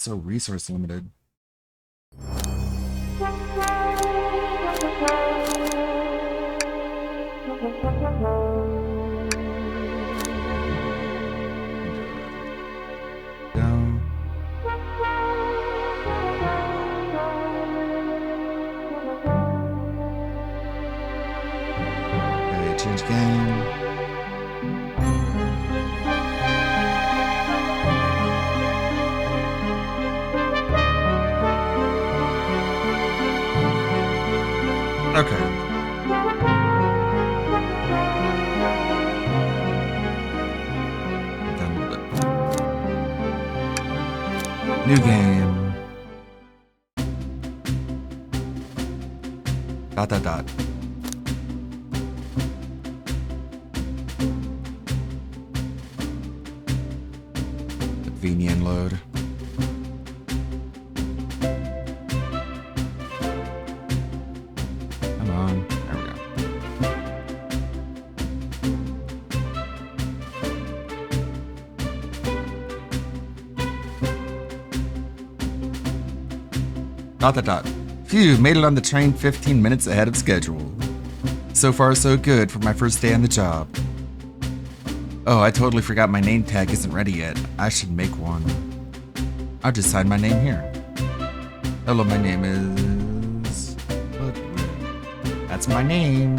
So resource limited. Down. Okay, change game. Okay. Download it. New game. Dot. Convenient load. Come on. There we go. Dot. Phew, made it on the train 15 minutes ahead of schedule. So far, so good for my first day on the job. Oh, I totally forgot my name tag isn't ready yet. I should make one. I'll just sign my name here. Hello, my name is... Ludwig. That's my name.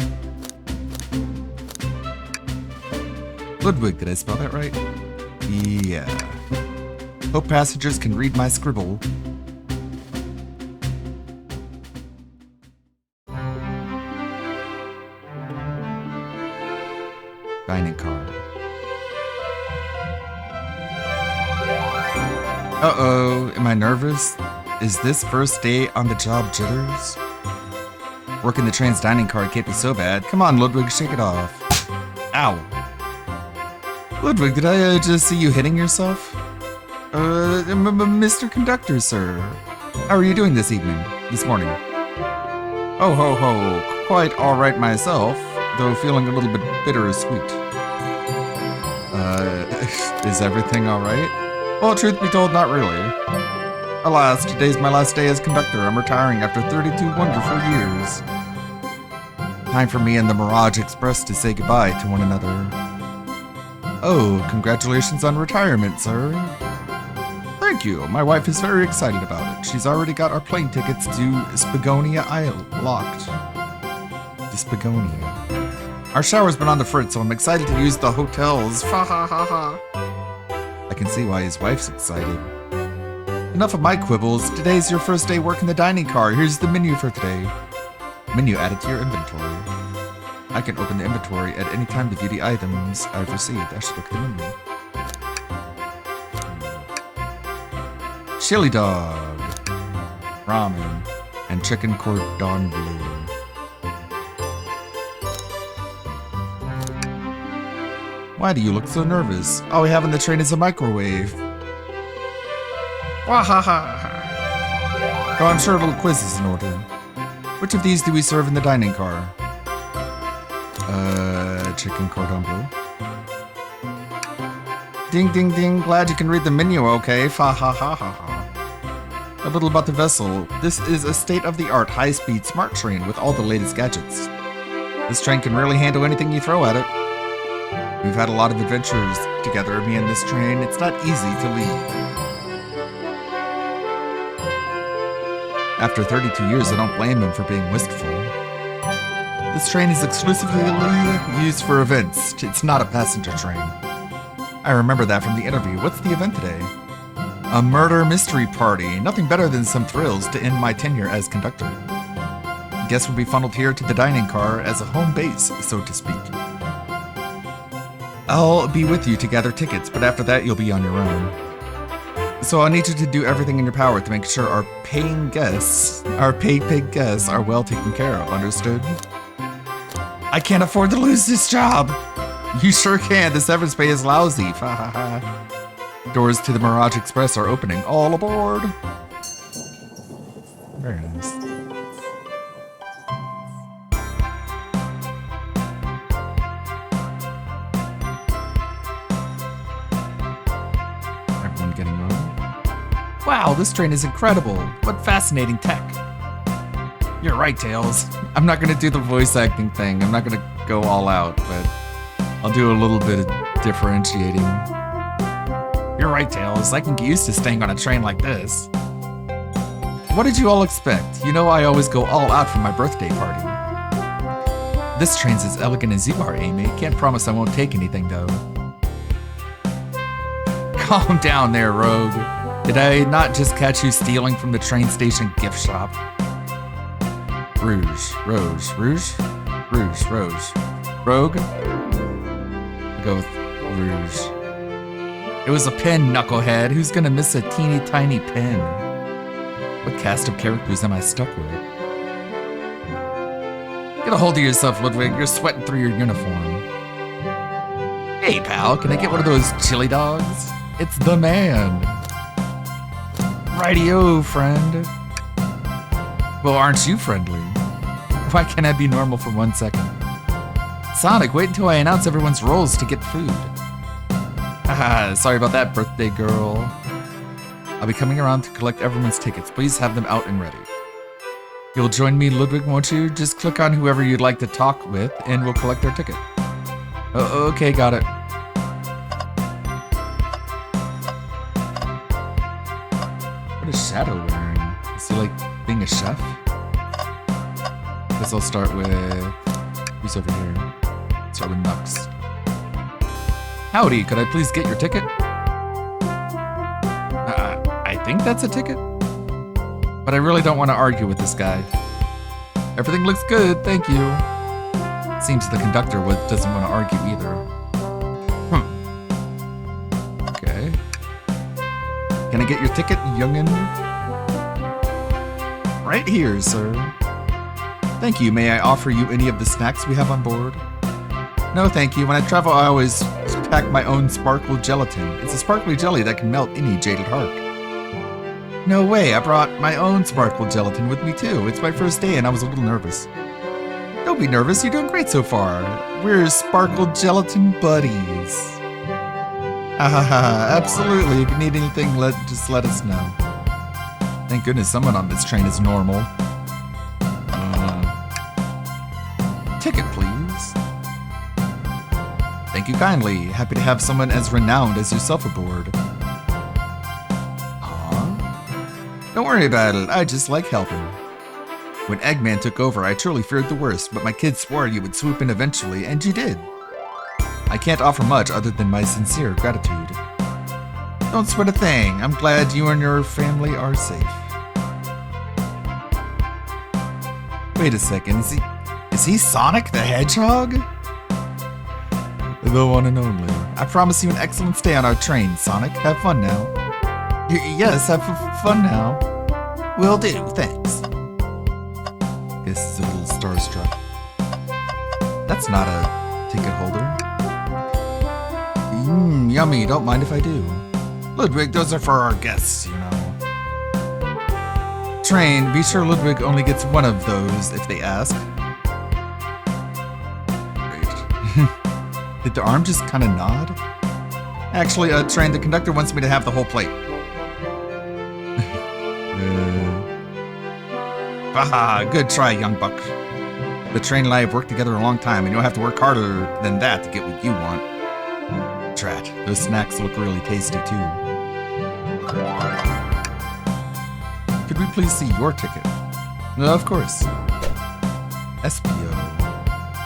Ludwig, did I spell that right? Yeah. Hope passengers can read my scribble. Dining car. Uh-oh, am I nervous? Is this first day on the job jitters? Working the train's dining car can't be so bad. Come on, Ludwig, shake it off. Ow. Ludwig, did I just see you hitting yourself? Mr. Conductor, sir. How are you doing this morning? Oh, ho, ho. Quite all right myself, though feeling a little bit bittersweet. Is everything all right? Well, truth be told, not really. Alas, today's my last day as conductor. I'm retiring after 32 wonderful years. Time for me and the Mirage Express to say goodbye to one another. Oh, congratulations on retirement, sir. Thank you. My wife is very excited about it. She's already got our plane tickets to Spagonia Isle locked. To Spagonia. Our shower's been on the fritz, so I'm excited to use the hotels. Ha ha ha ha. I can see why his wife's excited. Enough of my quibbles. Today's your first day working the dining car. Here's the menu for today. Menu added to your inventory. I can open the inventory at any time to view the items I've received. I should look at the menu. Chili dog, ramen, and chicken cordon bleu. Why do you look so nervous? All we have on the train is a microwave. Wahaha. Oh, I'm sure a little quiz is in order. Which of these do we serve in the dining car? Chicken cordon bleu. Ding, ding, ding. Glad you can read the menu, okay? Fa ha ha ha ha. A little about the vessel. This is a state-of-the-art, high-speed smart train with all the latest gadgets. This train can really handle anything you throw at it. We've had a lot of adventures together, me and this train. It's not easy to leave. After 32 years, I don't blame him for being wistful. This train is exclusively used for events. It's not a passenger train. I remember that from the interview. What's the event today? A murder mystery party. Nothing better than some thrills to end my tenure as conductor. Guests will be funneled here to the dining car as a home base, so to speak. I'll be with you to gather tickets, but after that you'll be on your own. So I need you to do everything in your power to make sure our paying guests, our paid guests, are well taken care of, understood? I can't afford to lose this job! You sure can, the severance pay is lousy, Doors to the Mirage Express are opening, all aboard! Very nice. Everyone getting on? Wow, this train is incredible. What fascinating tech. You're right, Tails. I'm not gonna do the voice acting thing. I'm not gonna go all out, but I'll do a little bit of differentiating. You're right, Tails. I can get used to staying on a train like this. What did you all expect? You know I always go all out for my birthday party. This train's as elegant as you are, Amy. Can't promise I won't take anything, though. Calm down there, Rogue. Did I not just catch you stealing from the train station gift shop? Rouge. Rogue? I'll go with Rouge. It was a pin, knucklehead. Who's gonna miss a teeny tiny pin? What cast of characters am I stuck with? Get a hold of yourself, Ludwig. You're sweating through your uniform. Hey, pal, can I get one of those chili dogs? It's the man. Rightio, friend. Well, aren't you friendly? Why can't I be normal for 1 second? Sonic, wait until I announce everyone's roles to get food. Haha, sorry about that, birthday girl. I'll be coming around to collect everyone's tickets. Please have them out and ready. You'll join me, Ludwig, won't you? Just click on whoever you'd like to talk with, and we'll collect their ticket. Okay, got it. What is Shadow wearing? Is he like being a chef? Guess I'll start with... who's over here? Start with Nux. Howdy, could I please get your ticket? I think that's a ticket. But I really don't want to argue with this guy. Everything looks good, thank you. Seems the conductor doesn't want to argue either. Okay. Can I get your ticket, youngin'? Right here, sir. Thank you. May I offer you any of the snacks we have on board? No, thank you. When I travel, I always pack my own sparkle gelatin. It's a sparkly jelly that can melt any jaded heart. No way, I brought my own sparkle gelatin with me too. It's my first day and I was a little nervous. Don't be nervous, you're doing great so far. We're sparkle gelatin buddies. Absolutely, if you need anything, just let us know. Thank goodness someone on this train is normal. Ticket, please. Thank you kindly. Happy to have someone as renowned as yourself aboard. Don't worry about it, I just like helping. When Eggman took over, I truly feared the worst, but my kids swore you would swoop in eventually, and you did. I can't offer much other than my sincere gratitude. Don't sweat a thing, I'm glad you and your family are safe. Wait a second, is he Sonic the Hedgehog? The one and only. I promise you an excellent stay on our train, Sonic. Have fun now. Yes, have fun now. Will do, thanks. Guess he's a little starstruck. That's not a ticket holder. Yummy, don't mind if I do. Ludwig, those are for our guests, you know. Train, be sure Ludwig only gets one of those if they ask. Great. Did the arm just kind of nod? Actually, Train, the conductor wants me to have the whole plate. Haha, good try, young buck. The train and I have worked together a long time, and you'll have to work harder than that to get what you want. Drat, those snacks look really tasty, too. Could we please see your ticket? Of course. SPO.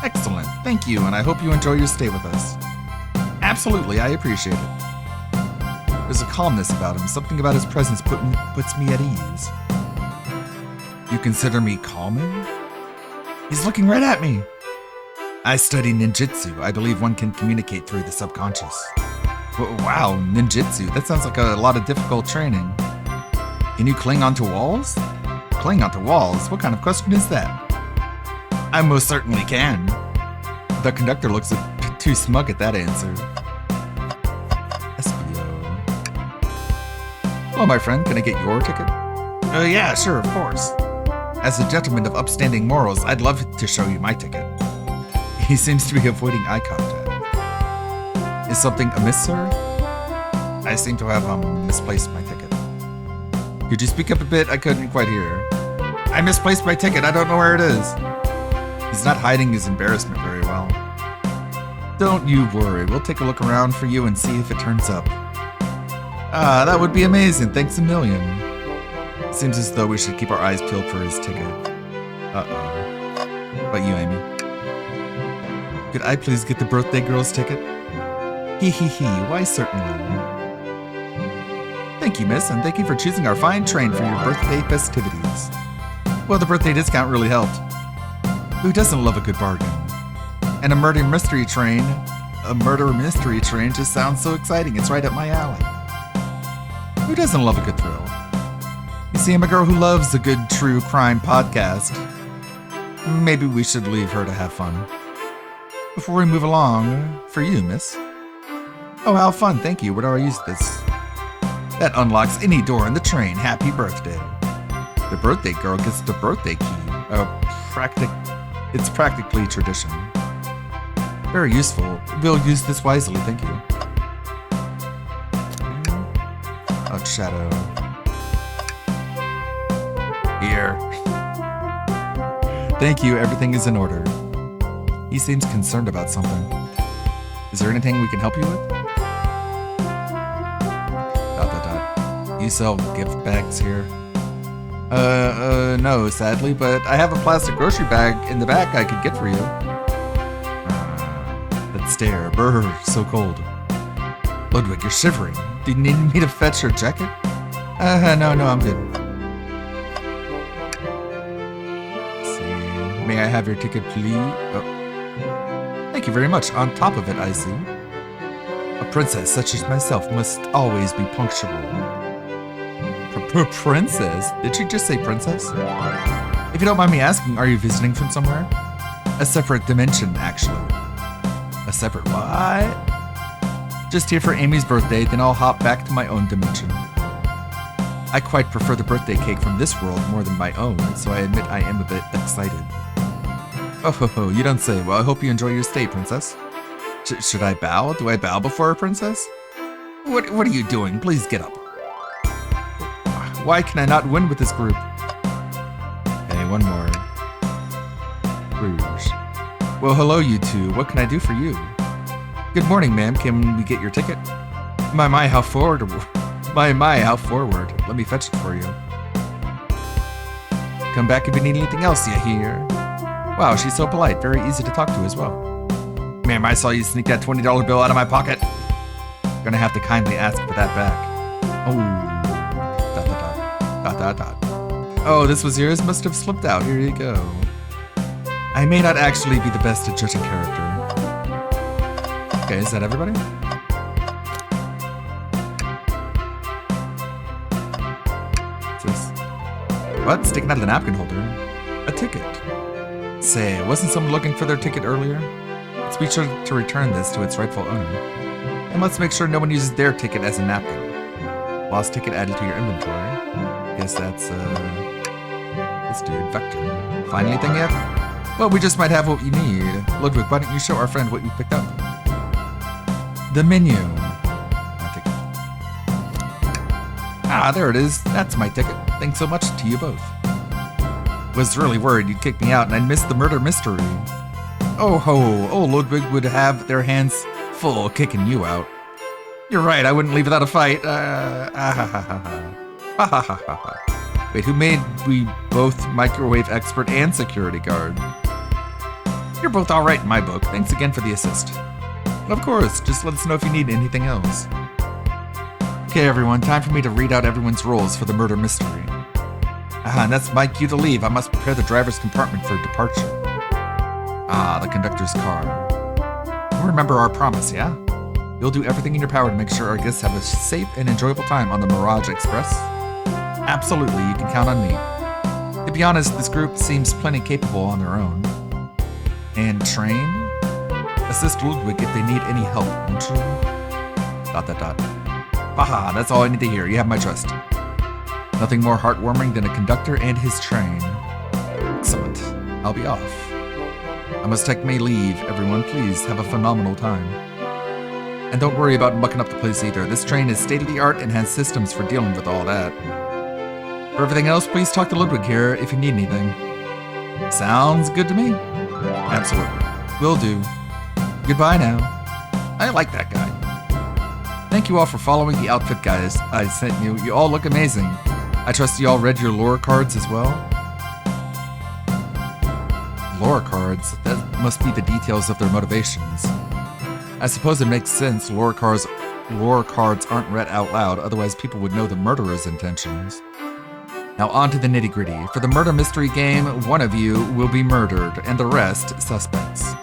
Excellent, thank you, and I hope you enjoy your stay with us. Absolutely, I appreciate it. There's a calmness about him, something about his presence puts me at ease. You consider me calming? He's looking right at me. I study ninjutsu. I believe one can communicate through the subconscious. Wow, ninjutsu. That sounds like a lot of difficult training. Can you cling onto walls? Cling onto walls? What kind of question is that? I most certainly can. The conductor looks a bit too smug at that answer. SBO. Hello, my friend. Can I get your ticket? Yeah, sure, of course. As a gentleman of upstanding morals, I'd love to show you my ticket. He seems to be avoiding eye contact. Is something amiss, sir? I seem to have misplaced my ticket. Could you speak up a bit? I couldn't quite hear. I misplaced my ticket. I don't know where it is. He's not hiding his embarrassment very well. Don't you worry. We'll take a look around for you and see if it turns up. Ah, that would be amazing. Thanks a million. Seems as though we should keep our eyes peeled for his ticket. Uh-oh. But you, Amy. Could I please get the birthday girl's ticket? Hee hee hee. Why, certainly. Thank you, miss, and thank you for choosing our fine train for your birthday festivities. Well, the birthday discount really helped. Who doesn't love a good bargain? And a murder mystery train just sounds so exciting. It's right up my alley. Who doesn't love a good thrill? You see, I'm a girl who loves a good true crime podcast. Maybe we should leave her to have fun. Before we move along, for you, miss. Oh, how fun, thank you. Where do I use this? That unlocks any door in the train. Happy birthday. The birthday girl gets the birthday key. It's practically tradition. Very useful. We'll use this wisely, thank you. Oh, Shadow. Here. Thank you, everything is in order. He seems concerned about something. Is there anything we can help you with? ... You sell gift bags here? No, sadly, but I have a plastic grocery bag in the back I could get for you. That stare, brr, so cold. Ludwig, you're shivering. Do you need me to fetch your jacket? No, I'm good. Let's see. May I have your ticket, please? Oh. Thank you very much. On top of it, I see. A princess such as myself must always be punctual. Princess? Did she just say princess? If you don't mind me asking, are you visiting from somewhere? A separate dimension, actually. A separate what? Just here for Amy's birthday, then I'll hop back to my own dimension. I quite prefer the birthday cake from this world more than my own, so I admit I am a bit excited. Oh, you don't say. Well, I hope you enjoy your stay, princess. Should I bow? Do I bow before a princess? What are you doing? Please get up. Why can I not win with this group? Hey, one more. Rouge. Well, hello, you two. What can I do for you? Good morning, ma'am. Can we get your ticket? My, how forward. My, how forward. Let me fetch it for you. Come back if you need anything else, you hear? Wow, she's so polite. Very easy to talk to as well. Ma'am, I saw you sneak that $20 bill out of my pocket. Gonna have to kindly ask for that back. Oh. ... Oh, this was yours? Must have slipped out. Here you go. I may not actually be the best at judging character. Okay, is that everybody? What's this? What? Sticking out of the napkin holder? A ticket. Say, wasn't someone looking for their ticket earlier? Let's be sure to return this to its rightful owner. And let's make sure no one uses their ticket as a napkin. Lost ticket added to your inventory. Guess that's, this dude, Vector. Find anything yet? Well, we just might have what you need. Ludwig, why don't you show our friend what you picked up? The menu. My ticket. Ah, there it is. That's my ticket. Thanks so much to you both. Was really worried you'd kick me out and I'd miss the murder mystery. Oh ho, old Ludwig would have their hands full kicking you out. You're right, I wouldn't leave without a fight. Wait, who made we both microwave expert and security guard? You're both alright in my book. Thanks again for the assist. Of course, just let us know if you need anything else. Okay, everyone, time for me to read out everyone's roles for the murder mystery. And that's my cue to leave. I must prepare the driver's compartment for departure. Ah, the conductor's car. Remember our promise, yeah? You'll do everything in your power to make sure our guests have a safe and enjoyable time on the Mirage Express? Absolutely, you can count on me. To be honest, this group seems plenty capable on their own. And train? Assist Ludwig if they need any help, won't you? ... Haha, that's all I need to hear. You have my trust. Nothing more heartwarming than a conductor and his train. Excellent. I'll be off. I must take my leave, everyone. Please have a phenomenal time. And don't worry about mucking up the place either. This train is state-of-the-art and has systems for dealing with all that. For everything else, please talk to Ludwig here if you need anything. Sounds good to me. Absolutely. Will do. Goodbye now. I like that guy. Thank you all for following the outfit guys I sent you. You all look amazing. I trust you all read your lore cards as well. Lore cards? That must be the details of their motivations. I suppose it makes sense lore cards aren't read out loud, otherwise people would know the murderer's intentions. Now on to the nitty-gritty. For the murder mystery game, one of you will be murdered, and the rest, suspects.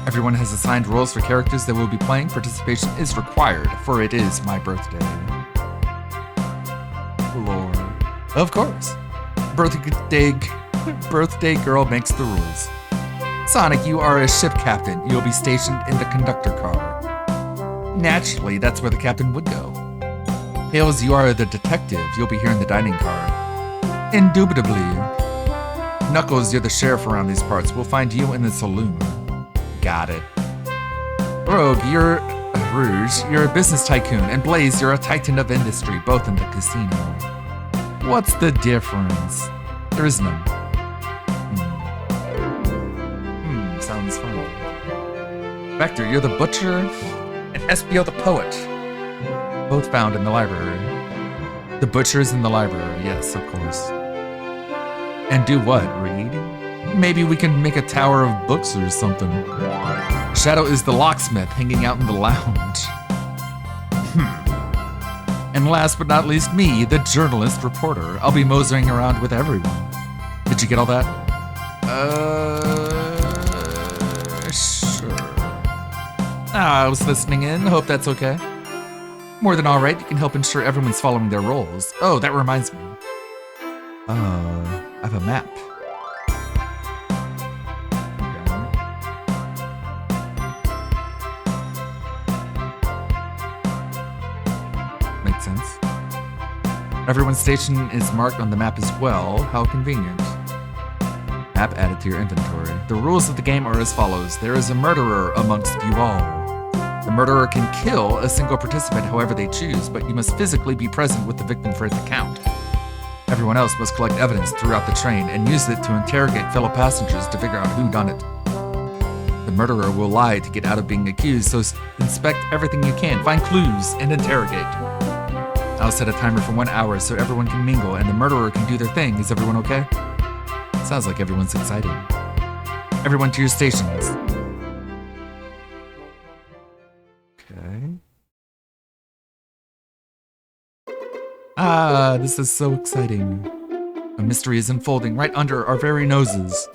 Everyone has assigned roles for characters that will be playing. Participation is required, for it is my birthday. Lore. Of course. Birthday girl makes the rules. Sonic, you are a ship captain. You'll be stationed in the conductor car. Naturally, that's where the captain would go. Tails, you are the detective. You'll be here in the dining car. Indubitably. Knuckles, you're the sheriff around these parts. We'll find you in the saloon. Got it. Rogue, you're Rouge. You're a business tycoon. And Blaze, you're a titan of industry, both in the casino. What's the difference? There is none. Sounds fun. Vector, you're the butcher. And Espio the poet. Both found in the library. The butcher's in the library, yes, of course. And do what, read? Maybe we can make a tower of books or something. Shadow is the locksmith hanging out in the lounge. And last but not least, me, the journalist reporter. I'll be moseying around with everyone. Did you get all that? Sure. I was listening in. Hope that's okay. More than all right. You can help ensure everyone's following their roles. Oh, that reminds me. I have a map. Makes sense. Everyone's station is marked on the map as well. How convenient. Map added to your inventory. The rules of the game are as follows. There is a murderer amongst you all. The murderer can kill a single participant however they choose, but you must physically be present with the victim for it to count. Everyone else must collect evidence throughout the train and use it to interrogate fellow passengers to figure out who done it. The murderer will lie to get out of being accused, so inspect everything you can, find clues, and interrogate. I'll set a timer for 1 hour so everyone can mingle and the murderer can do their thing. Is everyone okay? Sounds like everyone's excited. Everyone to your stations. Okay. Ah, this is so exciting. A mystery is unfolding right under our very noses.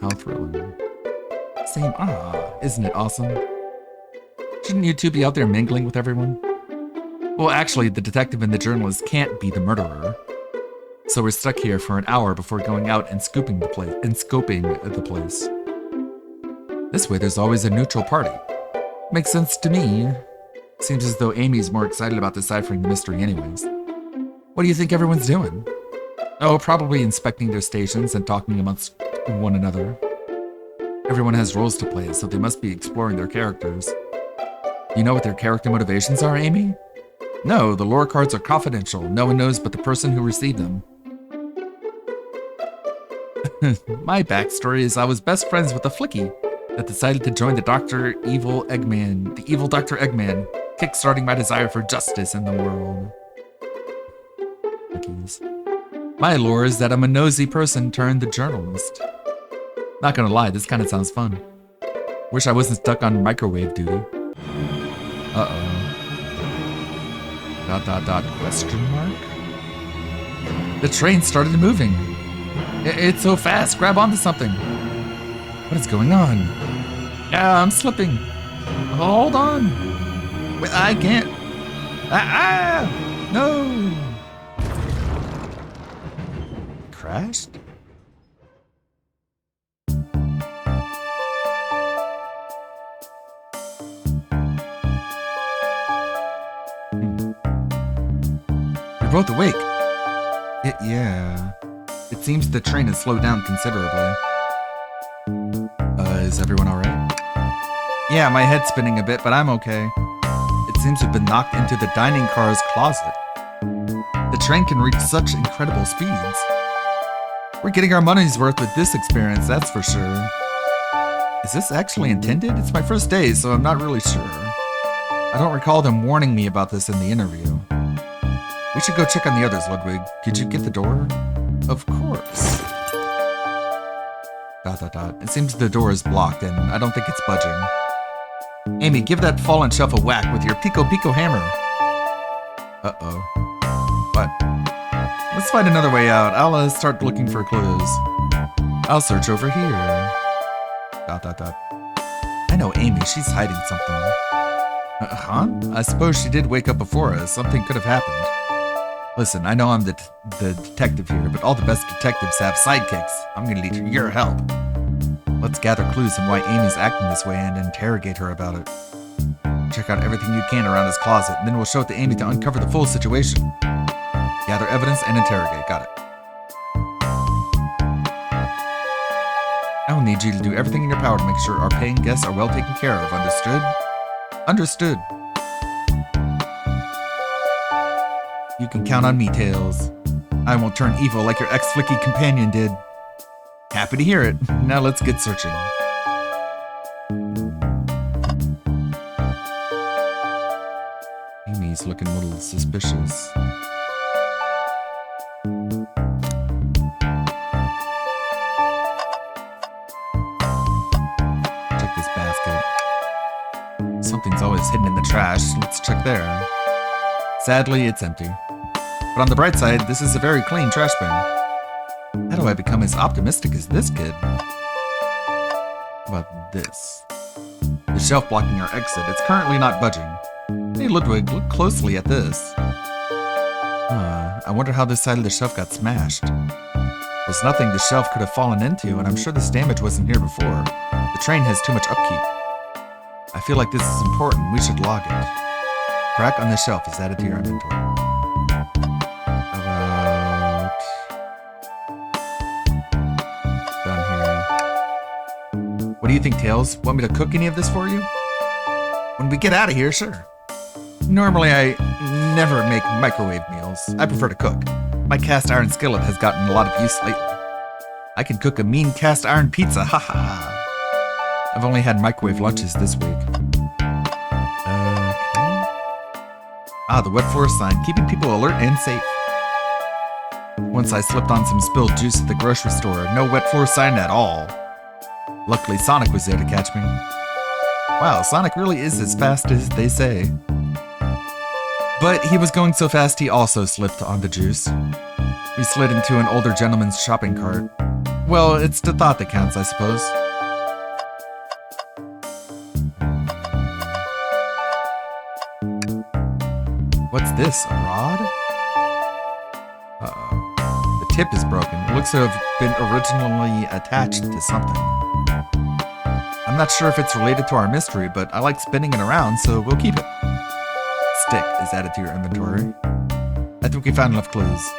How thrilling. Same, isn't it awesome? Shouldn't you two be out there mingling with everyone? Well, actually, the detective and the journalist can't be the murderer. So we're stuck here for an hour before going out and scoping the place. This way, there's always a neutral party. Makes sense to me. Seems as though Amy's more excited about deciphering the mystery anyways. What do you think everyone's doing? Oh, probably inspecting their stations and talking amongst one another. Everyone has roles to play, so they must be exploring their characters. You know what their character motivations are, Amy? No, the lore cards are confidential. No one knows but the person who received them. My backstory is I was best friends with a flicky that decided to join the evil Dr. Eggman, kickstarting my desire for justice in the world. Flickies. My lore is that I'm a nosy person turned the journalist. Not gonna lie, this kind of sounds fun. Wish I wasn't stuck on microwave duty. Uh-oh. ... question mark? The train started moving. It's so fast, grab onto something. What is going on? Yeah, I'm slipping. Hold on. Wait, I can't. No. Crashed? You're both awake. Yeah. It seems the train has slowed down considerably. Is everyone alright? Yeah, my head's spinning a bit, but I'm okay. seems to have been knocked into the dining car's closet. The train can reach such incredible speeds. We're getting our money's worth with this experience, that's for sure. Is this actually intended? It's my first day, so I'm not really sure. I don't recall them warning me about this in the interview. We should go check on the others, Ludwig. Could you get the door? Of course. ... It seems the door is blocked, and I don't think it's budging. Amy, give that fallen shelf a whack with your Pico Hammer. Uh-oh. What? Let's find another way out. I'll start looking for clues. I'll search over here. ... I know Amy, she's hiding something. Huh? I suppose she did wake up before us. Something could have happened. Listen, I know I'm the detective here, but all the best detectives have sidekicks. I'm gonna need your help. Let's gather clues on why Amy's acting this way and interrogate her about it. Check out everything you can around this closet, and then we'll show it to Amy to uncover the full situation. Gather evidence and interrogate. Got it. I will need you to do everything in your power to make sure our paying guests are well taken care of. Understood? Understood. You can count on me, Tails. I won't turn evil like your ex-flicky companion did. Happy to hear it. Now let's get searching. Amy's looking a little suspicious. Check this basket. Something's always hidden in the trash. Let's check there. Sadly, it's empty. But on the bright side, this is a very clean trash bin. How do I become as optimistic as this kid? How about this? The shelf blocking our exit. It's currently not budging. Hey, Ludwig, look closely at this. I wonder how this side of the shelf got smashed. There's nothing the shelf could have fallen into, and I'm sure this damage wasn't here before. The train has too much upkeep. I feel like this is important. We should log it. Crack on the shelf is added to your inventory. About... down here. What do you think, Tails? Want me to cook any of this for you? When we get out of here, sure. Normally, I never make microwave meals. I prefer to cook. My cast iron skillet has gotten a lot of use lately. I can cook a mean cast iron pizza, haha. I've only had microwave lunches this week. Ah, the wet floor sign, keeping people alert and safe. Once I slipped on some spilled juice at the grocery store. No wet floor sign at all. Luckily, Sonic was there to catch me. Wow, Sonic really is as fast as they say. But he was going so fast he also slipped on the juice. We slid into an older gentleman's shopping cart. Well, it's the thought that counts, I suppose. What's this, a rod? Uh-oh. The tip is broken. It looks to have been originally attached to something. I'm not sure if it's related to our mystery, but I like spinning it around, so we'll keep it. Stick is added to your inventory. I think we found enough clues.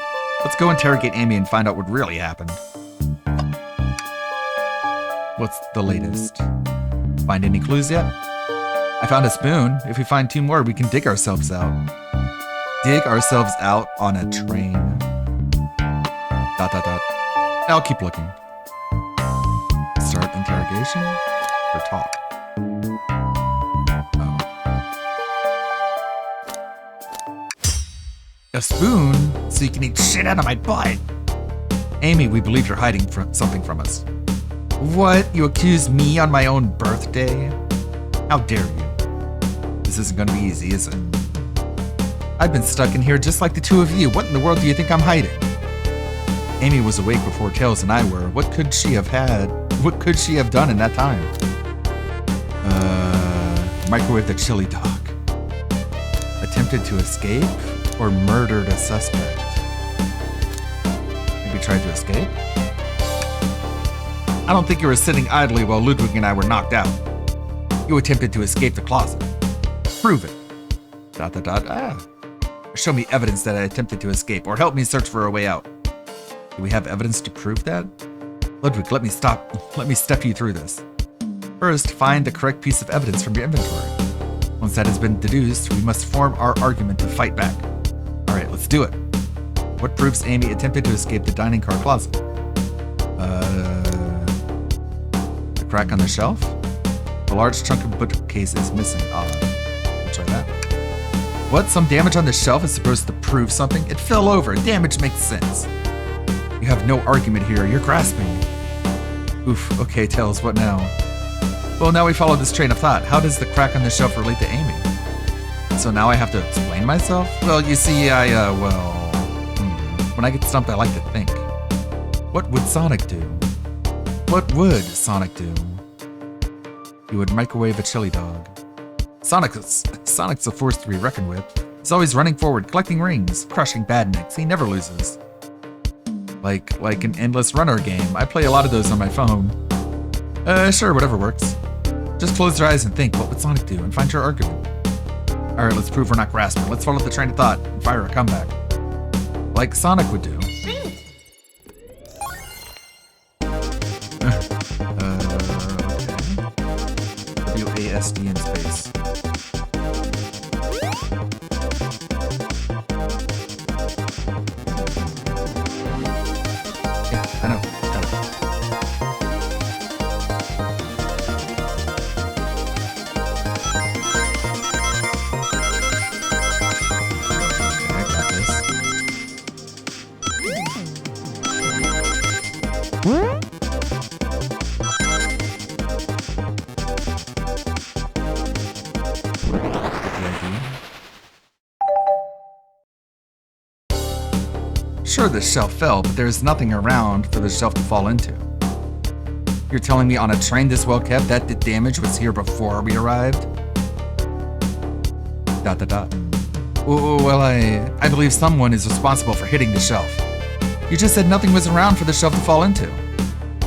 Let's go interrogate Amy and find out what really happened. What's the latest? Find any clues yet? I found a spoon. If we find 2 more, we can dig ourselves out. Dig ourselves out on a train. ... I'll keep looking. Start interrogation or talk? Oh. A spoon? So you can eat shit out of my butt. Amy, we believe you're hiding something from us. What? You accuse me on my own birthday? How dare you? This isn't gonna be easy, is it? I've been stuck in here just like the 2 of you. What in the world do you think I'm hiding? Amy was awake before Tails and I were. What could she have done in that time? Microwave the chili dog. Attempted to escape or murdered a suspect? Maybe tried to escape? I don't think you were sitting idly while Ludwig and I were knocked out. You attempted to escape the closet. Prove it. ... Show me evidence that I attempted to escape, or help me search for a way out. Do we have evidence to prove that? Ludwig, let me step you through this. First, find the correct piece of evidence from your inventory. Once that has been deduced, we must form our argument to fight back. Alright, let's do it. What proves Amy attempted to escape the dining car closet? The crack on the shelf? A large chunk of bookcase is missing. We'll try that. What? Some damage on the shelf is supposed to prove something? It fell over. Damage makes sense. You have no argument here. You're grasping. Oof. Okay, Tails, what now? Well, now we follow this train of thought. How does the crack on the shelf relate to Amy? So now I have to explain myself? Well, you see, when I get stumped, I like to think. What would Sonic do? What would Sonic do? He would microwave a chili dog. Sonic's a force to be reckoned with. He's always running forward, collecting rings, crushing badniks. He never loses. Like an endless runner game. I play a lot of those on my phone. Sure, whatever works. Just close your eyes and think, what would Sonic do? And find your argument. Alright, let's prove we're not grasping. Let's follow the train of thought and fire a comeback. Like Sonic would do. WASD in space. Yeah, I know. Got it. Okay, I got this. Sure, the shelf fell, but there's nothing around for the shelf to fall into. You're telling me on a train this well kept that the damage was here before we arrived? ... Well, I believe someone is responsible for hitting the shelf. You just said nothing was around for the shelf to fall into.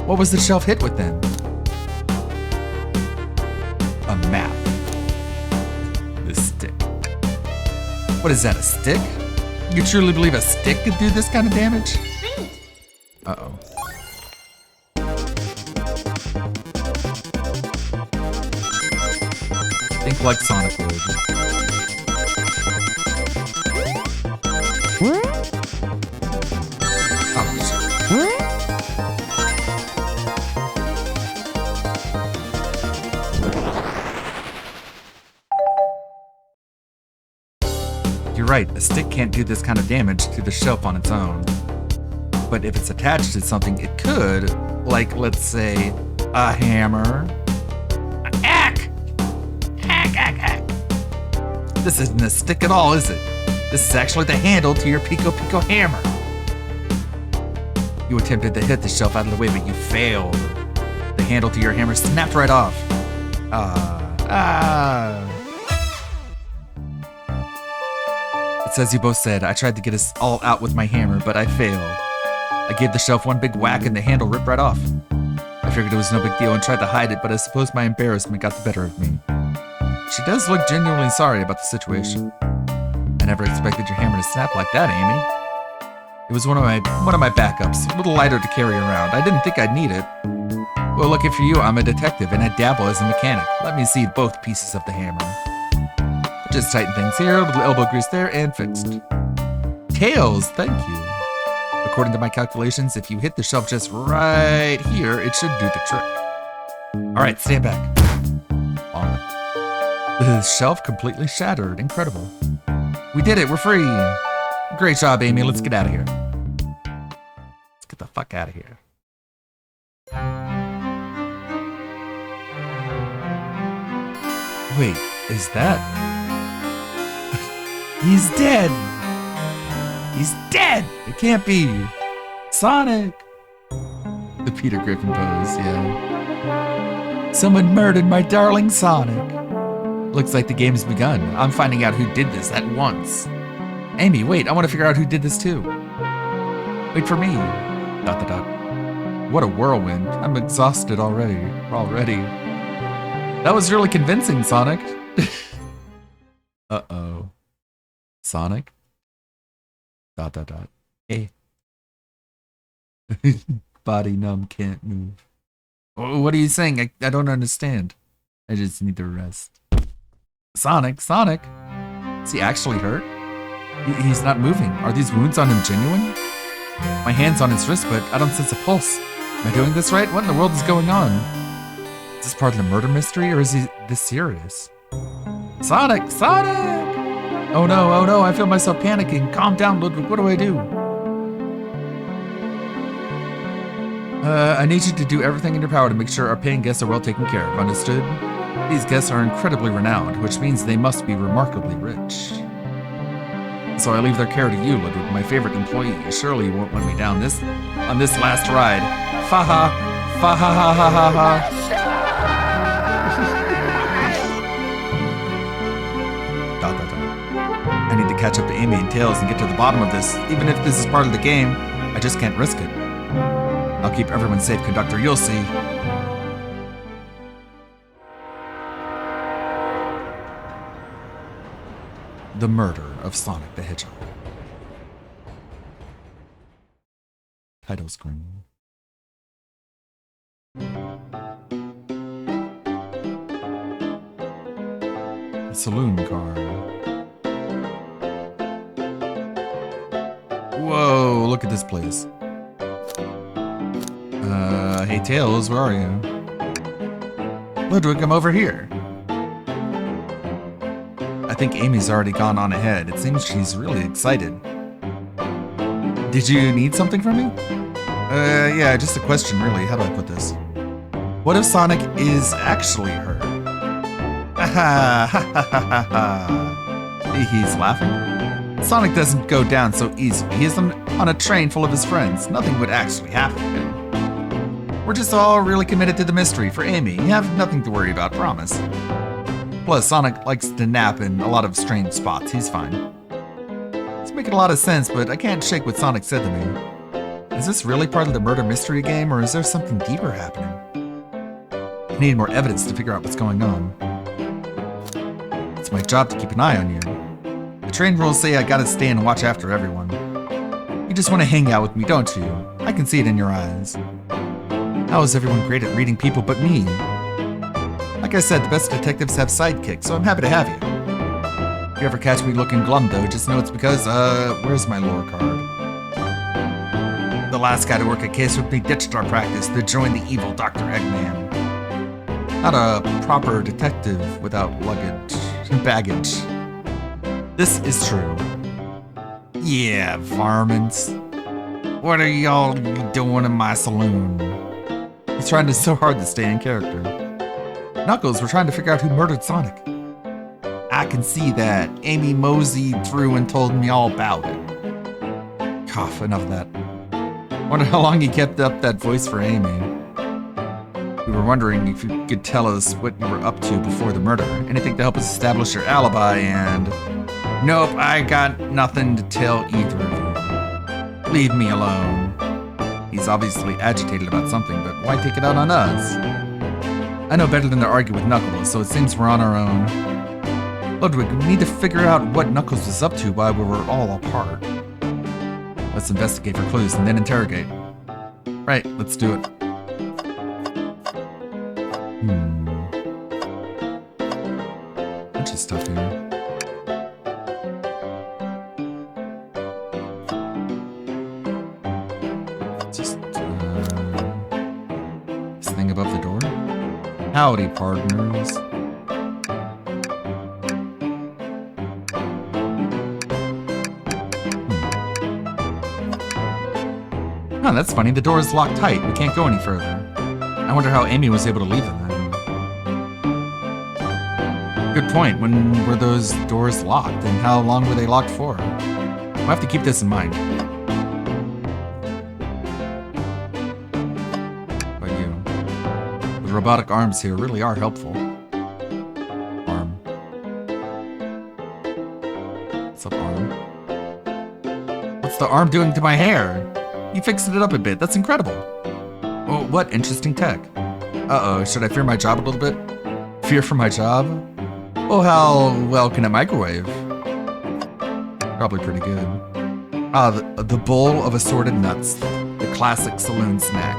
What was the shelf hit with then? A map. The stick. What is that, a stick? You truly believe a stick could do this kind of damage? Uh-oh. Think like Sonic would. Oh, shit. You're right, a stick can't do this kind of damage to the shelf on its own. But if it's attached to something, it could, like, let's say, a hammer. Ack! Ack, ack, ack. This isn't a stick at all, is it? This is actually the handle to your Pico Pico hammer. You attempted to hit the shelf out of the way, but you failed. The handle to your hammer snapped right off. It's as you both said, I tried to get us all out with my hammer, but I failed. I gave the shelf one big whack and the handle ripped right off. I figured it was no big deal and tried to hide it, but I suppose my embarrassment got the better of me. She does look genuinely sorry about the situation. I never expected your hammer to snap like that, Amy. It was one of my backups, a little lighter to carry around. I didn't think I'd need it. Well, lucky for you, I'm a detective and I dabble as a mechanic. Let me see both pieces of the hammer. Just tighten things here, a little elbow grease there, and fixed. Tails, thank you. According to my calculations, if you hit the shelf just right here, it should do the trick. Alright, stand back. The shelf completely shattered. Incredible. We did it, we're free. Great job, Amy. Let's get out of here. Let's get the fuck out of here. Wait, is that... He's dead! He's dead! It can't be! Sonic! The Peter Griffin pose, yeah. Someone murdered my darling Sonic. Looks like the game's begun. I'm finding out who did this at once. Amy, wait, I want to figure out who did this too. Wait for me. ... What a whirlwind. I'm exhausted already. That was really convincing, Sonic. Uh-oh. Sonic? ... Hey. Body numb, can't move. What are you saying? I don't understand. I just need to rest. Sonic, Sonic. Is he actually hurt? He's not moving. Are these wounds on him genuine? My hand's on his wrist, but I don't sense a pulse. Am I doing this right? What in the world is going on? Is this part of the murder mystery, or is he this serious? Sonic! Sonic! Oh no, I feel myself panicking. Calm down, Ludwig, what do I do? I need you to do everything in your power to make sure our paying guests are well taken care of, understood? These guests are incredibly renowned, which means they must be remarkably rich. So I leave their care to you, Ludwig, my favorite employee. Surely you won't let me down on this last ride. Fa-ha, fa-ha-ha-ha-ha-ha. I need to catch up to Amy and Tails and get to the bottom of this. Even if this is part of the game, I just can't risk it. I'll keep everyone safe, conductor. You'll see. The murder of Sonic the Hedgehog. Title screen. A saloon car. Whoa, look at this place. Hey Tails, where are you? Ludwig, I'm over here. I think Amy's already gone on ahead. It seems she's really excited. Did you need something from me? Yeah, just a question really. How do I put this? What if Sonic is actually her? He's laughing. Sonic doesn't go down so easily. He's on a train full of his friends. Nothing would actually happen to him. We're just all really committed to the mystery. For Amy, you have nothing to worry about, promise. Plus, Sonic likes to nap in a lot of strange spots. He's fine. It's making a lot of sense, but I can't shake what Sonic said to me. Is this really part of the murder mystery game, or is there something deeper happening? I need more evidence to figure out what's going on. It's my job to keep an eye on you. The train rules say I gotta stay and watch after everyone. You just want to hang out with me, don't you? I can see it in your eyes. How is everyone great at reading people but me? Like I said, the best detectives have sidekicks, so I'm happy to have you. If you ever catch me looking glum, though, just know it's because, where's my lore card? The last guy to work a case with me ditched our practice to join the evil Dr. Eggman. Not a proper detective without baggage. This is true. Yeah, varmints. What are y'all doing in my saloon? He's trying so hard to stay in character. Knuckles, we're trying to figure out who murdered Sonic. I can see that. Amy moseyed through and told me all about it. Cough, enough of that. Wonder how long he kept up that voice for Amy. We were wondering if you could tell us what you were up to before the murder. Anything to help us establish your alibi and... Nope, I got nothing to tell either of you. Leave me alone. He's obviously agitated about something, but why take it out on us? I know better than to argue with Knuckles, so it seems we're on our own. Ludwig, we need to figure out what Knuckles was up to while we were all apart. Let's investigate for clues and then interrogate. Right, let's do it. Bunch of stuff here. Just, this thing above the door? Howdy, partners. Oh, that's funny. The door is locked tight. We can't go any further. I wonder how Amy was able to leave them then. Good point. When were those doors locked, and how long were they locked for? We'll have to keep this in mind. But you. The robotic arms here really are helpful. Arm. What's up, arm? What's the arm doing to my hair? You fixed it up a bit. That's incredible. Oh, what interesting tech. Uh-oh, should I fear my job a little bit? Fear for my job? Oh, how well can a microwave? Probably pretty good. Ah, the bowl of assorted nuts. The classic saloon snack.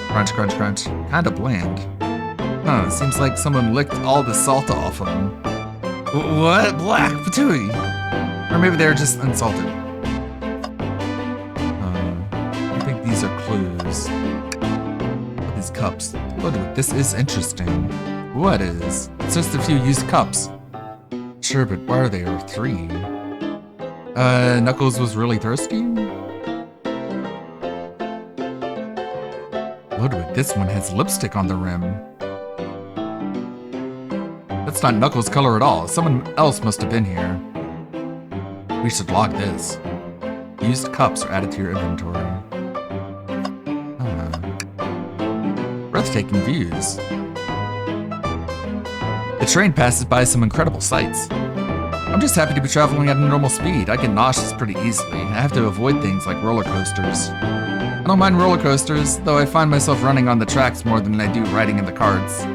Crunch, crunch, crunch. Kinda bland. Huh, seems like someone licked all the salt off of them. What? Black patooey? Or maybe they're just unsalted. I think these are clues. These cups. Ludwig, this is interesting. What is? It's just a few used cups. Sure, but why are there 3? Knuckles was really thirsty? Ludwig, this one has lipstick on the rim. That's not Knuckles' color at all. Someone else must have been here. We should log this. Used cups are added to your inventory. Breathtaking views. The train passes by some incredible sights. I'm just happy to be traveling at a normal speed. I get nauseous pretty easily. I have to avoid things like roller coasters. I don't mind roller coasters, though I find myself running on the tracks more than I do riding in the carts.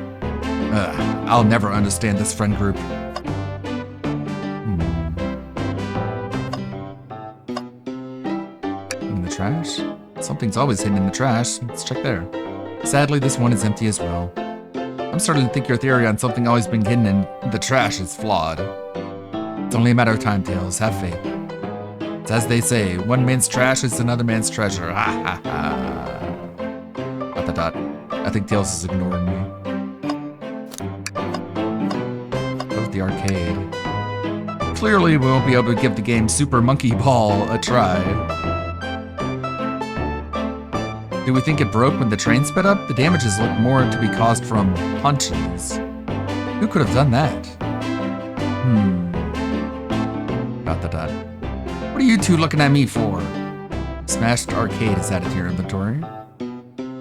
I'll never understand this friend group. In the trash? Something's always hidden in the trash. Let's check there. Sadly, this one is empty as well. I'm starting to think your theory on something always being hidden in the trash is flawed. It's only a matter of time, Tails. Have faith. It's as they say, one man's trash is another man's treasure. Ha ha ha. I think Tails is ignoring me. Go with the arcade. Clearly, we won't be able to give the game Super Monkey Ball a try. Do we think it broke when the train sped up? The damages look more to be caused from punches. Who could have done that? What are you two looking at me for? Smashed arcade is added to your inventory.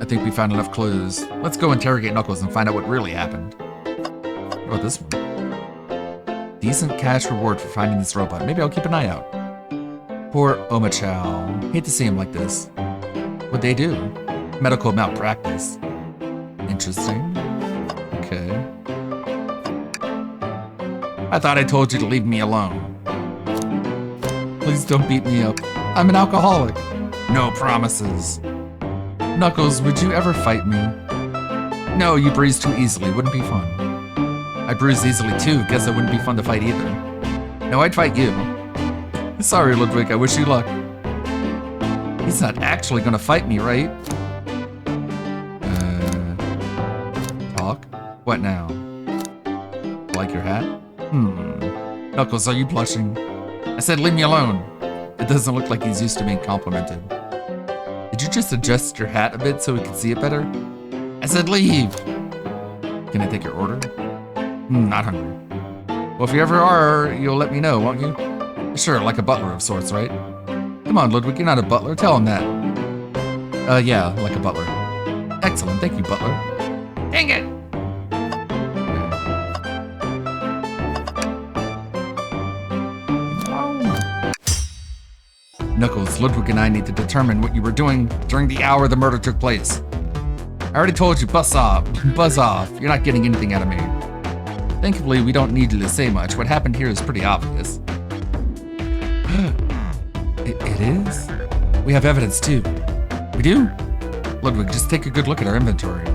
I think we found enough clues. Let's go interrogate Knuckles and find out what really happened. What about this one? Decent cash reward for finding this robot. Maybe I'll keep an eye out. Poor Omochao. Hate to see him like this. What'd they do? Medical malpractice. Interesting. Okay. I thought I told you to leave me alone. Please don't beat me up. I'm an alcoholic. No promises. Knuckles, would you ever fight me? No, you bruise too easily. Wouldn't be fun. I bruise easily too. Guess it wouldn't be fun to fight either. No, I'd fight you. Sorry, Ludwig. I wish you luck. He's not actually gonna fight me, right? Talk? What now? Like your hat? Knuckles, are you blushing? I said leave me alone. It doesn't look like he's used to being complimented. Did you just adjust your hat a bit so we could see it better? I said leave. Can I take your order? Not hungry. Well, if you ever are, you'll let me know, won't you? Sure, like a butler of sorts, right? Come on, Ludwig, you're not a butler. Tell him that. Yeah, like a butler. Excellent, thank you, butler. Dang it! Knuckles, Ludwig and I need to determine what you were doing during the hour the murder took place. I already told you, buzz off. Buzz off. You're not getting anything out of me. Thankfully, we don't need you to say much. What happened here is pretty obvious. It is? We have evidence, too. We do? Ludwig, just take a good look at our inventory.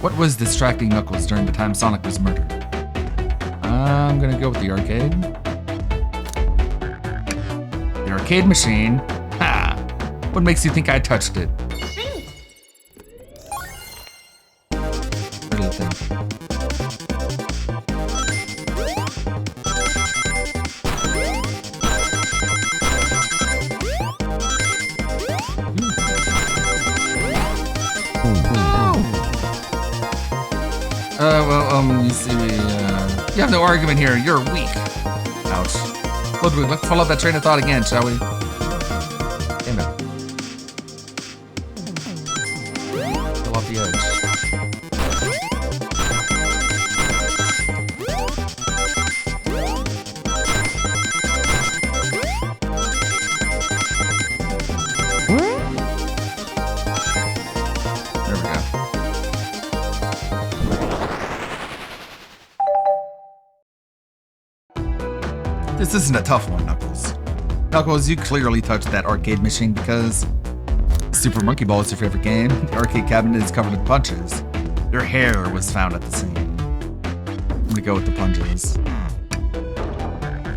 What was distracting Knuckles during the time Sonic was murdered? I'm gonna go with the arcade. The arcade machine? Ha! What makes you think I touched it? What do you think? You see me, you have no argument here. You're weak. Ouch. Ludwig, let's follow that train of thought again, shall we? Damn it. Fell off the edge. There we go. This isn't a tough one, Knuckles. Knuckles, you clearly touched that arcade machine because Super Monkey Ball is your favorite game. The arcade cabinet is covered in punches. Their hair was found at the scene. I'm gonna go with the punches.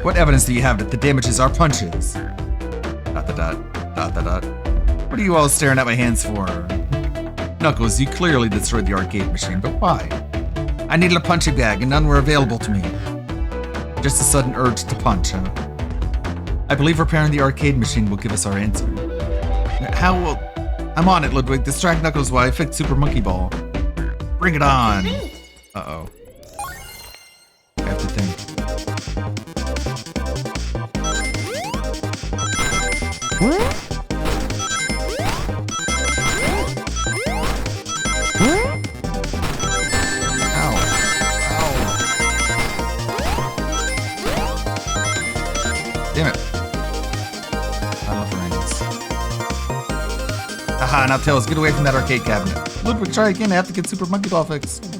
What evidence do you have that the damages are punches? Dot the dot. Dot the dot. What are you all staring at my hands for? Knuckles, you clearly destroyed the arcade machine, but why? I needed a punching bag and none were available to me. Just a sudden urge to punch, huh? I believe repairing the arcade machine will give us our answer. How will... I'm on it, Ludwig. Distract Knuckles while I fix Super Monkey Ball. Bring it on. Uh-oh. I have to think. Damn it. I love rings. Haha, now Tails, get away from that arcade cabinet. Ludwig, try again. I have to get Super Monkey Ball fixed.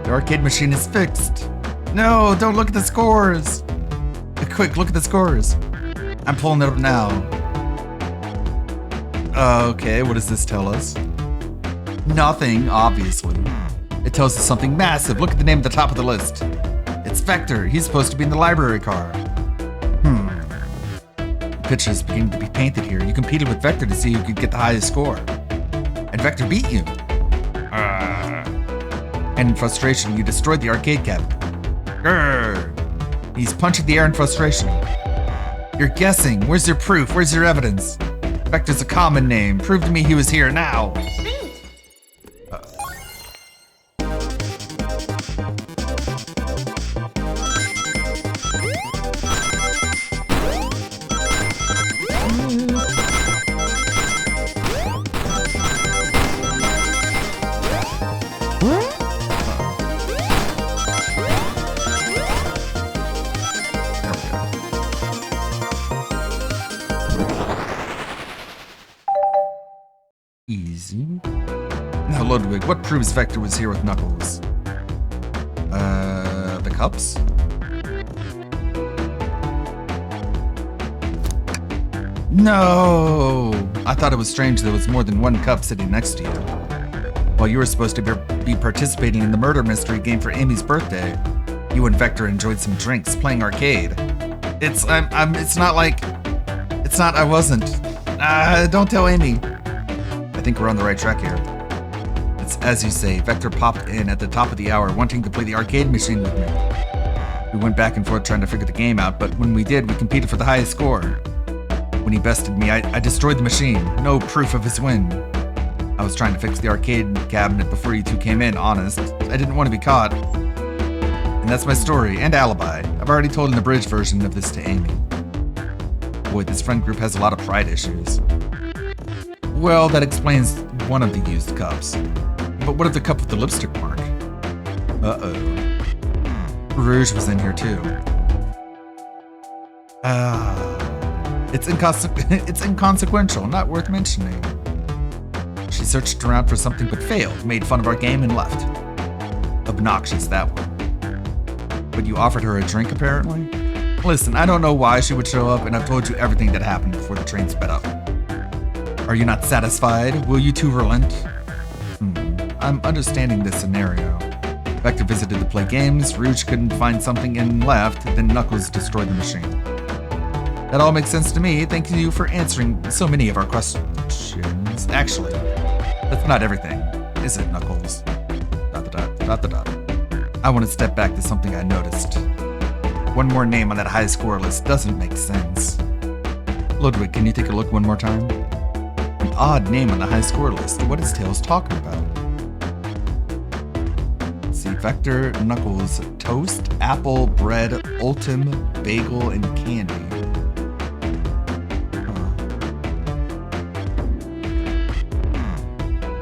The arcade machine is fixed. No, don't look at the scores. Quick, look at the scores. I'm pulling it up now. Okay, what does this tell us? Nothing, obviously. It tells us something massive. Look at the name at the top of the list. It's Vector. He's supposed to be in the library car. The picture is beginning to be painted here. You competed with Vector to see who could get the highest score. And Vector beat you. And in frustration, you destroyed the arcade cabinet. Grrr. He's punching the air in frustration. You're guessing. Where's your proof? Where's your evidence? Vector's a common name. Prove to me he was here now. Easy. Now, Ludwig, what proves Vector was here with Knuckles? The cups? No! I thought it was strange there was more than one cup sitting next to you. While you were supposed to be participating in the murder mystery game for Amy's birthday, you and Vector enjoyed some drinks, playing arcade. I wasn't. Don't tell Amy. I think we're on the right track here. It's as you say, Vector popped in at the top of the hour wanting to play the arcade machine with me. We went back and forth trying to figure the game out, but when we did, we competed for the highest score. When he bested me, I destroyed the machine. No proof of his win. I was trying to fix the arcade cabinet before you two came in, honest. I didn't want to be caught. And that's my story and alibi. I've already told an abridged version of this to Amy. Boy, this friend group has a lot of pride issues. Well, that explains one of the used cups. But what of the cup with the lipstick mark? Uh-oh. Rouge was in here too. It's inconsequential, not worth mentioning. She searched around for something but failed, made fun of our game and left. Obnoxious, that one. But you offered her a drink, apparently? Listen, I don't know why she would show up, and I've told you everything that happened before the train sped up. Are you not satisfied? Will you two relent? I'm understanding this scenario. Vector visited to play games, Rouge couldn't find something and left, then Knuckles destroyed the machine. That all makes sense to me. Thank you for answering so many of our questions. Actually, that's not everything, is it, Knuckles? I want to step back to something I noticed. One more name on that high score list doesn't make sense. Ludwig, can you take a look one more time? An odd name on the high score list. What is Tails talking about? Let's see, Vector, Knuckles, toast, apple, bread, ultim, bagel, and candy.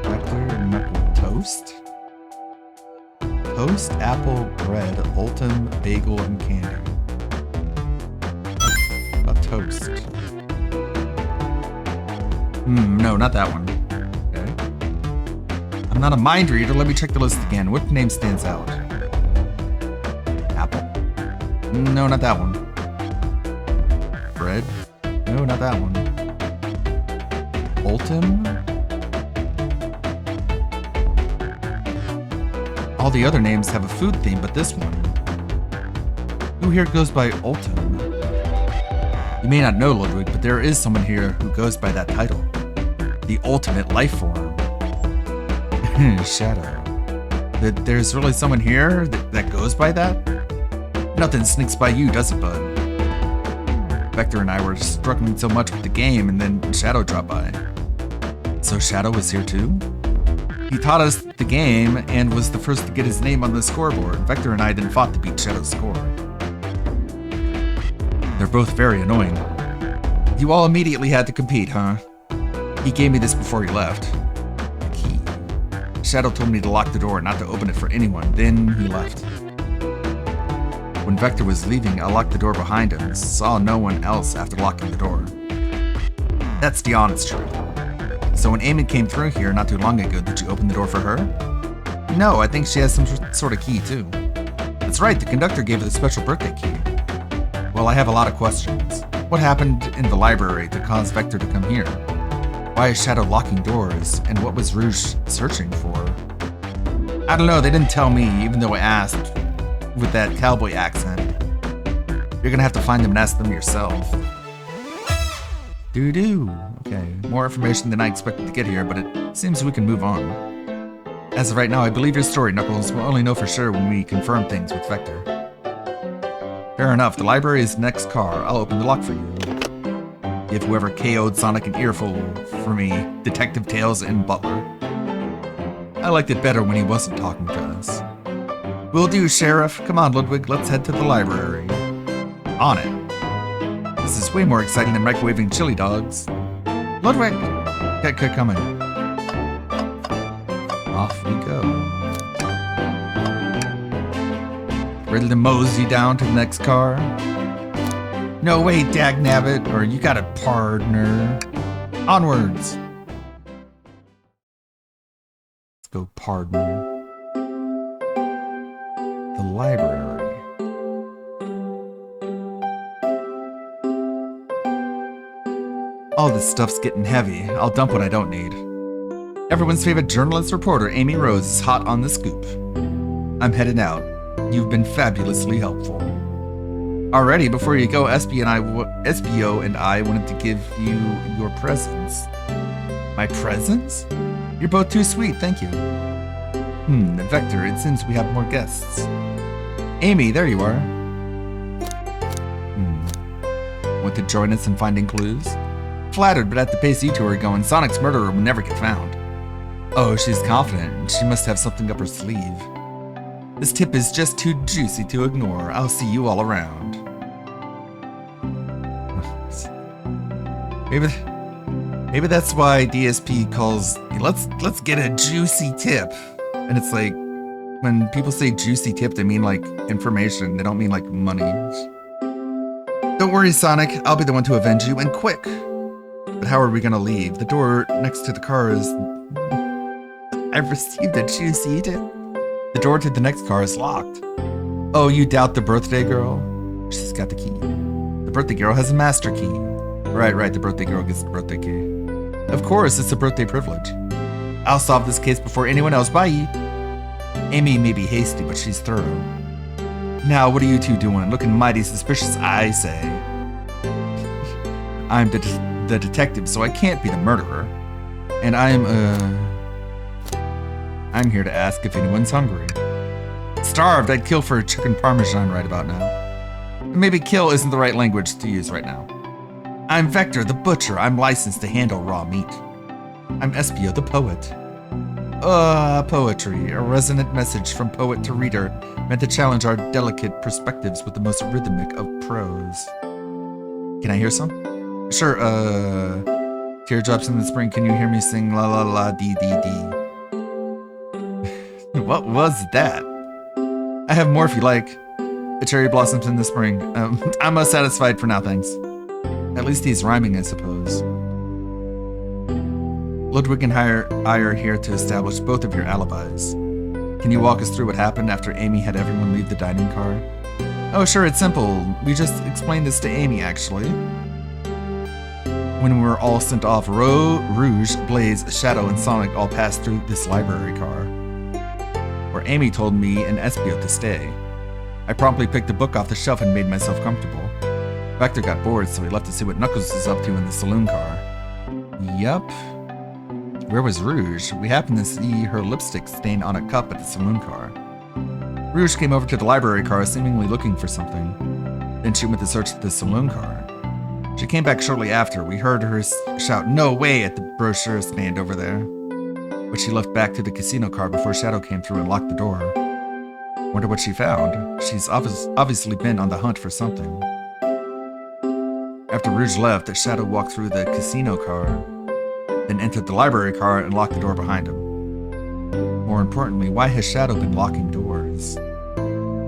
Vector, Knuckles, toast? Toast, apple, bread, ultim, bagel, and candy. A toast. No, not that one. Okay. I'm not a mind reader. Let me check the list again. What name stands out? Apple? No, not that one. Bread? No, not that one. Ultim? All the other names have a food theme, but this one. Who here goes by Ultim? You may not know, Ludwig, but there is someone here who goes by that title. The ultimate life form. Shadow. There's really someone here that goes by that? Nothing sneaks by you, does it, bud? Vector and I were struggling so much with the game, and then Shadow dropped by. So Shadow was here too? He taught us the game and was the first to get his name on the scoreboard. Vector and I then fought to beat Shadow's score. They're both very annoying. You all immediately had to compete, huh? He gave me this before he left. The key. Shadow told me to lock the door, not to open it for anyone. Then he left. When Vector was leaving, I locked the door behind him and saw no one else after locking the door. That's the honest truth. So when Amy came through here not too long ago, did you open the door for her? No, I think she has some sort of key too. That's right, the conductor gave her the special birthday key. Well, I have a lot of questions. What happened in the library to cause Vector to come here? Why is Shadow locking doors? And what was Rouge searching for? I don't know, they didn't tell me, even though I asked with that cowboy accent. You're gonna have to find them and ask them yourself. Doo-doo. Okay, more information than I expected to get here, but it seems we can move on. As of right now, I believe your story, Knuckles. We'll only know for sure when we confirm things with Vector. Fair enough, the library is the next car. I'll open the lock for you. Give whoever KO'd Sonic an earful for me, Detective Tails and Butler. I liked it better when he wasn't talking to us. Will do, Sheriff. Come on, Ludwig, let's head to the library. On it. This is way more exciting than microwaving chili dogs. Ludwig! Get coming. Off we go. Ready to mosey down to the next car? No way, dagnabbit, or you got a partner. Onwards! Let's go, partner. The library. All this stuff's getting heavy. I'll dump what I don't need. Everyone's favorite journalist reporter, Amy Rose, is hot on the scoop. I'm headed out. You've been fabulously helpful. Already, before you go, SBO and I wanted to give you your presents. My presents? You're both too sweet, thank you. Vector, it seems we have more guests. Amy, there you are. Want to join us in finding clues? Flattered, but at the pace you two are going, Sonic's murderer will never get found. Oh, she's confident. She must have something up her sleeve. This tip is just too juicy to ignore. I'll see you all around. Maybe that's why DSP calls, let's get a juicy tip. And it's like, when people say juicy tip, they mean like information. They don't mean like money. Don't worry, Sonic. I'll be the one to avenge you, and quick. But how are we gonna leave? The door next to the car is... I've received a juicy tip. The door to the next car is locked. Oh, you doubt the birthday girl? She's got the key. The birthday girl has a master key. Right, the birthday girl gets the birthday key. Of course, it's a birthday privilege. I'll solve this case before anyone else. Bye. Amy may be hasty, but she's thorough. Now, what are you two doing? Looking mighty suspicious, I say. I'm the detective, so I can't be the murderer. And I'm here to ask if anyone's hungry. Starved, I'd kill for a chicken parmesan right about now. Maybe kill isn't the right language to use right now. I'm Vector, the butcher. I'm licensed to handle raw meat. I'm Espio, the poet. Poetry, a resonant message from poet to reader, meant to challenge our delicate perspectives with the most rhythmic of prose. Can I hear some? Sure, Teardrops in the spring, can you hear me sing la la la dee dee dee? What was that? I have more if you like. The cherry blossoms in the spring. I'm satisfied for now, thanks. At least he's rhyming, I suppose. Ludwig and I are here to establish both of your alibis. Can you walk us through what happened after Amy had everyone leave the dining car? Oh, sure, it's simple. We just explained this to Amy, actually. When we were all sent off, Rouge, Blaze, Shadow, and Sonic all passed through this library car, where Amy told me and Espio to stay. I promptly picked a book off the shelf and made myself comfortable. Vector got bored, so he left to see what Knuckles was up to in the saloon car. Yup. Where was Rouge? We happened to see her lipstick stained on a cup at the saloon car. Rouge came over to the library car, seemingly looking for something. Then she went to search the saloon car. She came back shortly after. We heard her shout, "No way!" at the brochure stand over there. But she left back to the casino car before Shadow came through and locked the door. Wonder what she found. She's obviously been on the hunt for something. After Rouge left, Shadow walked through the casino car, then entered the library car and locked the door behind him. More importantly, why has Shadow been locking doors?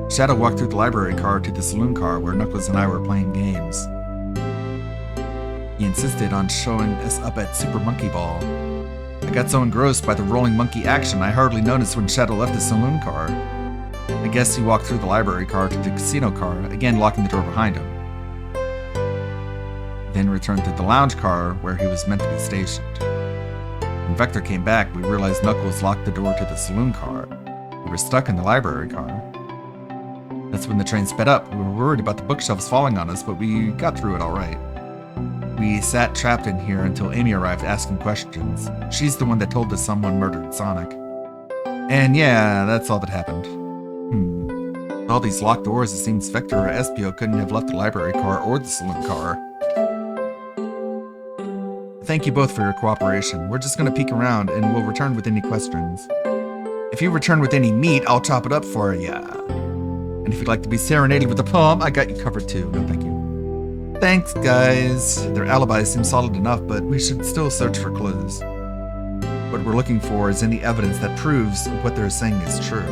Shadow walked through the library car to the saloon car where Knuckles and I were playing games. He insisted on showing us up at Super Monkey Ball. I got so engrossed by the rolling monkey action I hardly noticed when Shadow left the saloon car. I guess he walked through the library car to the casino car, again locking the door behind him. Then returned to the lounge car where he was meant to be stationed. When Vector came back, we realized Knuckles locked the door to the saloon car. We were stuck in the library car. That's when the train sped up. We were worried about the bookshelves falling on us, but we got through it all right. We sat trapped in here until Amy arrived asking questions. She's the one that told us someone murdered Sonic. And yeah, that's all that happened. With all these locked doors, it seems Vector or Espio couldn't have left the library car or the saloon car. Thank you both for your cooperation. We're just gonna peek around and we'll return with any questions. If you return with any meat, I'll chop it up for ya. And if you'd like to be serenaded with a poem, I got you covered too. No, thank you. Thanks, guys. Their alibis seem solid enough, but we should still search for clues. What we're looking for is any evidence that proves what they're saying is true.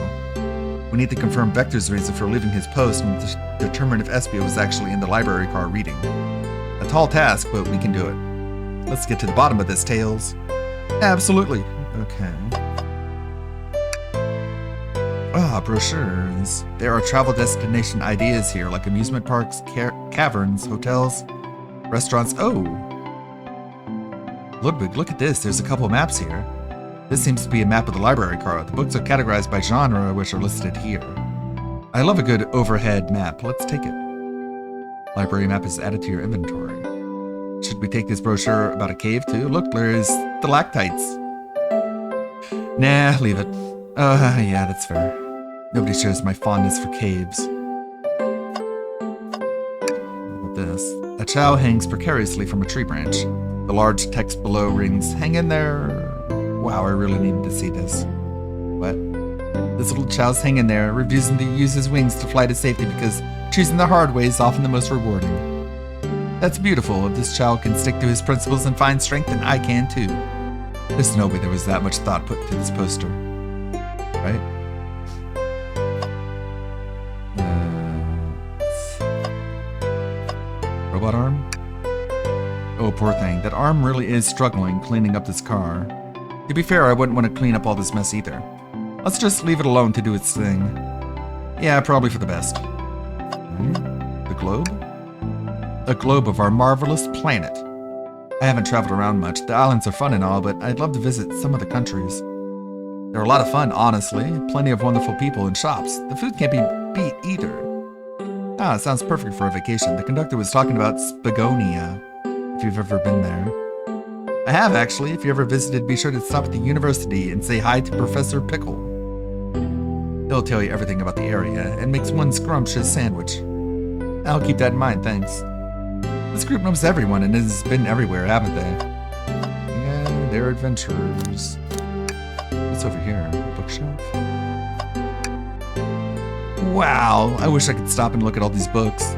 We need to confirm Vector's reason for leaving his post and determine if Espio was actually in the library car reading. A tall task, but we can do it. Let's get to the bottom of this, Tails. Absolutely. Okay. Brochures. There are travel destination ideas here, like amusement parks, caverns, hotels, restaurants. Oh! Ludwig, look at this. There's a couple maps here. This seems to be a map of the library car. The books are categorized by genre, which are listed here. I love a good overhead map. Let's take it. Library map is added to your inventory. Should we take this brochure about a cave too? Look, there's stalactites. Nah, leave it. Yeah, that's fair. Nobody shares my fondness for caves. Look at this. A chow hangs precariously from a tree branch. The large text below rings, "Hang in there." Wow, I really needed to see this. What? This little chow's hanging there, refusing to use his wings to fly to safety because choosing the hard way is often the most rewarding. That's beautiful. If this child can stick to his principles and find strength, then I can too. There's no way there was that much thought put into this poster. Right? Robot arm? Oh, poor thing. That arm really is struggling cleaning up this car. To be fair, I wouldn't want to clean up all this mess either. Let's just leave it alone to do its thing. Yeah, probably for the best. The globe? A globe of our marvelous planet. I haven't traveled around much. The islands are fun and all, but I'd love to visit some of the countries. They're a lot of fun, honestly. Plenty of wonderful people and shops. The food can't be beat either. Ah, it sounds perfect for a vacation. The conductor was talking about Spagonia, if you've ever been there. I have, actually. If you ever visited, be sure to stop at the university and say hi to Professor Pickle. He'll tell you everything about the area and makes one scrumptious sandwich. I'll keep that in mind, thanks. This group knows everyone and has been everywhere, haven't they? Yeah, they're adventurers. What's over here? Bookshelf? Wow, I wish I could stop and look at all these books.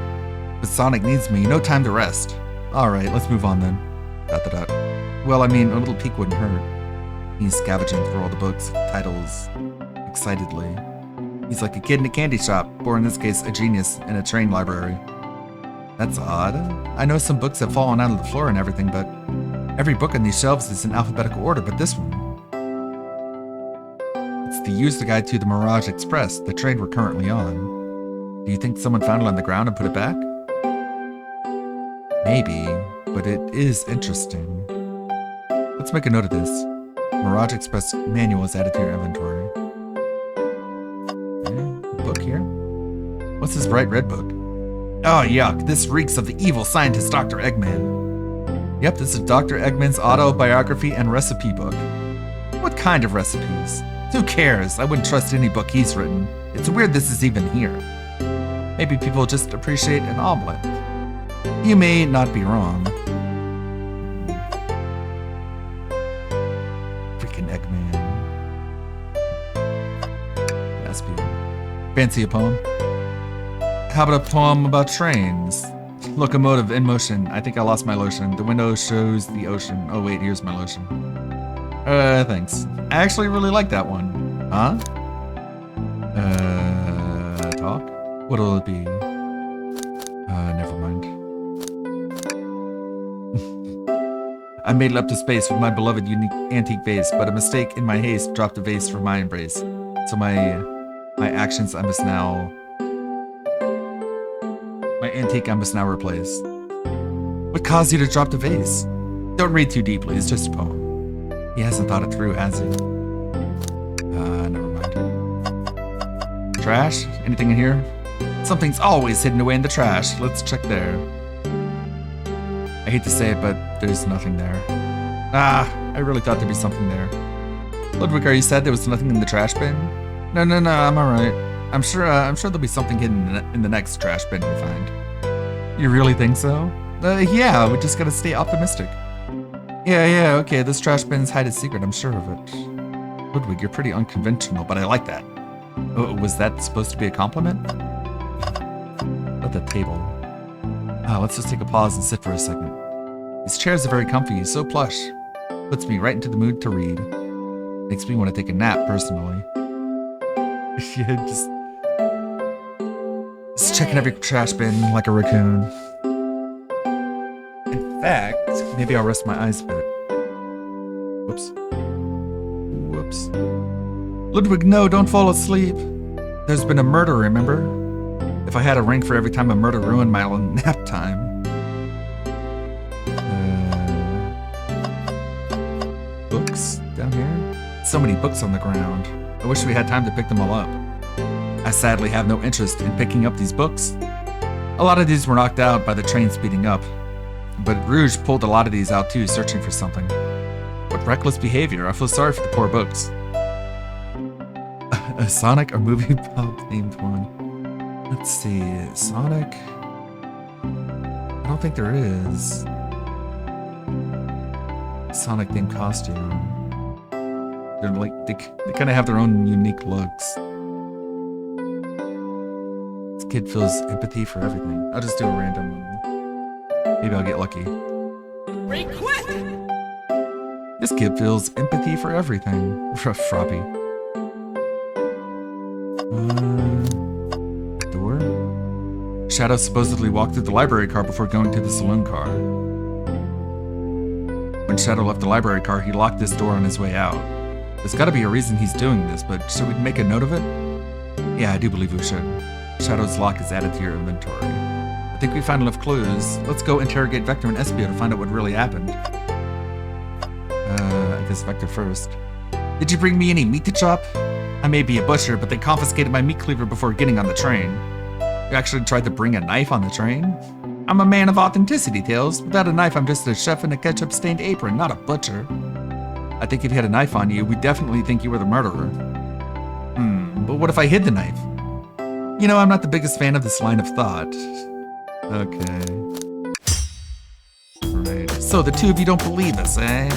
But Sonic needs me, no time to rest. Alright, let's move on then. Well, I mean, a little peek wouldn't hurt. He's scavenging through all the books, titles, excitedly. He's like a kid in a candy shop, or in this case, a genius in a train library. That's odd. I know some books have fallen out of the floor and everything, but every book on these shelves is in alphabetical order, but this one. It's the user guide to the Mirage Express, the train we're currently on. Do you think someone found it on the ground and put it back? Maybe, but it is interesting. Let's make a note of this. Mirage Express manual is added to your inventory. Okay, book here. What's this bright red book? Oh, yuck. This reeks of the evil scientist Dr. Eggman. Yep, this is Dr. Eggman's autobiography and recipe book. What kind of recipes? Who cares? I wouldn't trust any book he's written. It's weird this is even here. Maybe people just appreciate an omelet. You may not be wrong. Freaking Eggman. Espion. Fancy a poem? How about a poem about trains? Locomotive in motion. I think I lost my lotion. The window shows the ocean. Oh wait, here's my lotion. Thanks. I actually really like that one. Huh? Talk? What'll it be? Never mind. I made it up to space with my beloved unique antique vase, but a mistake in my haste dropped the vase from my embrace. So my actions I must now... My antique I must now replace. What caused you to drop the vase? Don't read too deeply, it's just a poem. He hasn't thought it through, has he? Never mind. Trash? Anything in here? Something's always hidden away in the trash. Let's check there. I hate to say it, but there's nothing there. I really thought there'd be something there. Ludwig, are you sad there was nothing in the trash bin? No, I'm alright. I'm sure there'll be something hidden in the next trash bin we find. You really think so? Yeah, we just gotta stay optimistic. Yeah, okay, this trash bin's hide a secret, I'm sure of it. Ludwig, you're pretty unconventional, but I like that. Oh, was that supposed to be a compliment? At the table. Let's just take a pause and sit for a second. These chairs are very comfy, so plush. Puts me right into the mood to read. Makes me want to take a nap, personally. Yeah, just checking every trash bin like a raccoon. In fact, maybe I'll rest my eyes a bit. Whoops. Ludwig, no, don't fall asleep. There's been a murder, remember? If I had a ring for every time a murder ruined my nap time. Books down here? So many books on the ground. I wish we had time to pick them all up. I sadly have no interest in picking up these books. A lot of these were knocked out by the train speeding up. But Rouge pulled a lot of these out too, searching for something. What reckless behavior. I feel sorry for the poor books. A Sonic or movie pop themed one. Let's see, Sonic? I don't think there is. Sonic themed costume. They're like, they kind of have their own unique looks. This kid feels empathy for everything. I'll just do a random one. Maybe I'll get lucky. Request! This kid feels empathy for everything. Froppy. Door? Shadow supposedly walked through the library car before going to the saloon car. When Shadow left the library car, he locked this door on his way out. There's gotta be a reason he's doing this, but should we make a note of it? Yeah, I do believe we should. Shadow's lock is added to your inventory. I think we found enough clues. Let's go interrogate Vector and Espio to find out what really happened. I guess Vector first. Did you bring me any meat to chop? I may be a butcher, but they confiscated my meat cleaver before getting on the train. You actually tried to bring a knife on the train? I'm a man of authenticity, Tails. Without a knife, I'm just a chef in a ketchup-stained apron, not a butcher. I think if you had a knife on you, we'd definitely think you were the murderer. But what if I hid the knife? You know, I'm not the biggest fan of this line of thought. Okay. Right. So the two of you don't believe us, eh?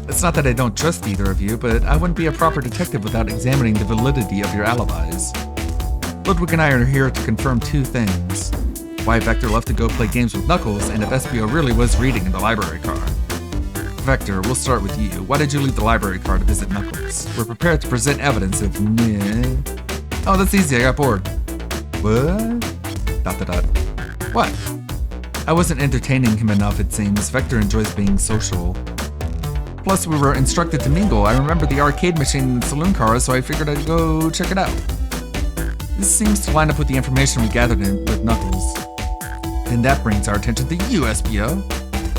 It's not that I don't trust either of you, but I wouldn't be a proper detective without examining the validity of your alibis. Ludwig and I are here to confirm two things. Why Vector left to go play games with Knuckles, and if Espio really was reading in the library car. If Vector, we'll start with you. Why did you leave the library car to visit Knuckles? We're prepared to present evidence if... Oh, that's easy, I got bored. What? ... What? I wasn't entertaining him enough, it seems. Vector enjoys being social. Plus, we were instructed to mingle. I remember the arcade machine in the saloon car, so I figured I'd go check it out. This seems to line up with the information we gathered with Knuckles. And that brings our attention to you, SBO.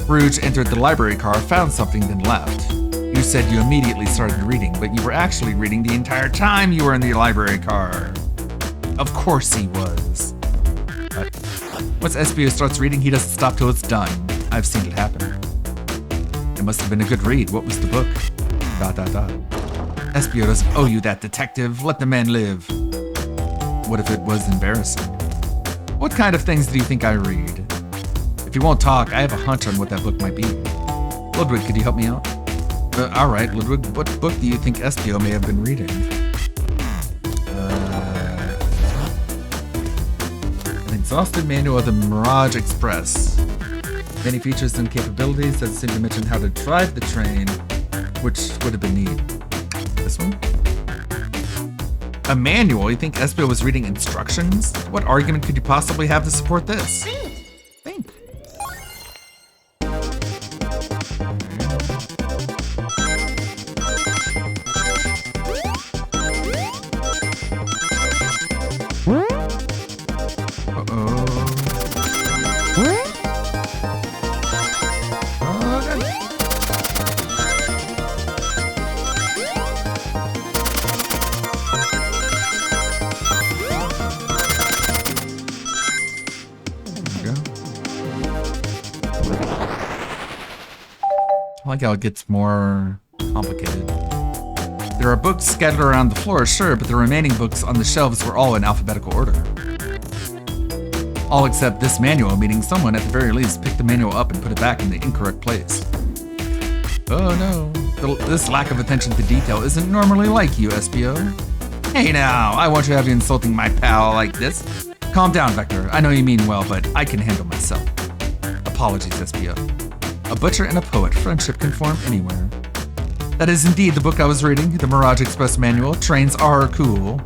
Rouge entered the library car, found something, then left. You said you immediately started reading, but you were actually reading the entire time you were in the library car. Of course he was. But once SBO starts reading, he doesn't stop till it's done. I've seen it happen. It must have been a good read. What was the book? ... SBO doesn't owe you that, detective. Let the man live. What if it was embarrassing? What kind of things do you think I read? If you won't talk, I have a hunch on what that book might be. Ludwig, could you help me out? Alright, Ludwig, what book do you think SBO may have been reading? An exhaustive manual of the Mirage Express. Many features and capabilities that seem to mention how to drive the train, which would have been neat. This one? A manual? You think SBO was reading instructions? What argument could you possibly have to support this? Think. I like how it gets more complicated. There are books scattered around the floor, sure, but the remaining books on the shelves were all in alphabetical order. All except this manual, meaning someone at the very least picked the manual up and put it back in the incorrect place. Oh no, this lack of attention to detail isn't normally like you, SBO. Hey now, I want you to have you insulting my pal like this. Calm down, Vector. I know you mean well, but I can handle myself. Apologies, SBO. A butcher and a poet, friendship can form anywhere. That is indeed the book I was reading, the Mirage Express Manual. Trains are cool.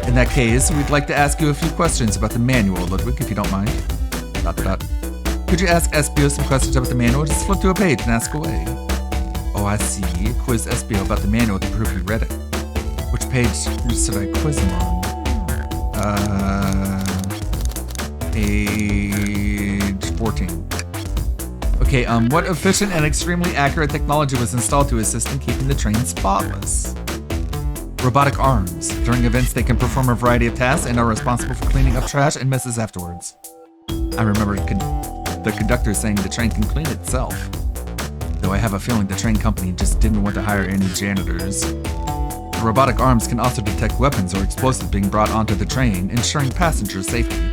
In that case, we'd like to ask you a few questions about the manual, Ludwig, if you don't mind. ... Could you ask SBO some questions about the manual? Just flip to a page and ask away. Oh, I see. Quiz SBO about the manual to prove you read it. Which page should I quiz him on? Page 14. Okay, what efficient and extremely accurate technology was installed to assist in keeping the train spotless? Robotic arms. During events, they can perform a variety of tasks and are responsible for cleaning up trash and messes afterwards. I remember the conductor saying the train can clean itself. Though I have a feeling the train company just didn't want to hire any janitors. The robotic arms can also detect weapons or explosives being brought onto the train, ensuring passenger safety.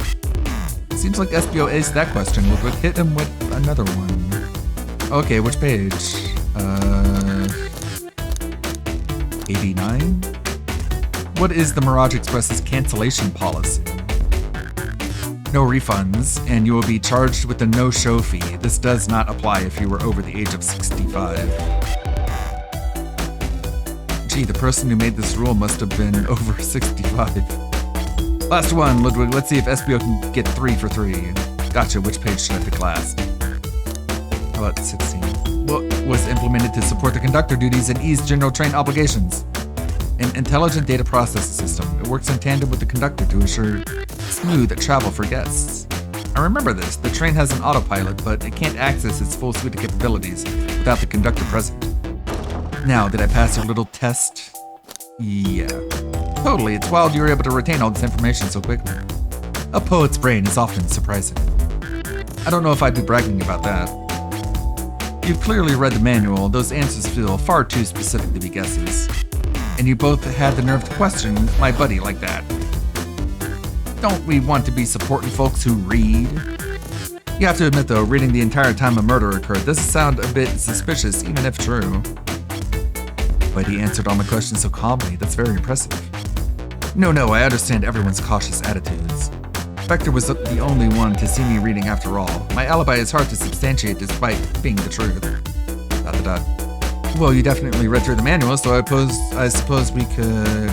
Seems like SBO aced that question. Ludwig, hit him with another one. Okay, which page? 89? What is the Mirage Express's cancellation policy? No refunds, and you will be charged with a no-show fee. This does not apply if you were over the age of 65. Gee, the person who made this rule must have been over 65. Last one, Ludwig. Let's see if SBO can get 3 for 3. Gotcha, which page should I pick last? How about 16? What was implemented to support the conductor duties and ease general train obligations? An intelligent data processing system. It works in tandem with the conductor to ensure smooth travel for guests. I remember this. The train has an autopilot, but it can't access its full suite of capabilities without the conductor present. Now, did I pass your little test? Yeah. Totally, it's wild you were able to retain all this information so quickly. A poet's brain is often surprising. I don't know if I'd be bragging about that. You've clearly read the manual. Those answers feel far too specific to be guesses. And you both had the nerve to question my buddy like that. Don't we want to be supporting folks who read? You have to admit though, reading the entire time a murder occurred does sound a bit suspicious, even if true. But he answered all my questions so calmly. That's very impressive. No, I understand everyone's cautious attitudes. Vector was the only one to see me reading after all. My alibi is hard to substantiate despite being the truth. Dot the dot. Well, you definitely read through the manual, so I suppose we could...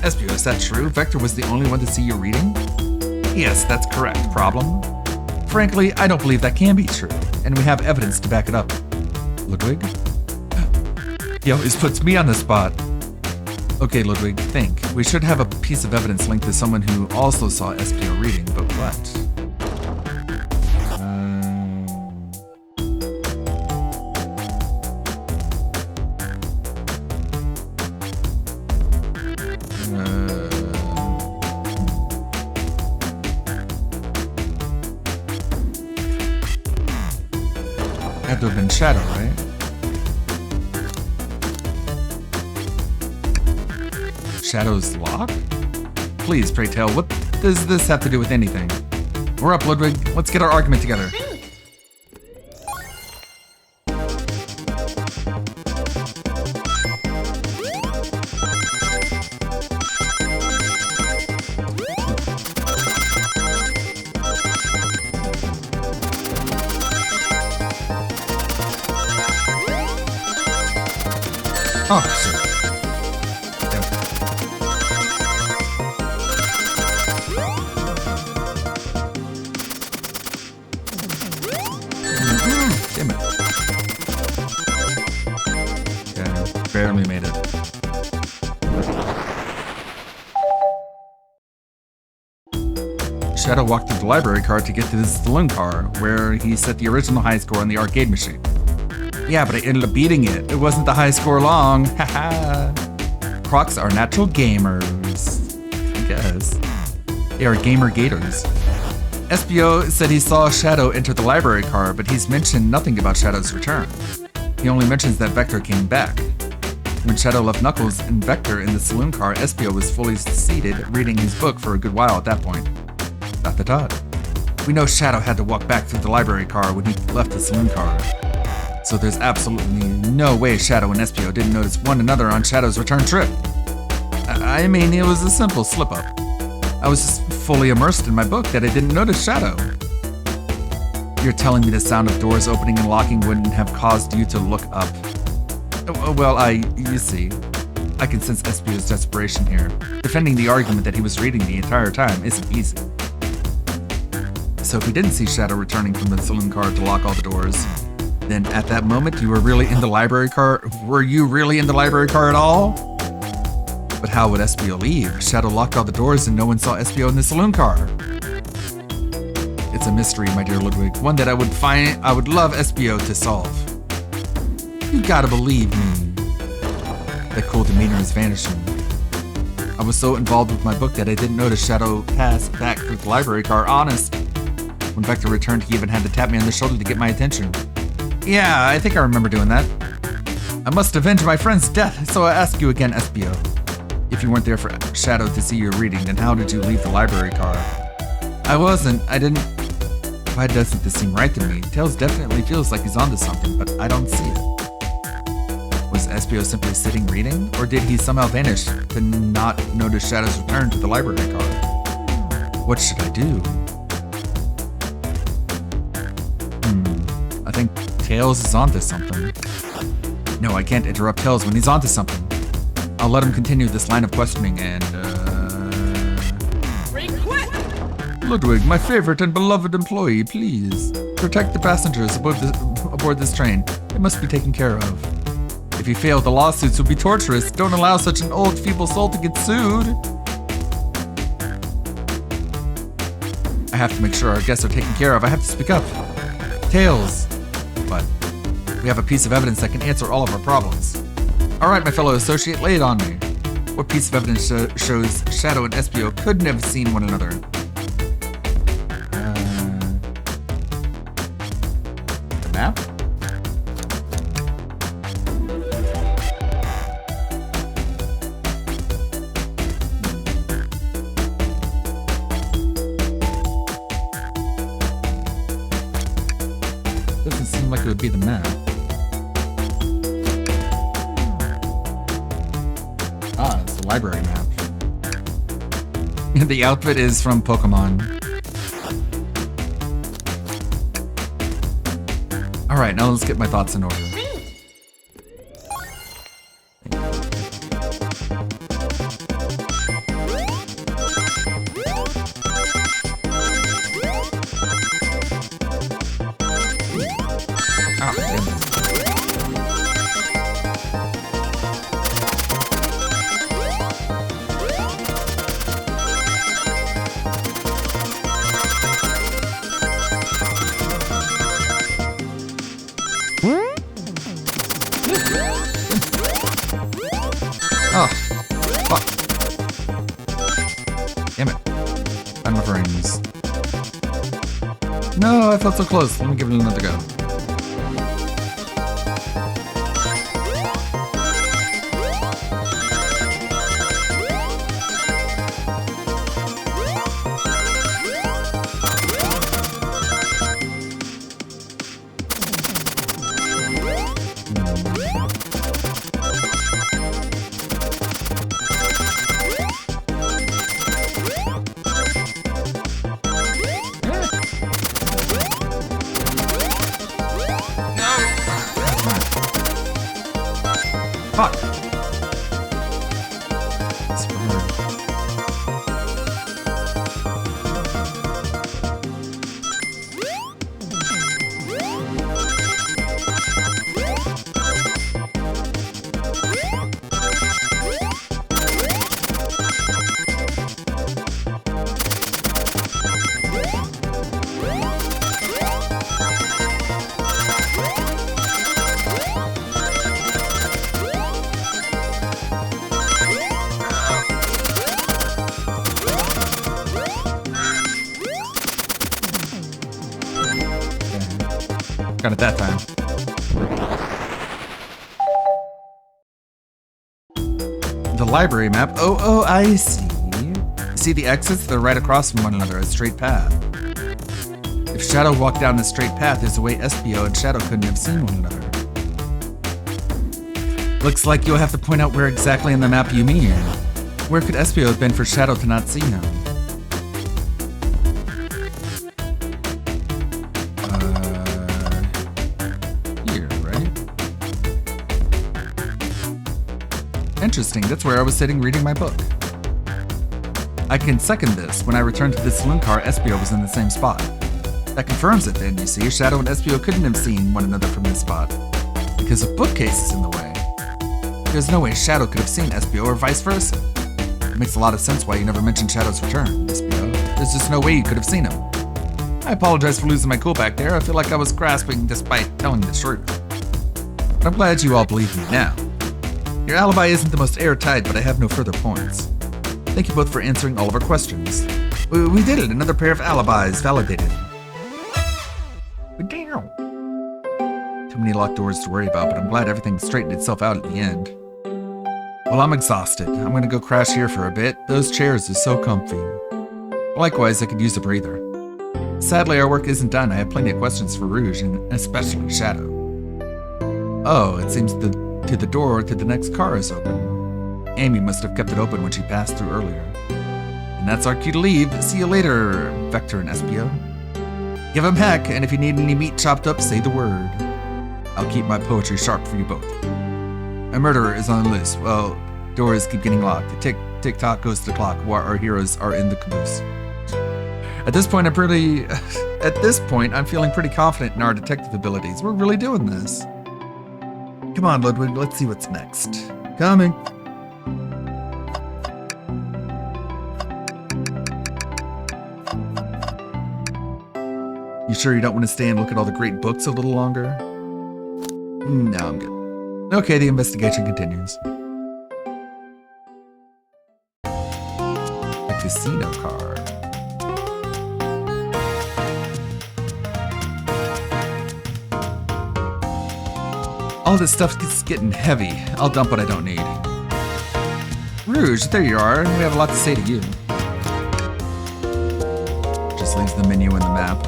Espio, is that true? Vector was the only one to see you reading? Yes, that's correct. Problem? Frankly, I don't believe that can be true, and we have evidence to back it up. Ludwig? He always puts me on the spot. Okay, Ludwig, think. We should have a piece of evidence linked to someone who also saw Espio reading, but what? Had to have been Shadow, right? Shadow's lock? Please, pray tell, what does this have to do with anything? We're up, Ludwig. Let's get our argument together. Oh, sure. Damn it. Okay, barely made it. Shadow walked through the library car to get to the saloon car, where he set the original high score on the arcade machine. Yeah, but I ended up beating it. It wasn't the high score long. Haha. Crocs are natural gamers. I guess. They are gamer gators. Espio said he saw Shadow enter the library car, but he's mentioned nothing about Shadow's return. He only mentions that Vector came back. When Shadow left Knuckles and Vector in the saloon car, Espio was fully seated, reading his book for a good while at that point. Dot the dot. We know Shadow had to walk back through the library car when he left the saloon car. So there's absolutely no way Shadow and Espio didn't notice one another on Shadow's return trip. I mean, it was a simple slip-up. I was just fully immersed in my book that I didn't notice Shadow. You're telling me the sound of doors opening and locking wouldn't have caused you to look up? Well, you see, I can sense Espio's desperation here. Defending the argument that he was reading the entire time isn't easy. So if we didn't see Shadow returning from the saloon car to lock all the doors, then at that moment you were really in the library car? Were you really in the library car at all? But how would Espio leave? Shadow locked all the doors and no one saw Espio in the saloon car. It's a mystery, my dear Ludwig, one that I would love Espio to solve. You gotta believe me. That cool demeanor is vanishing. I was so involved with my book that I didn't notice Shadow pass back through the library car, honest. When Vector returned, he even had to tap me on the shoulder to get my attention. Yeah, I think I remember doing that. I must avenge my friend's death, so I ask you again, Espio. If you weren't there for Shadow to see your reading, then how did you leave the library car? I didn't... Why doesn't this seem right to me? Tails definitely feels like he's onto something, but I don't see it. Was Espio simply sitting reading, or did he somehow vanish to not notice Shadow's return to the library car? What should I do? I think Tails is onto something. No, I can't interrupt Tails when he's onto something. I'll let him continue this line of questioning and, Request! Ludwig, my favorite and beloved employee, please. Protect the passengers aboard this train. They must be taken care of. If you fail, the lawsuits will be torturous. Don't allow such an old, feeble soul to get sued. I have to make sure our guests are taken care of. I have to speak up. Tails. But we have a piece of evidence that can answer all of our problems. All right, my fellow associate, lay it on me. What piece of evidence shows Shadow and Espio couldn't have seen one another? The map? Doesn't seem like it would be the map. It's the library map. The outfit is from Pokemon. Alright, now let's get my thoughts in order. Oh, I felt so close. Let me give it another go. Fuck. That's weird. Got it that time. The library map. Oh, I see. See the exits? They're right across from one another, a straight path. If Shadow walked down the straight path, there's a way Espio and Shadow couldn't have seen one another. Looks like you'll have to point out where exactly in the map you mean. Where could Espio have been for Shadow to not see him? Interesting, that's where I was sitting reading my book. I can second this. When I returned to the saloon car, Espio was in the same spot. That confirms it then, you see. Shadow and Espio couldn't have seen one another from this spot, because a bookcase is in the way. There's no way Shadow could have seen Espio or vice versa. It makes a lot of sense why you never mentioned Shadow's return, Espio. There's just no way you could have seen him. I apologize for losing my cool back there. I feel like I was grasping despite telling the truth. But I'm glad you all believe me now. Your alibi isn't the most airtight, but I have no further points. Thank you both for answering all of our questions. We did it, another pair of alibis validated. Damn. Too many locked doors to worry about, but I'm glad everything straightened itself out at the end. Well, I'm exhausted. I'm gonna go crash here for a bit. Those chairs are so comfy. Likewise, I could use a breather. Sadly, our work isn't done. I have plenty of questions for Rouge, and especially Shadow. Oh, it seems the door to the next car is open. Amy must have kept it open when she passed through earlier. And that's our cue to leave. See you later, Vector and Espio. Give him heck, and if you need any meat chopped up, say the word. I'll keep my poetry sharp for you both. A murderer is on the loose. Well, doors keep getting locked. Tick-tock goes the clock while our heroes are in the caboose. At this point, I'm feeling pretty confident in our detective abilities. We're really doing this. Come on, Ludwig, let's see what's next. Coming. You sure you don't want to stay and look at all the great books a little longer? No, I'm good. Okay, the investigation continues. A casino car. All this stuff is getting heavy. I'll dump what I don't need. Rouge, there you are. We have a lot to say to you. Just leaves the menu and the map.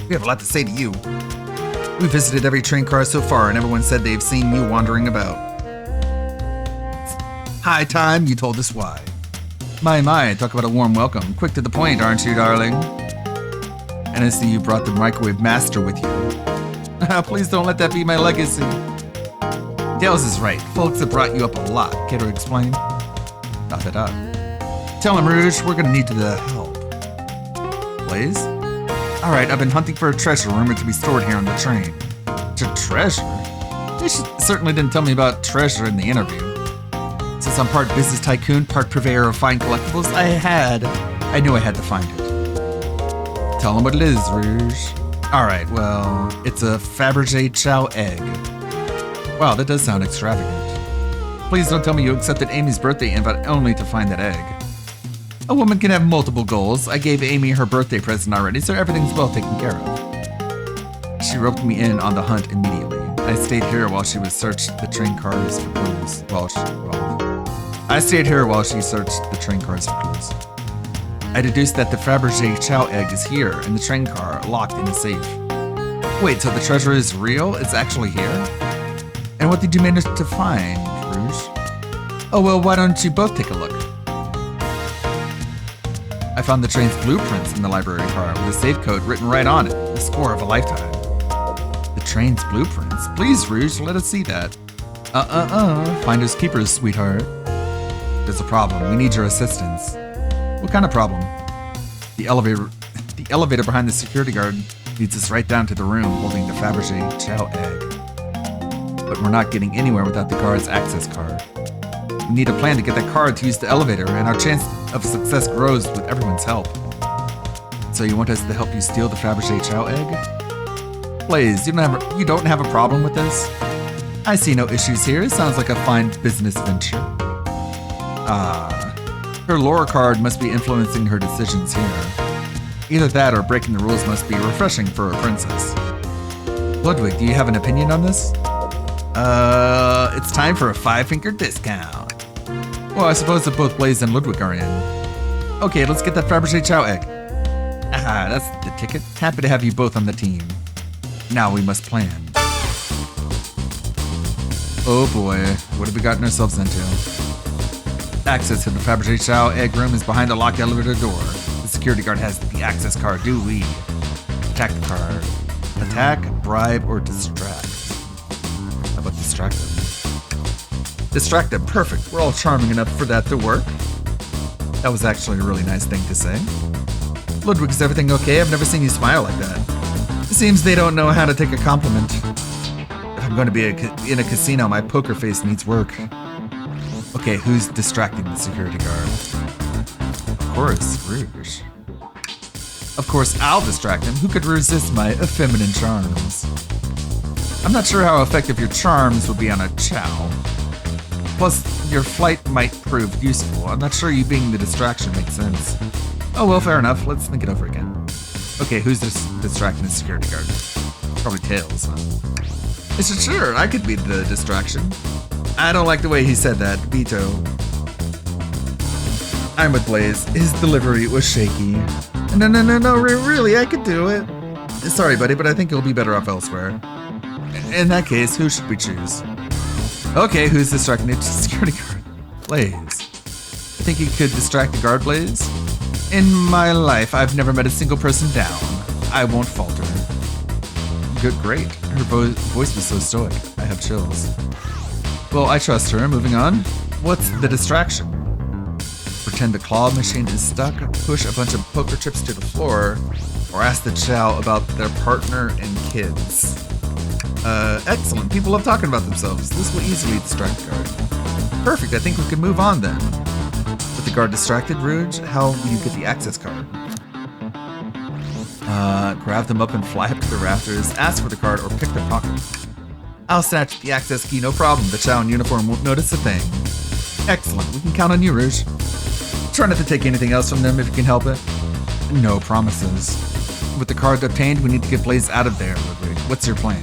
We have a lot to say to you. We visited every train car so far, and everyone said they've seen you wandering about. High time you told us why. My, talk about a warm welcome. Quick to the point, aren't you, darling? And I see you brought the microwave master with you. Please don't let that be my legacy. Dales is right. Folks have brought you up a lot. Care to explain? Tell him, Rouge, we're gonna need the help. Blaze? Alright, I've been hunting for a treasure rumored to be stored here on the train. Treasure? They certainly didn't tell me about treasure in the interview. Since I'm part business tycoon, part purveyor of fine collectibles, I knew I had to find it. Tell him what it is, Rouge. Alright, well, it's a Fabergé Chow egg. Wow, that does sound extravagant. Please don't tell me you accepted Amy's birthday invite only to find that egg. A woman can have multiple goals. I gave Amy her birthday present already, so everything's well taken care of. She roped me in on the hunt immediately. I stayed here while she searched the train cars for clues. I stayed here while she searched the train cars for clues. I deduced that the Fabergé Chow egg is here in the train car, locked in a safe. Wait, so the treasure is real? It's actually here? And what did you manage to find, Rouge? Oh well, why don't you both take a look? I found the train's blueprints in the library car with a safe code written right on it, the score of a lifetime. The train's blueprints? Please, Rouge, let us see that. Finders keepers, sweetheart. There's a problem. We need your assistance. What kind of problem? The elevator behind the security guard leads us right down to the room holding the Fabergé Chow egg. But we're not getting anywhere without the guard's access card. We need a plan to get that card to use the elevator, and our chance of success grows with everyone's help. So you want us to help you steal the Fabergé Chow egg? Blaze, you don't have a problem with this? I see no issues here. It sounds like a fine business venture. Her lore card must be influencing her decisions here. Either that or breaking the rules must be refreshing for a princess. Ludwig, do you have an opinion on this? It's time for a 5-finger discount. Well, I suppose that both Blaze and Ludwig are in. Okay, let's get that Fabergé Chow egg. That's the ticket. Happy to have you both on the team. Now we must plan. Oh boy, what have we gotten ourselves into? Access to the Fabergé Chow egg room is behind a locked elevator door. The security guard has the access card. Do we attack the card? Attack, bribe, or distract? How about distract them? Distract them, perfect. We're all charming enough for that to work. That was actually a really nice thing to say. Ludwig, is everything okay? I've never seen you smile like that. It seems they don't know how to take a compliment. If I'm going to be in a casino, my poker face needs work. Okay, who's distracting the security guard? Of course, Rouge. Of course, I'll distract him. Who could resist my effeminate charms? I'm not sure how effective your charms would be on a chow. Plus, your flight might prove useful. I'm not sure you being the distraction makes sense. Oh well, fair enough. Let's think it over again. Okay, who's distracting the security guard? Probably Tails, huh? Sure, I could be the distraction. I don't like the way he said that. Veto. I'm with Blaze. His delivery was shaky. No, really, I could do it. Sorry, buddy, but I think you'll be better off elsewhere. In that case, who should we choose? Okay, who's distracting the security guard? Blaze. I think you could distract the guard, Blaze? In my life, I've never met a single person down. I won't falter. Good, great. Her voice was so stoic. I have chills. Well, I trust her. Moving on. What's the distraction? Pretend the claw machine is stuck, push a bunch of poker chips to the floor, or ask the chow about their partner and kids. Excellent. People love talking about themselves. This will easily distract the guard. Perfect. I think we can move on then. With the guard distracted, Rouge, how will you get the access card? Grab them up and fly up to the rafters, ask for the card, or pick their pocket. I'll snatch the access key, no problem. The chow in uniform won't notice a thing. Excellent. We can count on you, Rouge. Try not to take anything else from them if you can help it. No promises. With the card obtained, we need to get Blaze out of there, Ludwig. What's your plan?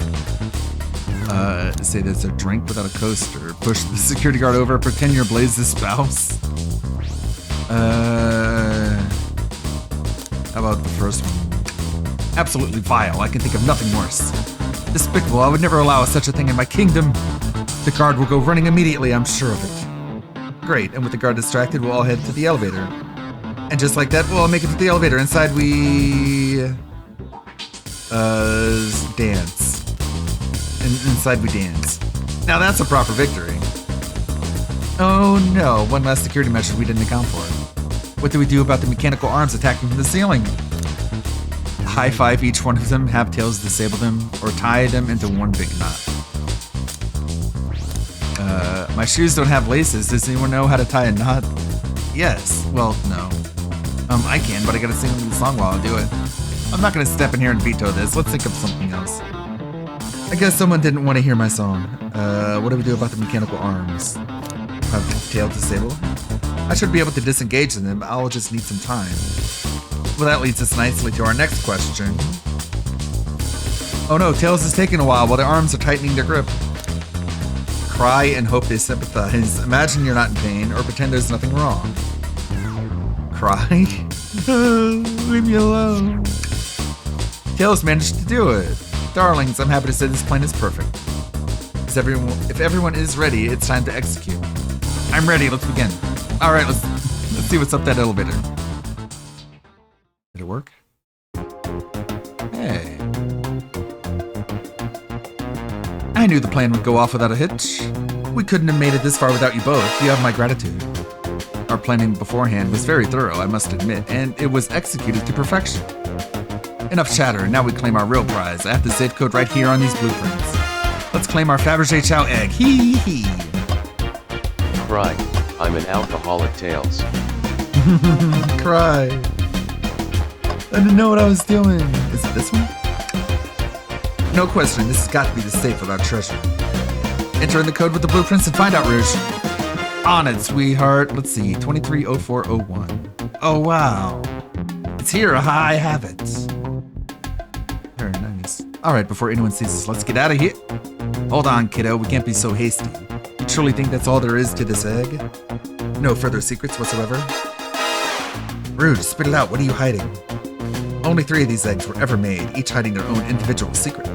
Say there's a drink without a coaster. Push the security guard over, pretend you're Blaze's spouse. How about the first one? Absolutely vile. I can think of nothing worse. Despicable. I would never allow such a thing in my kingdom. The guard will go running immediately, I'm sure of it. Great, and with the guard distracted, we'll all head to the elevator. And just like that, we'll all make it to the elevator. Inside we... dance. Inside we dance. Now that's a proper victory. Oh no, one last security measure we didn't account for. What do we do about the mechanical arms attacking from the ceiling? High five each one of them, have Tails disable them, or tie them into one big knot. My shoes don't have laces. Does anyone know how to tie a knot? Yes. Well, no. I can, but I gotta sing the song while I do it. I'm not gonna step in here and veto this. Let's think of something else. I guess someone didn't want to hear my song. What do we do about the mechanical arms? Have Tail disable? I should be able to disengage them, I'll just need some time. Well, that leads us nicely to our next question. Oh no, Tails is taking a while the arms are tightening their grip. Cry and hope they sympathize. Imagine you're not in pain, or pretend there's nothing wrong. Cry? Leave me alone. Tails managed to do it. Darlings, I'm happy to say this plan is perfect. If everyone is ready, it's time to execute. I'm ready, let's begin. Alright, let's see what's up that elevator. Did it work? Hey. I knew the plan would go off without a hitch. We couldn't have made it this far without you both. You have my gratitude. Our planning beforehand was very thorough, I must admit, and it was executed to perfection. Enough chatter, now we claim our real prize. I have the safe code right here on these blueprints. Let's claim our Fabergé Chow egg. Hee hee. Cry, I'm an alcoholic, Tails. Cry. I didn't know what I was doing. Is it this one? No question, this has got to be the safe with our treasure. Enter in the code with the blueprints and find out, Rouge. On it, sweetheart. Let's see, 230401. Oh, wow. It's here, I have it. Very nice. All right, before anyone sees us, let's get out of here. Hold on, kiddo, we can't be so hasty. You truly think that's all there is to this egg? No further secrets whatsoever? Rouge, spit it out, what are you hiding? Only 3 of these eggs were ever made, each hiding their own individual secret.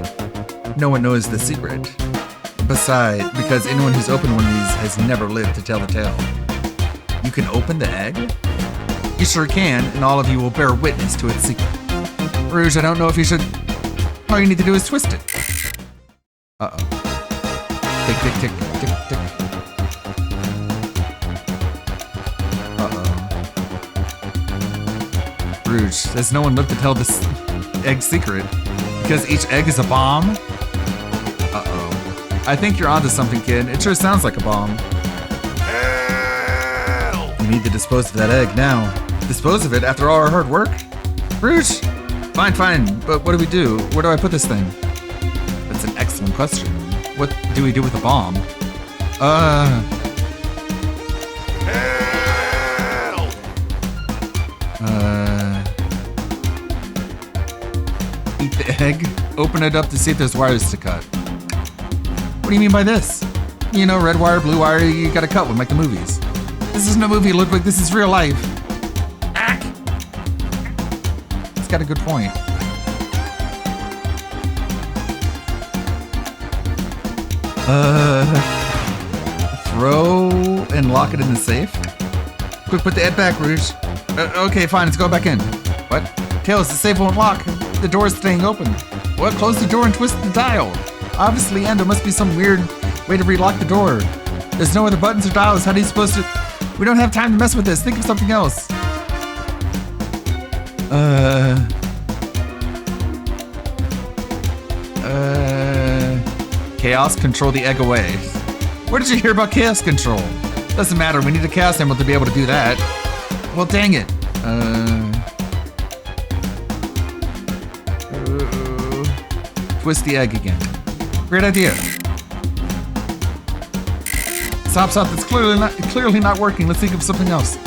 No one knows the secret. Besides, because anyone who's opened one of these has never lived to tell the tale. You can open the egg? You sure can, and all of you will bear witness to its secret. Rouge, I don't know if you should... All you need to do is twist it. Uh-oh. Tick, tick, tick, tick, tick. Rouge, there's no one lived to tell this egg secret. Because each egg is a bomb? Uh-oh. I think you're onto something, kid. It sure sounds like a bomb. Help! We need to dispose of that egg now. Dispose of it after all our hard work? Rouge? Fine, fine. But what do we do? Where do I put this thing? That's an excellent question. What do we do with a bomb? Help! Eat the egg, open it up to see if there's wires to cut. What do you mean by this? You know, red wire, blue wire, you gotta cut one like the movies. This isn't a movie, Ludwig, this is real life. Ah! It's got a good point. Throw and lock it in the safe? Quick, put the egg back, Rouge. Okay, fine, let's go back in. What? Tails, the safe won't lock. The door's staying open. What? Close the door and twist the dial. Obviously, and there must be some weird way to relock the door. There's no other buttons or dials. How are you supposed to... We don't have time to mess with this. Think of something else. Chaos, control the egg away. Where did you hear about chaos control? Doesn't matter, we need a chaos emerald to be able to do that. Well, dang it. Twist the egg again. Great idea. Stop, it's clearly not working. Let's think of something else.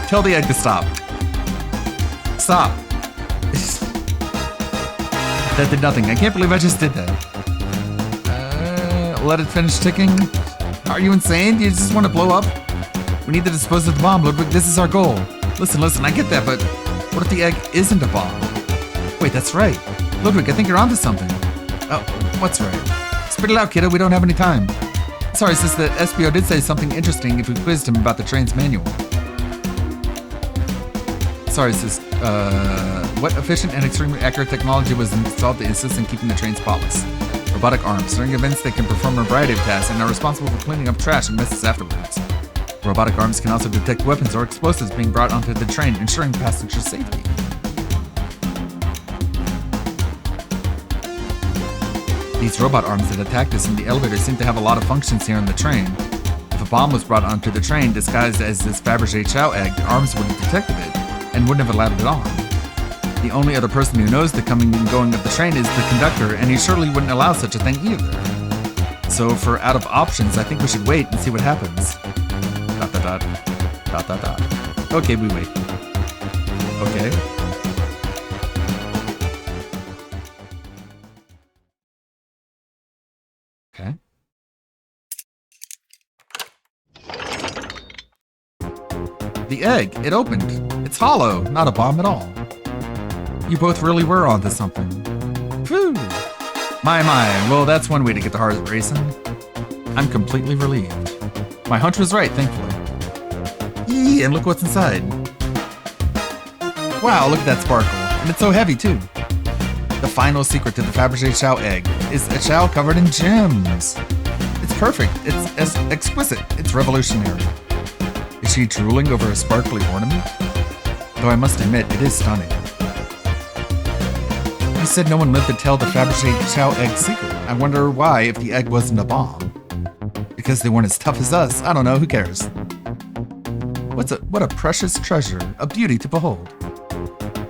Tell the egg to stop. Stop. That did nothing. I can't believe I just did that. Let it finish ticking. Are you insane? Do you just want to blow up? We need to dispose of the bomb, Ludwig. This is our goal. Listen, I get that, but what if the egg isn't a bomb? Wait, that's right. Ludwig, I think you're onto something. Oh, what's right? Spit it out, kiddo. We don't have any time. Sorry, sis, the SBO did say something interesting if we quizzed him about the train's manual. Sorry, sis. What efficient and extremely accurate technology was installed to assist in keeping the train spotless? Robotic arms. During events, they can perform a variety of tasks and are responsible for cleaning up trash and messes afterwards. Robotic arms can also detect weapons or explosives being brought onto the train, ensuring passenger safety. These robot arms that attacked us in the elevator seem to have a lot of functions here on the train. If a bomb was brought onto the train disguised as this Fabergé Chow egg, the arms would have detected it and wouldn't have allowed it on. The only other person who knows the coming and going of the train is the conductor, and he surely wouldn't allow such a thing either. So for out of options, I think we should wait and see what happens. ... Okay, we wait. Okay. Okay. The egg, it opened. It's hollow, not a bomb at all. You both really were onto something. Phew. My, well, that's one way to get the heart racing. I'm completely relieved. My hunch was right, thankfully. Yee, and look what's inside. Wow, look at that sparkle. And it's so heavy, too. The final secret to the Fabergé Chow egg is a chow covered in gems. It's perfect. It's exquisite. It's revolutionary. Is she drooling over a sparkly ornament? Though I must admit, it is stunning. You said no one lived to tell the Fabergé Chow egg secret. I wonder why if the egg wasn't a bomb. Because they weren't as tough as us. I don't know, who cares? What a precious treasure, a beauty to behold.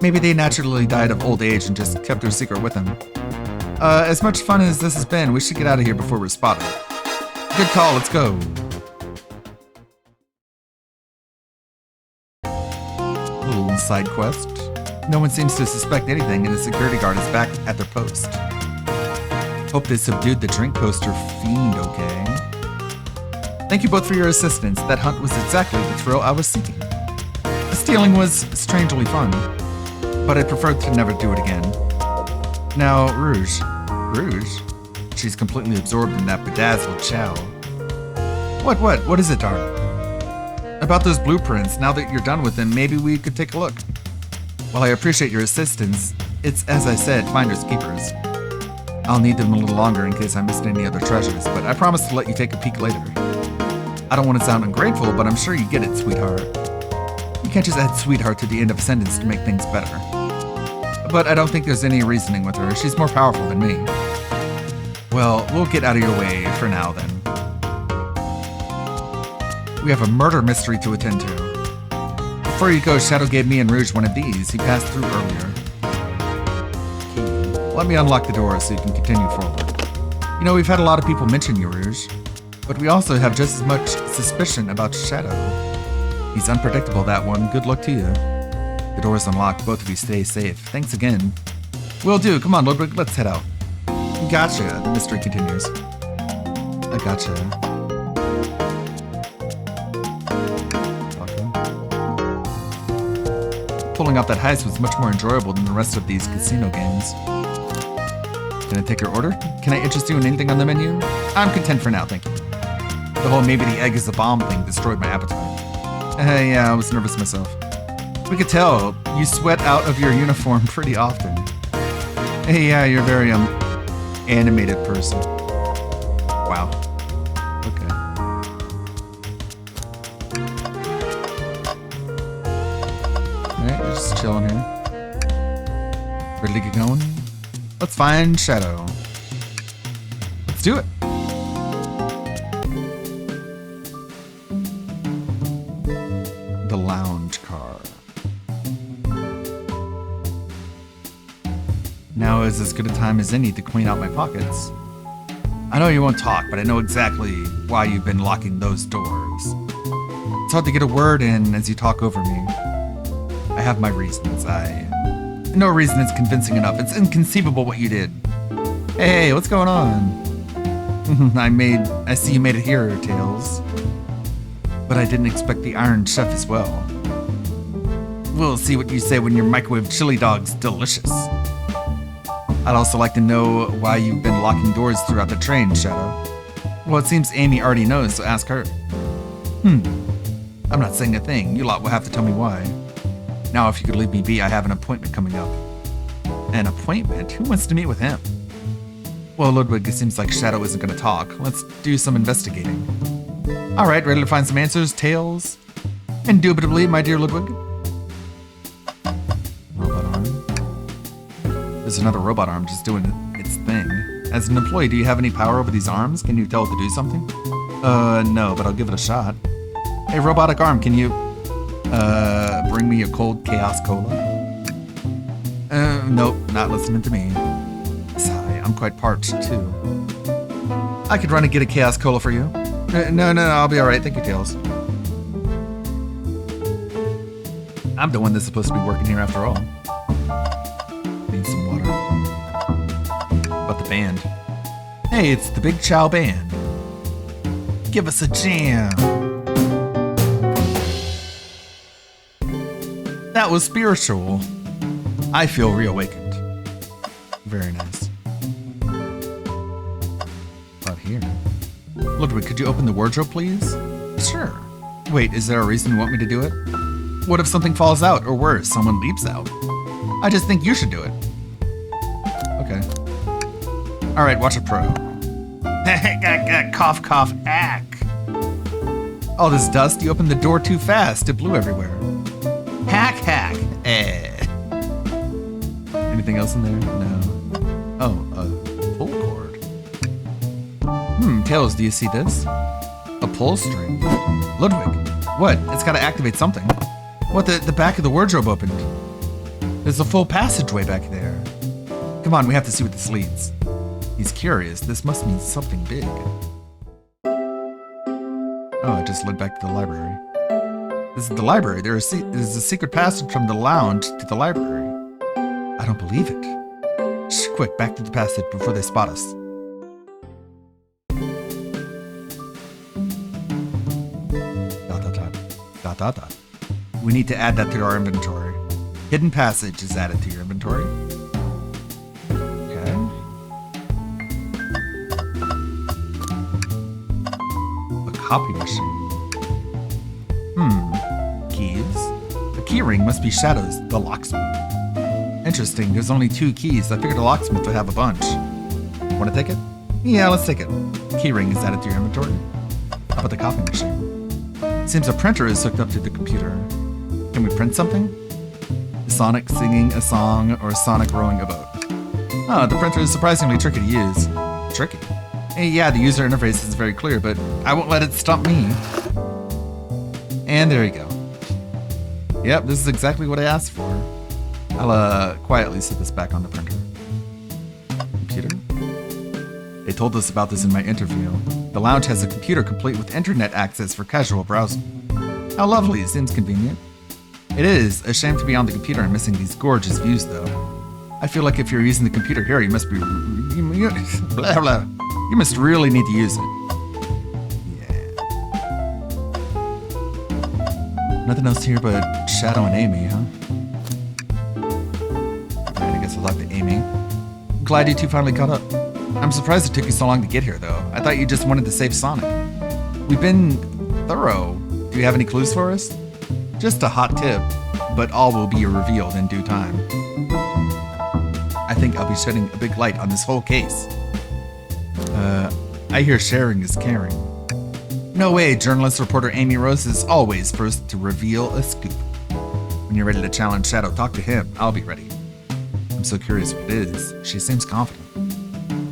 Maybe they naturally died of old age and just kept their secret with them. As much fun as this has been, we should get out of here before we're spotted. Good call, let's go. Little side quest. No one seems to suspect anything, and the security guard is back at their post. Hope they subdued the drink coaster fiend okay. Thank you both for your assistance. That hunt was exactly the thrill I was seeking. The stealing was strangely fun, but I preferred to never do it again. Now, Rouge. Rouge? She's completely absorbed in that bedazzled chow. What is it, darling? About those blueprints, now that you're done with them, maybe we could take a look. While I appreciate your assistance, it's, as I said, finders keepers. I'll need them a little longer in case I missed any other treasures, but I promise to let you take a peek later. I don't want to sound ungrateful, but I'm sure you get it, sweetheart. You can't just add sweetheart to the end of a sentence to make things better. But I don't think there's any reasoning with her. She's more powerful than me. Well, we'll get out of your way for now, then. We have a murder mystery to attend to. Before you go, Shadow gave me and Rouge one of these. He passed through earlier. Key. Let me unlock the door so you can continue forward. You know, we've had a lot of people mention you, Rouge. But we also have just as much suspicion about Shadow. He's unpredictable, that one. Good luck to you. The door is unlocked. Both of you stay safe. Thanks again. Will do. Come on, Ludwig. Let's head out. Gotcha. The mystery continues. I gotcha. Pulling off that heist was much more enjoyable than the rest of these casino games. Can I take your order? Can I interest you in anything on the menu? I'm content for now, thank you. The whole maybe the egg is a bomb thing destroyed my appetite. Yeah, I was nervous myself. We could tell you sweat out of your uniform pretty often. Hey, yeah, you're a very animated person. Wow. Okay. Alright, we're just chilling here. Ready to get going? Let's find Shadow. Let's do it. The lounge car. Now is as good a time as any to clean out my pockets. I know you won't talk, but I know exactly why you've been locking those doors. It's hard to get a word in as you talk over me. I have my reasons. No reason is convincing enough. It's inconceivable what you did. Hey, what's going on? I see you made it here, Tails. But I didn't expect the Iron Chef as well. We'll see what you say when your microwave chili dog's delicious. I'd also like to know why you've been locking doors throughout the train, Shadow. Well, it seems Amy already knows, so ask her. I'm not saying a thing. You lot will have to tell me why. Now, if you could leave me be, I have an appointment coming up. An appointment? Who wants to meet with him? Well, Ludwig, it seems like Shadow isn't going to talk. Let's do some investigating. Alright, ready to find some answers, Tails? Indubitably, my dear Ludwig. Robot arm. There's another robot arm just doing its thing. As an employee, do you have any power over these arms? Can you tell it to do something? No, but I'll give it a shot. Hey, robotic arm, can you, bring me a cold Chaos Cola? Nope, not listening to me. Sigh, I'm quite parched, too. I could run and get a Chaos Cola for you. No, I'll be alright. Thank you, Tails. I'm the one that's supposed to be working here after all. Need some water. But the band. Hey, it's the Big Chow Band. Give us a jam. That was spiritual. I feel reawakened. Very nice. Out here. Ludwig, could you open the wardrobe, please? Sure. Wait, is there a reason you want me to do it? What if something falls out, or worse, someone leaps out? I just think you should do it. Okay. Alright, watch a pro. Cough, cough, ack. All this dust, you opened the door too fast. It blew everywhere. Hack, hack. Anything else in there? No. Oh, a pull cord. Tails, do you see this? A pull string. Ludwig, what? It's gotta activate something. What, the back of the wardrobe opened? There's a full passageway back there. Come on, we have to see what this leads. He's curious. This must mean something big. Oh, it just led back to the library. This is the library. There's a secret passage from the lounge to the library. I don't believe it. Shh, quick, back to the passage before they spot us. Dot. We need to add that to our inventory. Hidden passage is added to your inventory. Okay. A copy machine. Keys. The key ring must be Shadow's, the locksmith. Interesting, there's only 2 keys. I figured a locksmith would have a bunch. Want to take it? Yeah, let's take it. Key ring is added to your inventory. How about the copy machine? Seems a printer is hooked up to the computer. Can we print something? Sonic singing a song or Sonic rowing a boat. Oh, the printer is surprisingly tricky to use. Tricky? Hey, yeah, the user interface is very clear, but I won't let it stump me. And there you go. Yep, this is exactly what I asked for. I'll quietly set this back on the printer. Computer? They told us about this in my interview. The lounge has a computer complete with internet access for casual browsing. How lovely, seems convenient. It is a shame to be on the computer and missing these gorgeous views, though. I feel like if you're using the computer here, you must be... blah, blah. You must really need to use it. Yeah. Nothing else here but Shadow and Amy, huh? Alright, I guess I'll talk to Amy. I'm glad you two finally caught up. I'm surprised it took you so long to get here, though. I thought you just wanted to save Sonic. We've been thorough. Do you have any clues for us? Just a hot tip, but all will be revealed in due time. I think I'll be shedding a big light on this whole case. I hear sharing is caring. No way, journalist reporter Amy Rose is always first to reveal a scoop. When you're ready to challenge Shadow, talk to him. I'll be ready. I'm so curious what it is. She seems confident.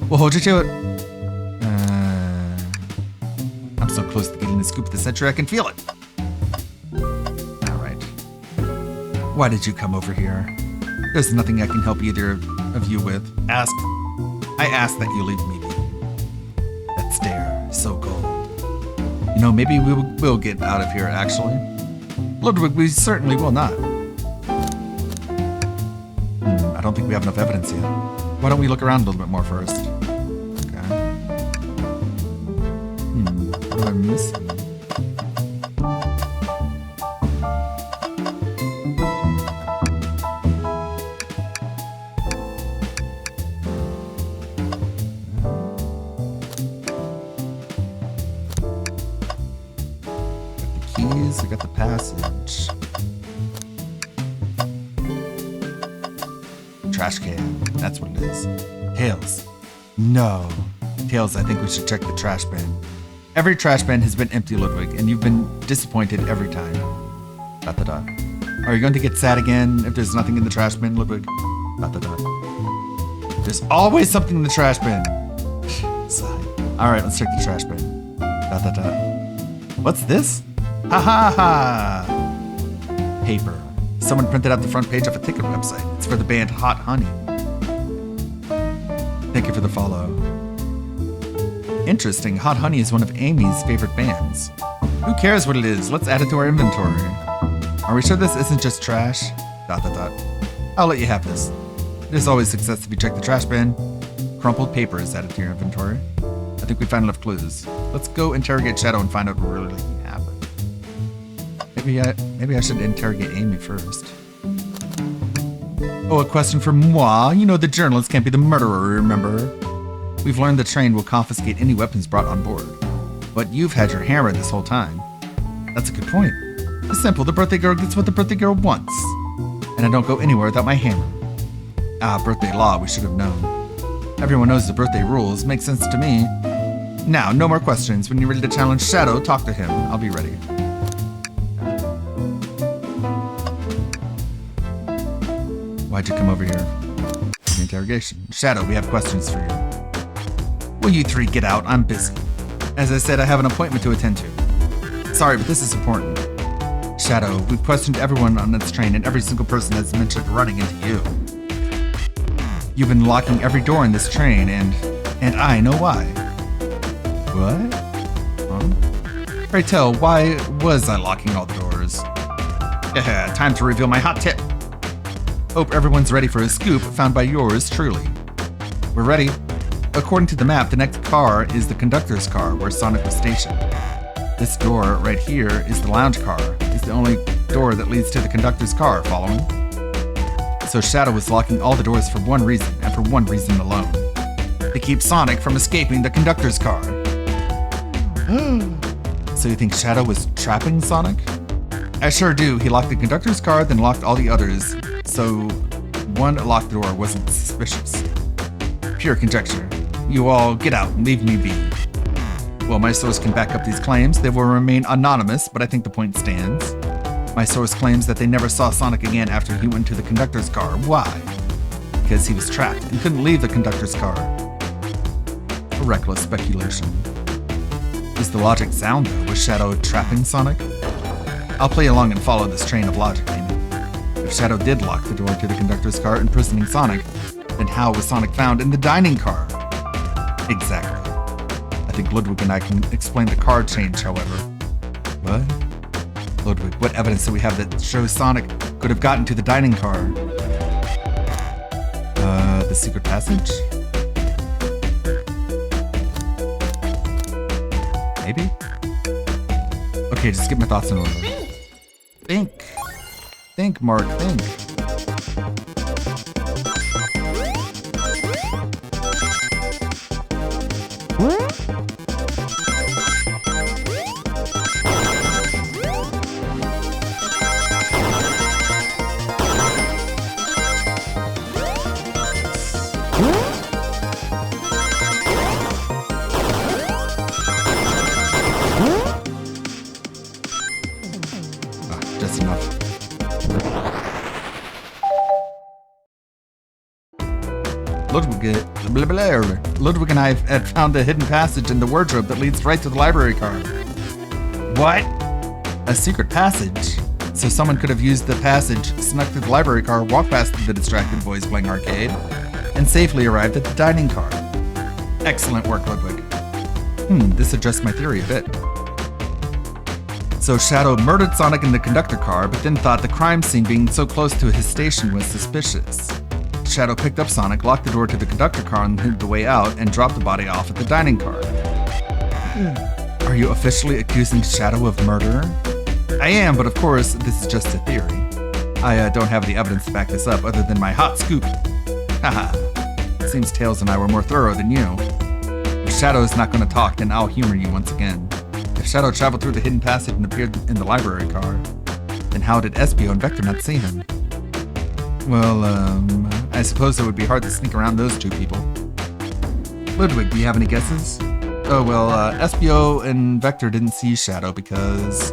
We'll hold you to it. I'm so close to getting the scoop of the century, I can feel it. Alright. Why did you come over here? There's nothing I can help either of you with. I ask that you leave me be. That stare, so cold. You know, maybe we will get out of here, actually. Ludwig, we certainly will not. I don't think we have enough evidence yet. Why don't we look around a little bit more first? Okay. What am I missing? We got the passage. Trash can. That's what it is. Tails. No. Tails, I think we should check the trash bin. Every trash bin has been empty, Ludwig, and you've been disappointed every time. ... Are you going to get sad again if there's nothing in the trash bin, Ludwig? ... There's always something in the trash bin. Sigh. Alright, let's check the trash bin. ... What's this? Ha ha ha! Paper. Someone printed out the front page of a ticket website. It's for the band Hot Honey. Thank you for the follow. Interesting, Hot Honey is one of Amy's favorite bands. Who cares what it is? Let's add it to our inventory. Are we sure this isn't just trash? ... I'll let you have this. It is always success if you check the trash bin. Crumpled paper is added to your inventory. I think we found enough clues. Let's go interrogate Shadow and find out what really happened. Maybe I should interrogate Amy first. Oh, a question for moi. You know the journalist can't be the murderer, remember? We've learned the train will confiscate any weapons brought on board. But you've had your hammer this whole time. That's a good point. It's simple, the birthday girl gets what the birthday girl wants. And I don't go anywhere without my hammer. Ah, birthday law, we should have known. Everyone knows the birthday rules, makes sense to me. Now, no more questions. When you're ready to challenge Shadow, talk to him. I'll be ready. Why'd you come over here? The interrogation. Shadow, we have questions for you. Will you three get out? I'm busy. As I said, I have an appointment to attend to. Sorry, but this is important. Shadow, we've questioned everyone on this train and every single person has mentioned running into you. You've been locking every door in this train and I know why. What? Huh? Pray tell, why was I locking all the doors? Time to reveal my hot tip. Hope everyone's ready for a scoop found by yours truly. We're ready. According to the map, the next car is the conductor's car where Sonic was stationed. This door right here is the lounge car. It's the only door that leads to the conductor's car, following? So Shadow was locking all the doors for one reason, and for one reason alone. To keep Sonic from escaping the conductor's car. So you think Shadow was trapping Sonic? I sure do. He locked the conductor's car, then locked all the others. So one locked door wasn't suspicious. Pure conjecture. You all get out and leave me be. Well, my source can back up these claims. They will remain anonymous, but I think the point stands. My source claims that they never saw Sonic again after he went to the conductor's car. Why? Because he was trapped and couldn't leave the conductor's car. A reckless speculation. Is the logic sound, though? Was Shadow trapping Sonic? I'll play along and follow this train of logic, Amy. If Shadow did lock the door to the conductor's car, imprisoning Sonic, then how was Sonic found in the dining car? Exactly. I think Ludwig and I can explain the car change, however. What? Ludwig, what evidence do we have that shows Sonic could have gotten to the dining car? The secret passage? Maybe? Okay, just get my thoughts in order. Think. Think, Mark, think. Just enough. Ludwig and I had found a hidden passage in the wardrobe that leads right to the library car. What? A secret passage? So someone could have used the passage, snuck through the library car, walked past the distracted boys playing arcade, and safely arrived at the dining car. Excellent work, Ludwig. This adjusts my theory a bit. So Shadow murdered Sonic in the conductor car, but then thought the crime scene being so close to his station was suspicious. Shadow picked up Sonic, locked the door to the conductor car and hid the way out, and dropped the body off at the dining car. Are you officially accusing Shadow of murder? I am, but of course, this is just a theory. I don't have the evidence to back this up other than my hot scoop. Haha. It seems Tails and I were more thorough than you. If Shadow is not going to talk, then I'll humor you once again. If Shadow traveled through the hidden passage and appeared in the library car, then how did Espio and Vector not see him? Well, I suppose it would be hard to sneak around those two people. Ludwig, do you have any guesses? Oh, well, Espio and Vector didn't see Shadow because...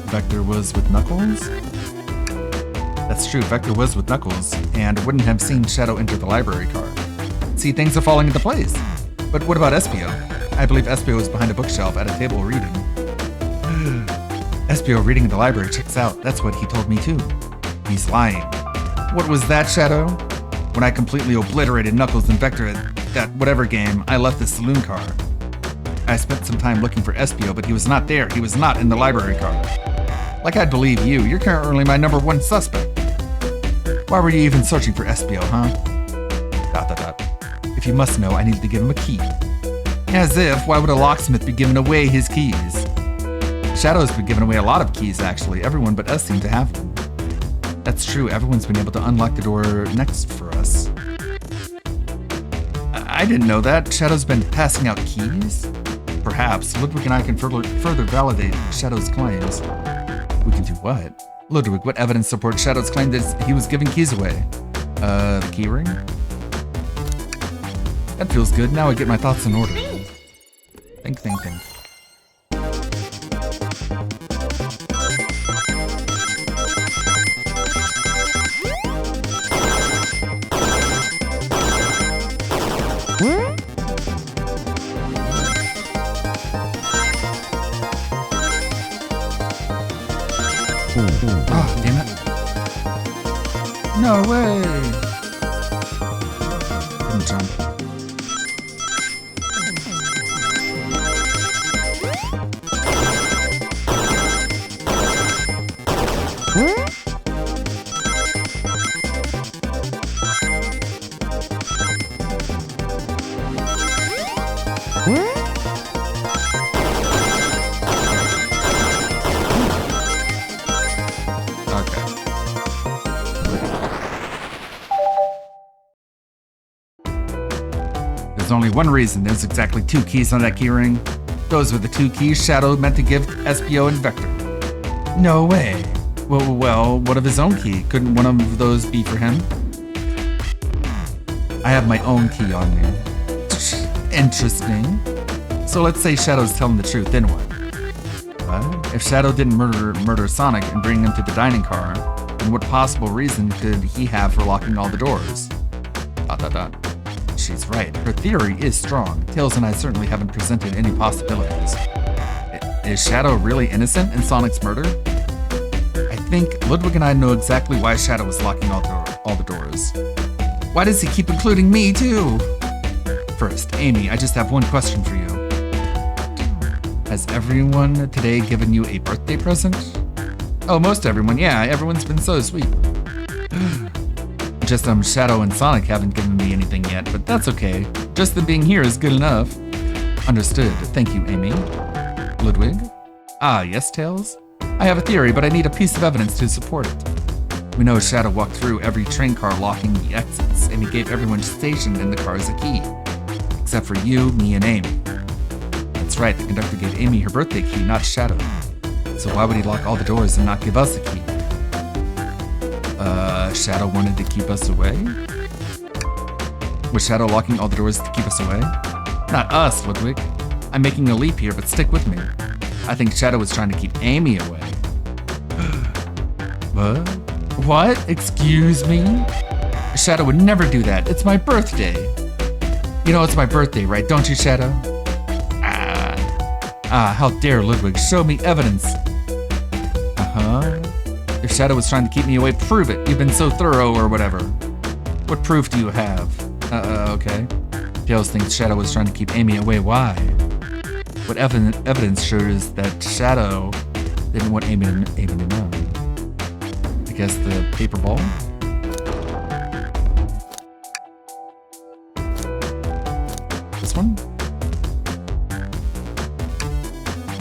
Vector was with Knuckles? That's true, Vector was with Knuckles, and wouldn't have seen Shadow enter the library car. See, things are falling into place. But what about Espio? I believe Espio was behind a bookshelf at a table reading. Espio reading in the library checks out. That's what he told me too. He's lying. What was that, Shadow? When I completely obliterated Knuckles and Vector at that whatever game, I left the saloon car. I spent some time looking for Espio, but he was not there. He was not in the library car. Like I'd believe you, you're currently my #1 suspect. Why were you even searching for Espio, huh? ... If you must know, I needed to give him a key. As if, why would a locksmith be giving away his keys? Shadow's been giving away a lot of keys, actually. Everyone but us seem to have them. That's true, everyone's been able to unlock the door next for us. I didn't know that. Shadow's been passing out keys? Perhaps. Ludwig and I can further validate Shadow's claims. We can do what? Ludwig, what evidence supports Shadow's claim that he was giving keys away? The key ring? That feels good. Now I get my thoughts in order. Think. Oh, damn it. No way! Didn't jump. There's only one reason. There's exactly 2 keys on that keyring. Those were the 2 keys Shadow meant to give Espio and Vector. No way. Well, what of his own key? Couldn't one of those be for him? I have my own key on me. Interesting. So let's say Shadow's telling the truth, then what? What? If Shadow didn't murder Sonic and bring him to the dining car, then what possible reason could he have for locking all the doors? ... She's right. Her theory is strong. Tails and I certainly haven't presented any possibilities. Is Shadow really innocent in Sonic's murder? I think Ludwig and I know exactly why Shadow was locking all the doors. Why does he keep including me, too? First, Amy, I just have one question for you. Has everyone today given you a birthday present? Oh, most everyone. Yeah, everyone's been so sweet. Just Shadow and Sonic haven't given me anything yet, but that's okay. Just them being here is good enough. Understood. Thank you, Amy. Ludwig? Ah, yes, Tails? I have a theory, but I need a piece of evidence to support it. We know Shadow walked through every train car locking the exits, and he gave everyone stationed in the cars a key. Except for you, me, and Amy. That's right, the conductor gave Amy her birthday key, not Shadow. So why would he lock all the doors and not give us a key? Shadow wanted to keep us away? Was Shadow locking all the doors to keep us away? Not us, Ludwig. I'm making a leap here, but stick with me. I think Shadow was trying to keep Amy away. What? Excuse me? Shadow would never do that. It's my birthday. You know it's my birthday, right? Don't you, Shadow? How dare Ludwig show me evidence? If Shadow was trying to keep me away, prove it. You've been so thorough or whatever. What proof do you have? Okay. Tails thinks Shadow was trying to keep Amy away. Why? What evidence shows that Shadow didn't want Amy to know? I guess the paper ball? This one?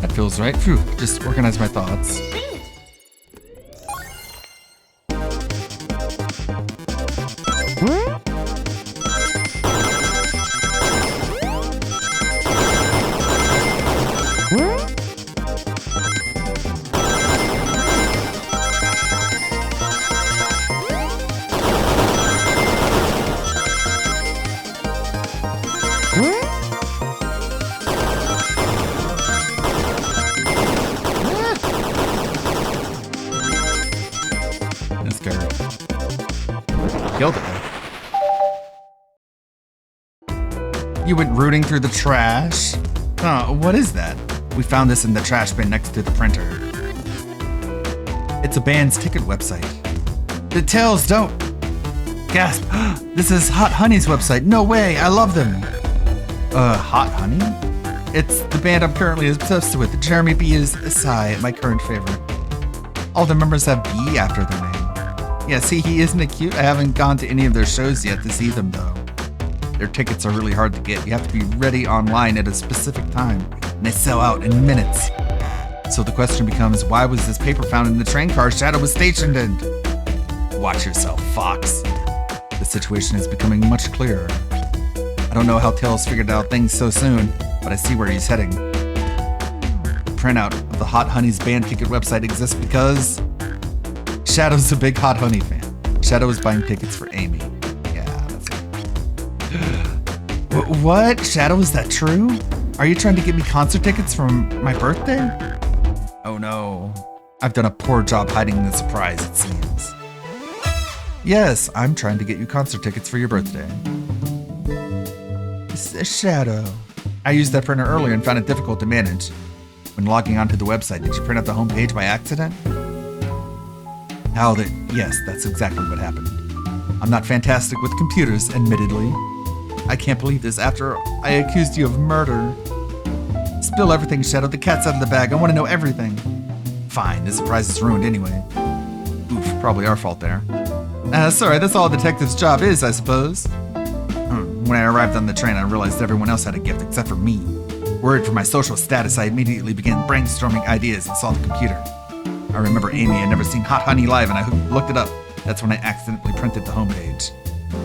That feels right. Phew, just organize my thoughts. That's scary. Killed it though. You went rooting through the trash? Oh, what is that? We found this in the trash bin next to the printer. It's a band's ticket website. The Tails don't. Gasp! This is Hot Honey's website. No way! I love them! Hot Honey? It's the band I'm currently obsessed with. Jeremy B is Psy, my current favorite. All the members have B after their name. Yeah, see, isn't it cute? I haven't gone to any of their shows yet to see them, though. Their tickets are really hard to get. You have to be ready online at a specific time, and they sell out in minutes. So the question becomes, why was this paper found in the train car Shadow was stationed in? Watch yourself, Fox. The situation is becoming much clearer. I don't know how Tails figured out things so soon, but I see where he's heading. The printout of the Hot Honey's band ticket website exists because Shadow's a big Hot Honey fan. Shadow is buying tickets for Amy. Yeah, that's it. What? Shadow, is that true? Are you trying to get me concert tickets from my birthday? Oh no. I've done a poor job hiding the surprise, it seems. Yes, I'm trying to get you concert tickets for your birthday. Shadow. I used that printer earlier and found it difficult to manage. When logging onto the website, did you print out the homepage by accident? Yes, that's exactly what happened. I'm not fantastic with computers, admittedly. I can't believe this after I accused you of murder. Spill everything, Shadow. The cat's out of the bag. I want to know everything. Fine, the surprise is ruined anyway. Oof, probably our fault there. Sorry, that's all a detective's job is, I suppose. When I arrived on the train, I realized everyone else had a gift except for me. Worried for my social status, I immediately began brainstorming ideas and saw the computer. I remember Amy had never seen Hot Honey live, and I looked it up. That's when I accidentally printed the homepage.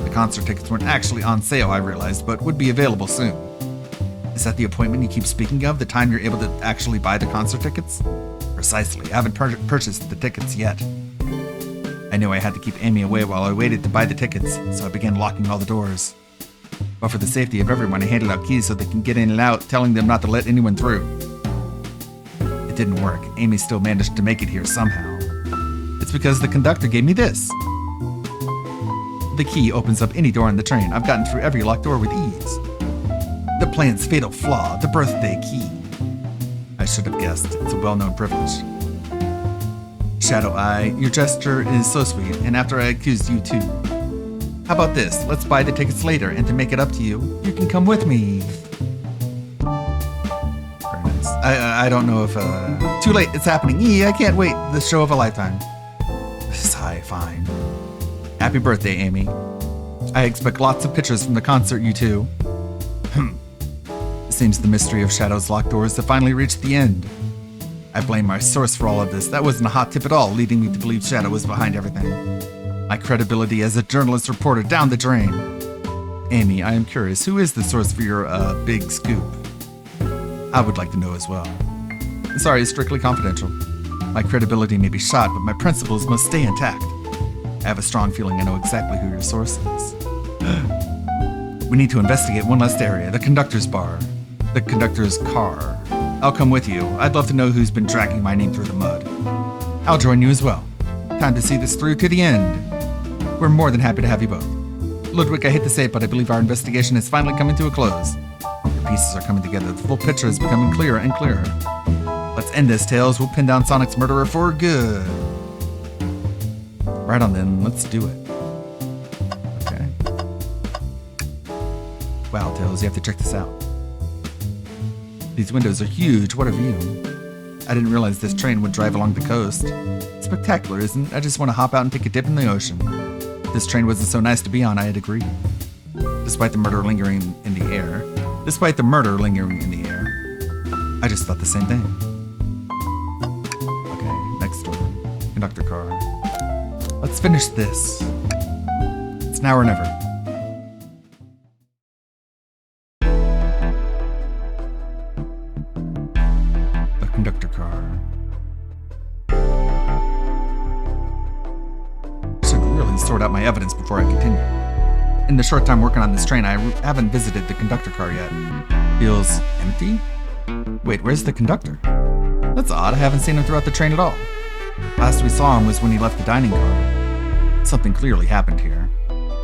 The concert tickets weren't actually on sale, I realized, but would be available soon. Is that the appointment you keep speaking of, the time you're able to actually buy the concert tickets? Precisely. I haven't purchased the tickets yet. I knew I had to keep Amy away while I waited to buy the tickets, so I began locking all the doors. But for the safety of everyone, I handed out keys so they can get in and out, telling them not to let anyone through. It didn't work. Amy still managed to make it here somehow. It's because the conductor gave me this. The key opens up any door on the train. I've gotten through every locked door with ease. The plan's fatal flaw, the birthday key. I should have guessed. It's a well-known privilege. Shadow Eye, your gesture is so sweet, and after I accused you too. How about this? Let's buy the tickets later, and to make it up to you, you can come with me. Very nice. I don't know if, too late, it's happening. I can't wait. The show of a lifetime. Sigh, fine. Happy birthday, Amy. I expect lots of pictures from the concert, you two. It seems the mystery of Shadow's locked doors have finally reached the end. I blame my source for all of this. That wasn't a hot tip at all, leading me to believe Shadow was behind everything. My credibility as a journalist reporter down the drain. Amy, I am curious, who is the source for your, big scoop? I would like to know as well. Sorry, it's strictly confidential. My credibility may be shot, but my principles must stay intact. I have a strong feeling I know exactly who your source is. We need to investigate one last area, the conductor's bar. The conductor's car. I'll come with you. I'd love to know who's been dragging my name through the mud. I'll join you as well. Time to see this through to the end. We're more than happy to have you both. Ludwig, I hate to say it, but I believe our investigation is finally coming to a close. The pieces are coming together. The full picture is becoming clearer and clearer. Let's end this, Tails. We'll pin down Sonic's murderer for good. Right on then, let's do it. Okay. Wow, Tails, you have to check this out. These windows are huge. What a view. I didn't realize this train would drive along the coast. Spectacular, isn't it? I just want to hop out and take a dip in the ocean. If this train wasn't so nice to be on, I'd agree. Despite the murder lingering in the air, I just thought the same thing. Okay, next door. Conductor car. Let's finish this. It's now or never. The conductor car. I should really sort out my evidence before I continue. In the short time working on this train, I haven't visited the conductor car yet. Feels empty? Wait, where's the conductor? That's odd, I haven't seen him throughout the train at all. Last we saw him was when he left the dining car. Something clearly happened here.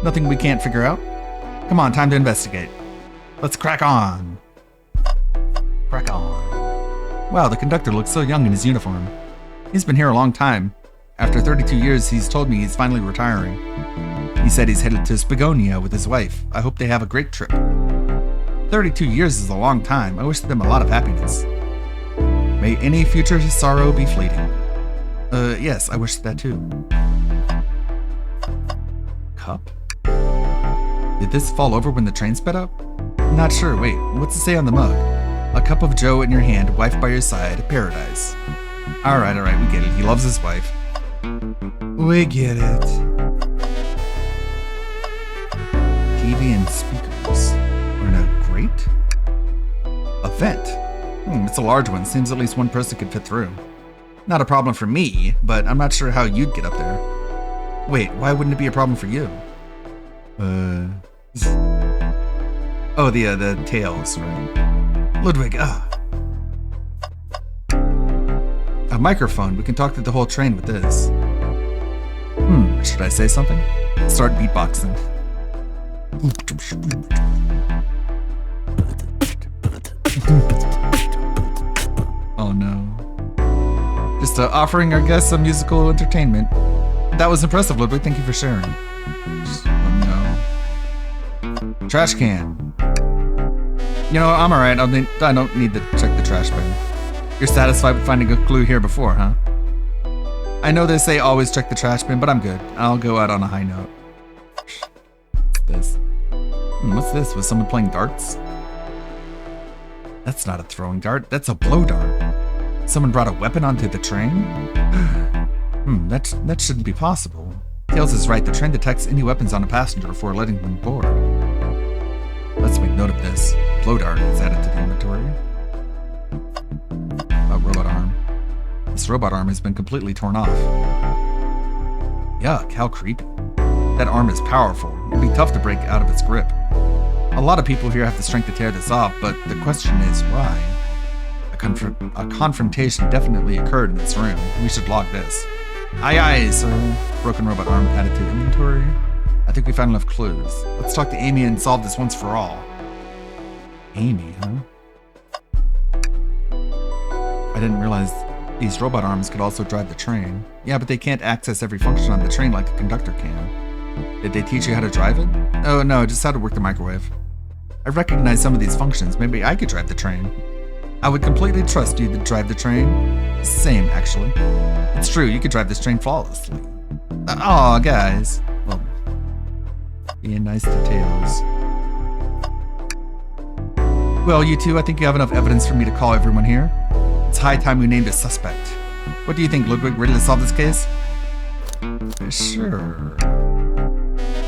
Nothing we can't figure out? Come on, time to investigate. Let's crack on. Crack on. Wow, the conductor looks so young in his uniform. He's been here a long time. After 32 years, he's told me he's finally retiring. He said he's headed to Spagonia with his wife. I hope they have a great trip. 32 years is a long time. I wish them a lot of happiness. May any future sorrow be fleeting. Yes, I wish that too. Cup? Did this fall over when the train sped up? Not sure. Wait, what's it say on the mug? A cup of joe in your hand, wife by your side, paradise. Alright, we get it. He loves his wife. We get it. TV and speakers. Or in a grate? A vent. It's a large one. Seems at least one person could fit through. Not a problem for me, but I'm not sure how you'd get up there. Wait, why wouldn't it be a problem for you? Oh, the tails, right? Ludwig, A microphone. We can talk through the whole train with this. Should I say something? Start beatboxing. Oh no. Just offering our guests some musical entertainment. That was impressive, Ludwig. Thank you for sharing. Oh no. Trash can. You know, I'm alright. I don't need to check the trash bin. You're satisfied with finding a clue here before, huh? I know they say always check the trash bin, but I'm good. I'll go out on a high note. What's this? What's this? Was someone playing darts? That's not a throwing dart. That's a blow dart. Someone brought a weapon onto the train? That shouldn't be possible. Tails is right. The train detects any weapons on a passenger before letting them board. Let's make note of this. Blow dart is added to the inventory. Robot arm. This robot arm has been completely torn off. Yuck, how creepy. That arm is powerful. It'd be tough to break out of its grip. A lot of people here have the strength to tear this off, but the question is why? A confrontation definitely occurred in this room. We should log this. Aye, sir. Broken robot arm added to inventory. I think we found enough clues. Let's talk to Amy and solve this once for all. Amy, huh? I didn't realize these robot arms could also drive the train. Yeah, but they can't access every function on the train like a conductor can. Did they teach you how to drive it? Oh no, just how to work the microwave. I recognize some of these functions. Maybe I could drive the train. I would completely trust you to drive the train. Same, actually. It's true, you could drive this train flawlessly. Aw, guys. Well, being nice to Tails. Well, you two, I think you have enough evidence for me to call everyone here. It's high time we named a suspect. What do you think, Ludwig? Ready to solve this case? Sure.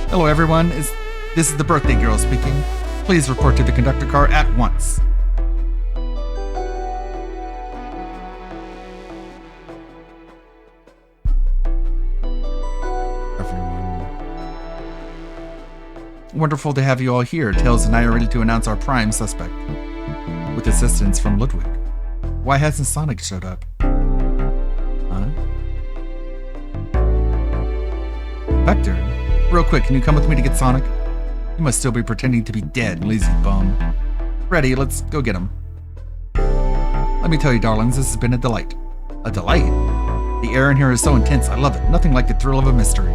Hello, everyone. This is the birthday girl speaking. Please report to the conductor car at once. Wonderful to have you all here. Tails and I are ready to announce our prime suspect. With assistance from Ludwig. Why hasn't Sonic showed up? Huh? Vector, real quick, can you come with me to get Sonic? He must still be pretending to be dead, lazy bum. Ready, let's go get him. Let me tell you, darlings, this has been a delight. A delight? The air in here is so intense, I love it. Nothing like the thrill of a mystery.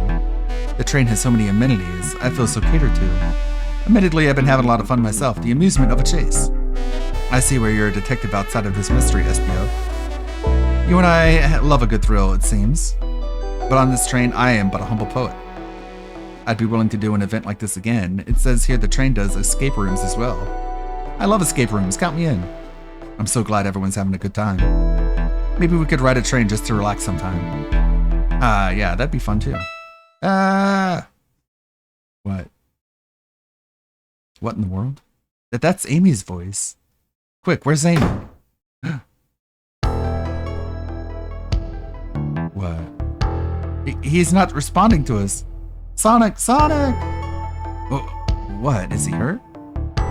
The train has so many amenities, I feel so catered to. Admittedly, I've been having a lot of fun myself, the amusement of a chase. I see where you're a detective outside of this mystery, SPO. You and I love a good thrill, it seems. But on this train, I am but a humble poet. I'd be willing to do an event like this again. It says here the train does escape rooms as well. I love escape rooms, count me in. I'm so glad everyone's having a good time. Maybe we could ride a train just to relax sometime. Yeah, that'd be fun too. What? What in the world? That's Amy's voice. Quick, where's Amy? What? He's not responding to us. Sonic! Sonic! Oh, what? Is he hurt?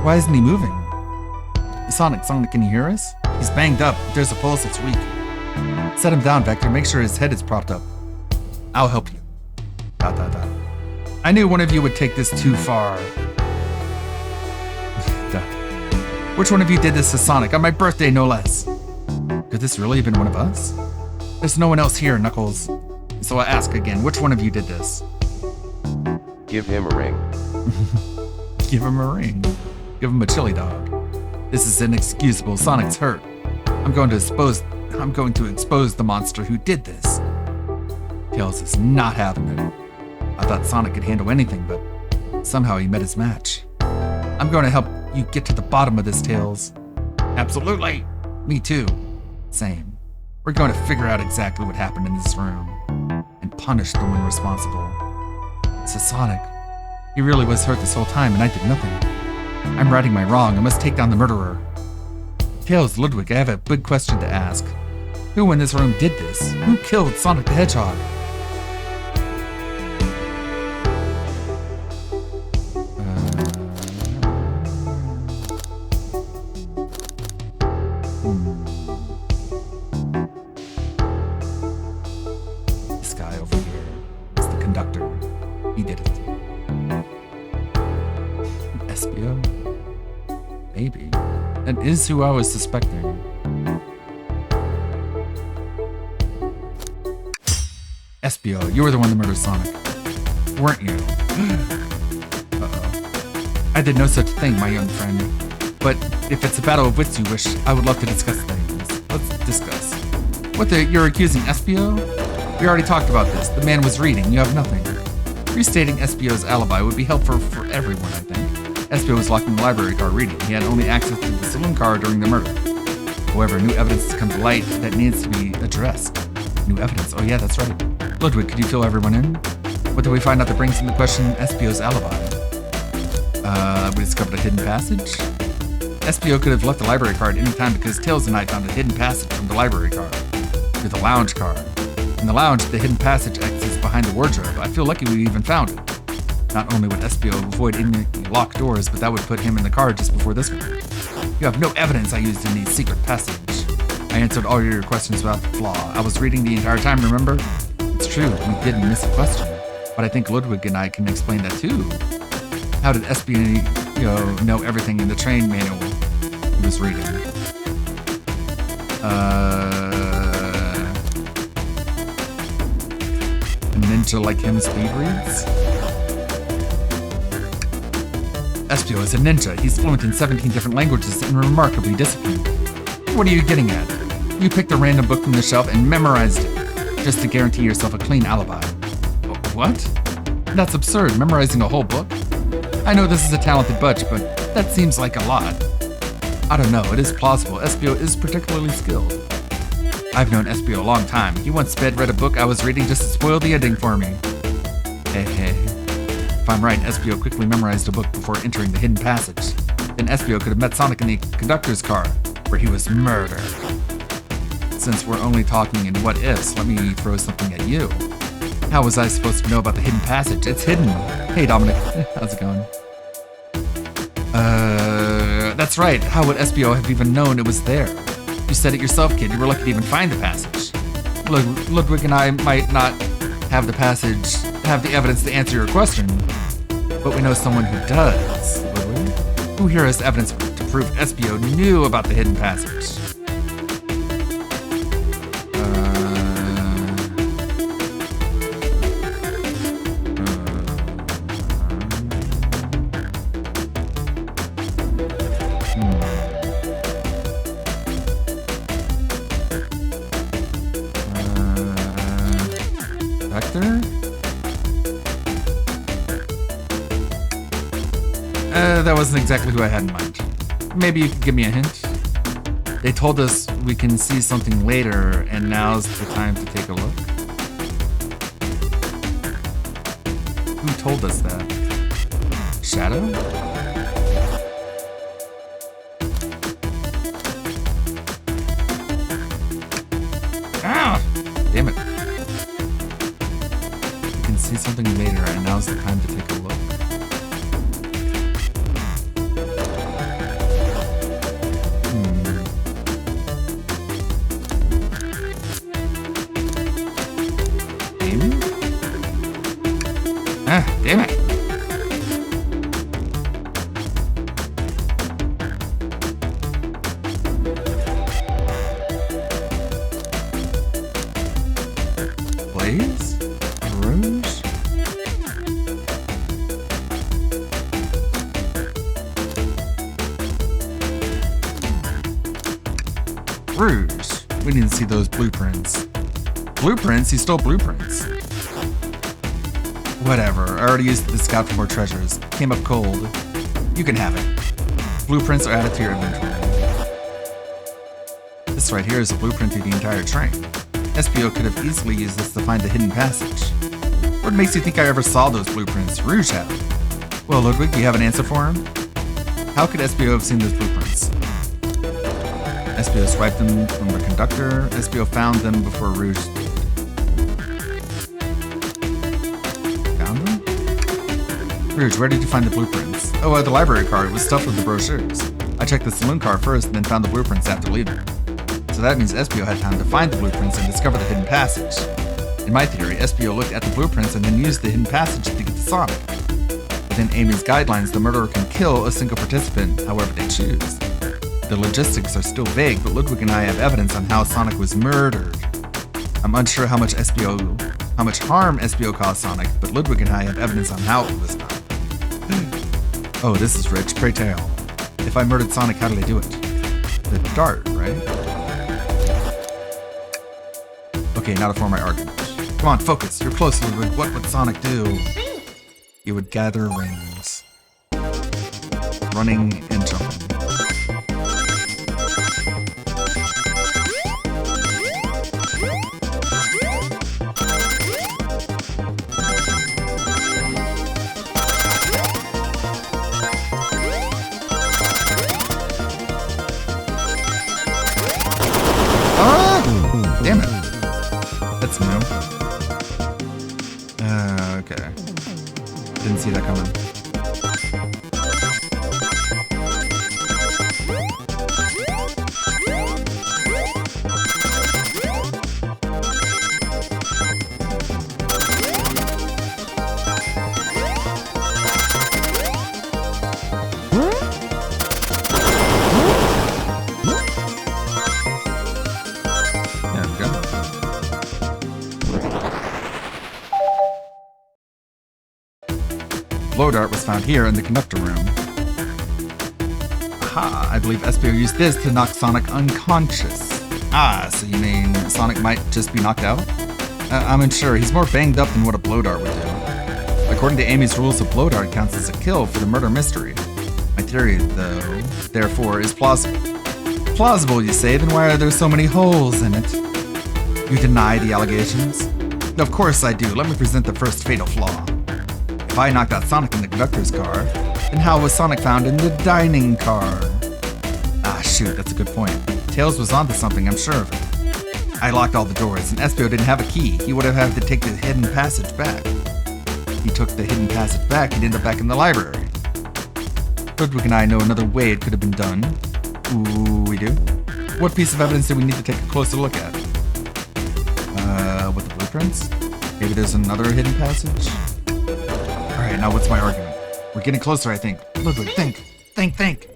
Why isn't he moving? Sonic, can you hear us? He's banged up. If there's a pulse, it's weak. Set him down, Vector. Make sure his head is propped up. I'll help you. ... I knew one of you would take this too far. Which one of you did this to Sonic? On my birthday, no less. Could this really have been one of us? There's no one else here, Knuckles. So I ask again, which one of you did this? Give him a ring. Give him a ring. Give him a chili dog. This is inexcusable. Sonic's hurt. I'm going to expose the monster who did this. Tails is not having it. I thought Sonic could handle anything, but somehow he met his match. I'm going to help you get to the bottom of this, Tails. Absolutely. Me too. Same. We're going to figure out exactly what happened in this room and punish the one responsible. So Sonic, he really was hurt this whole time and I did nothing. I'm righting my wrong. I must take down the murderer. Tails, Ludwig, I have a big question to ask. Who in this room did this? Who killed Sonic the Hedgehog? This guy over here is the conductor. He did it. Espio? Maybe. That is who I was suspecting. Espio, you were the one that murdered Sonic, weren't you? Uh-oh. I did no such thing, my young friend. But if it's a battle of wits you wish, I would love to discuss things. Let's discuss. You're accusing Espio? We already talked about this. The man was reading. You have nothing. Restating Espio's alibi would be helpful for everyone, I think. Espio was locked in the library car reading. He had only access to the saloon car during the murder. However, new evidence has come to light that needs to be addressed. New evidence? Oh yeah, that's right. Ludwig, could you fill everyone in? What did we find out that brings into question Espio's alibi? We discovered a hidden passage. Espio could have left the library car at any time because Tails and I found a hidden passage from the library car to the lounge car. In the lounge, the hidden passage exits behind the wardrobe. I feel lucky we even found it. Not only would Espio avoid any locked doors, but that would put him in the car just before this one. You have no evidence I used any secret passage. I answered all your questions without flaw. I was reading the entire time, remember? It's true, we did miss a question. But I think Ludwig and I can explain that too. How did Espio know everything in the train manual he was reading? A ninja like him speed reads? Espio is a ninja. He's fluent in 17 different languages and remarkably disciplined. What are you getting at? You picked a random book from the shelf and memorized it, just to guarantee yourself a clean alibi. What? That's absurd, memorizing a whole book? I know this is a talented bunch, but that seems like a lot. I don't know, it is plausible. Espio is particularly skilled. I've known Espio a long time. He once read a book I was reading just to spoil the ending for me. Hey. If I'm right, Espio quickly memorized a book before entering the hidden passage. Then Espio could have met Sonic in the conductor's car, where he was murdered. Since we're only talking in what-ifs, let me throw something at you. How was I supposed to know about the hidden passage? It's hidden. Hey, Dominic. How's it going? That's right. How would Espio have even known it was there? You said it yourself, kid. You were lucky to even find the passage. Ludwig and I might not have the evidence to answer your question, but we know someone who does. Ludwig? Who here has evidence to prove Espio knew about the hidden passage? That wasn't exactly who I had in mind. Maybe you could give me a hint? They told us we can see something later, and now's the time to take a look. Who told us that? Shadow? Ah! Damn it. We can see something later, and now's the time to take a look. Damn it. Blaze? Rouge? see those blueprints. Blueprints? He stole blueprints. Whatever, I already used the scout for more treasures. Came up cold. You can have it. Blueprints are added to your inventory. This right here is a blueprint through the entire train. SPO could have easily used this to find the hidden passage. What makes you think I ever saw those blueprints? Rouge had them. Well, Ludwig, do you have an answer for him? How could SPO have seen those blueprints? SPO swiped them from the conductor. SPO found them before Rouge did. Found them? Rouge, where did you find the blueprints? Oh, the library car. It was stuffed with the brochures. I checked the saloon car first and then found the blueprints after leaving. So that means SPO had time to find the blueprints and discover the hidden passage. In my theory, SPO looked at the blueprints and then used the hidden passage to get to Sonic. Within Amy's guidelines, the murderer can kill a single participant however they choose. The logistics are still vague, but Ludwig and I have evidence on how Sonic was murdered. I'm unsure how much harm SPO caused Sonic, but Ludwig and I have evidence on how it was done. Oh, this is rich. Pray tell. If I murdered Sonic, how did I do it? The dart, right? Okay, now to form my argument. Come on, focus. You're close, Ludwig. What would Sonic do? He would gather rings. Running and jumping. Oh! Damn it. That's new. Okay. Didn't see that coming. Blow dart was found here in the conductor room. Aha, I believe SPO used this to knock Sonic unconscious. Ah, so you mean Sonic might just be knocked out? I'm unsure, he's more banged up than what a blow dart would do. According to Amy's rules, a blow dart counts as a kill for the murder mystery. My theory, though, therefore, is plausible. Plausible, you say? Then why are there so many holes in it? You deny the allegations? Of course I do. Let me present the first fatal flaw. If I knocked out Sonic in the conductor's car, then how was Sonic found in the dining car? Ah, shoot, that's a good point. Tails was onto something, I'm sure of it. I locked all the doors, and SPO didn't have a key. He would have had to take the hidden passage back. He took the hidden passage back, he'd end up back in the library. Ludwig and I know another way it could have been done. Ooh, we do? What piece of evidence do we need to take a closer look at? With the blueprints? Maybe there's another hidden passage? Alright, now what's my argument? We're getting closer, I think. Ludwig, think! Think!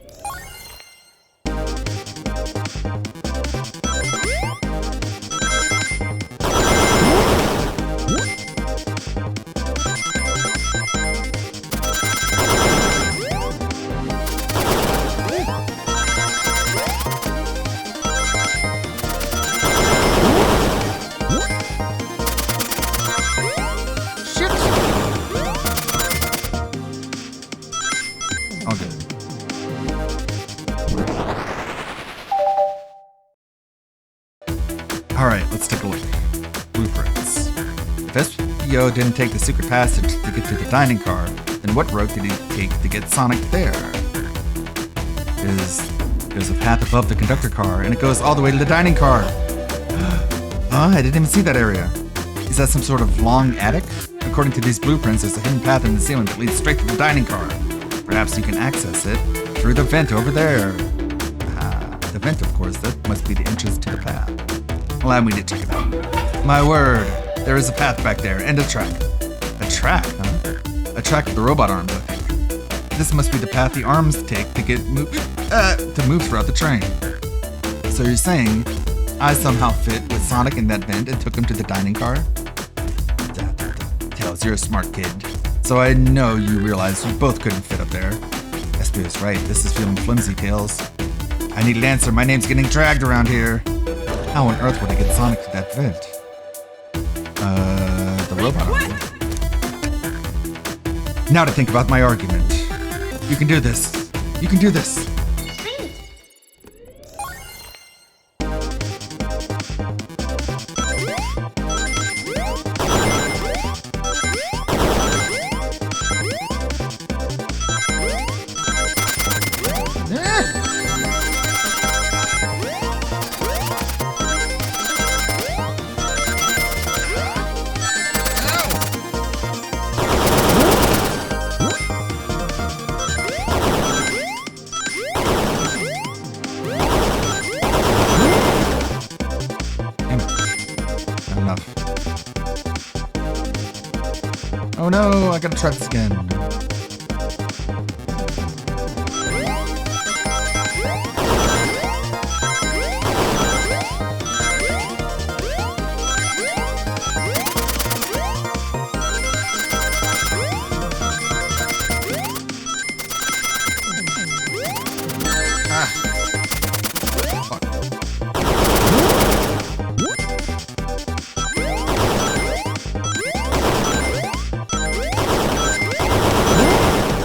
Alright, let's take a look. Blueprints. If SPO didn't take the secret passage to get to the dining car, then what road did he take to get Sonic there? There's a path above the conductor car, and it goes all the way to the dining car. I didn't even see that area. Is that some sort of long attic? According to these blueprints, there's a hidden path in the ceiling that leads straight to the dining car. Perhaps you can access it through the vent over there. The vent, of course, that must be the entrance to the path. Allow me to check it out. My word, there is a path back there, and a track. A track, huh? A track with the robot arms, I think. This must be the path the arms take to move throughout the train. So you're saying I somehow fit with Sonic in that vent and took him to the dining car? Tails, you're a smart kid. So I know you realize we both couldn't fit up there. SPO's right, this is feeling flimsy, Tails. I need an answer, my name's getting dragged around here. How on earth would I get Sonic to that vent? The robot arm. Now to think about my argument. You can do this. You can do this. Oh no, I gotta try this again.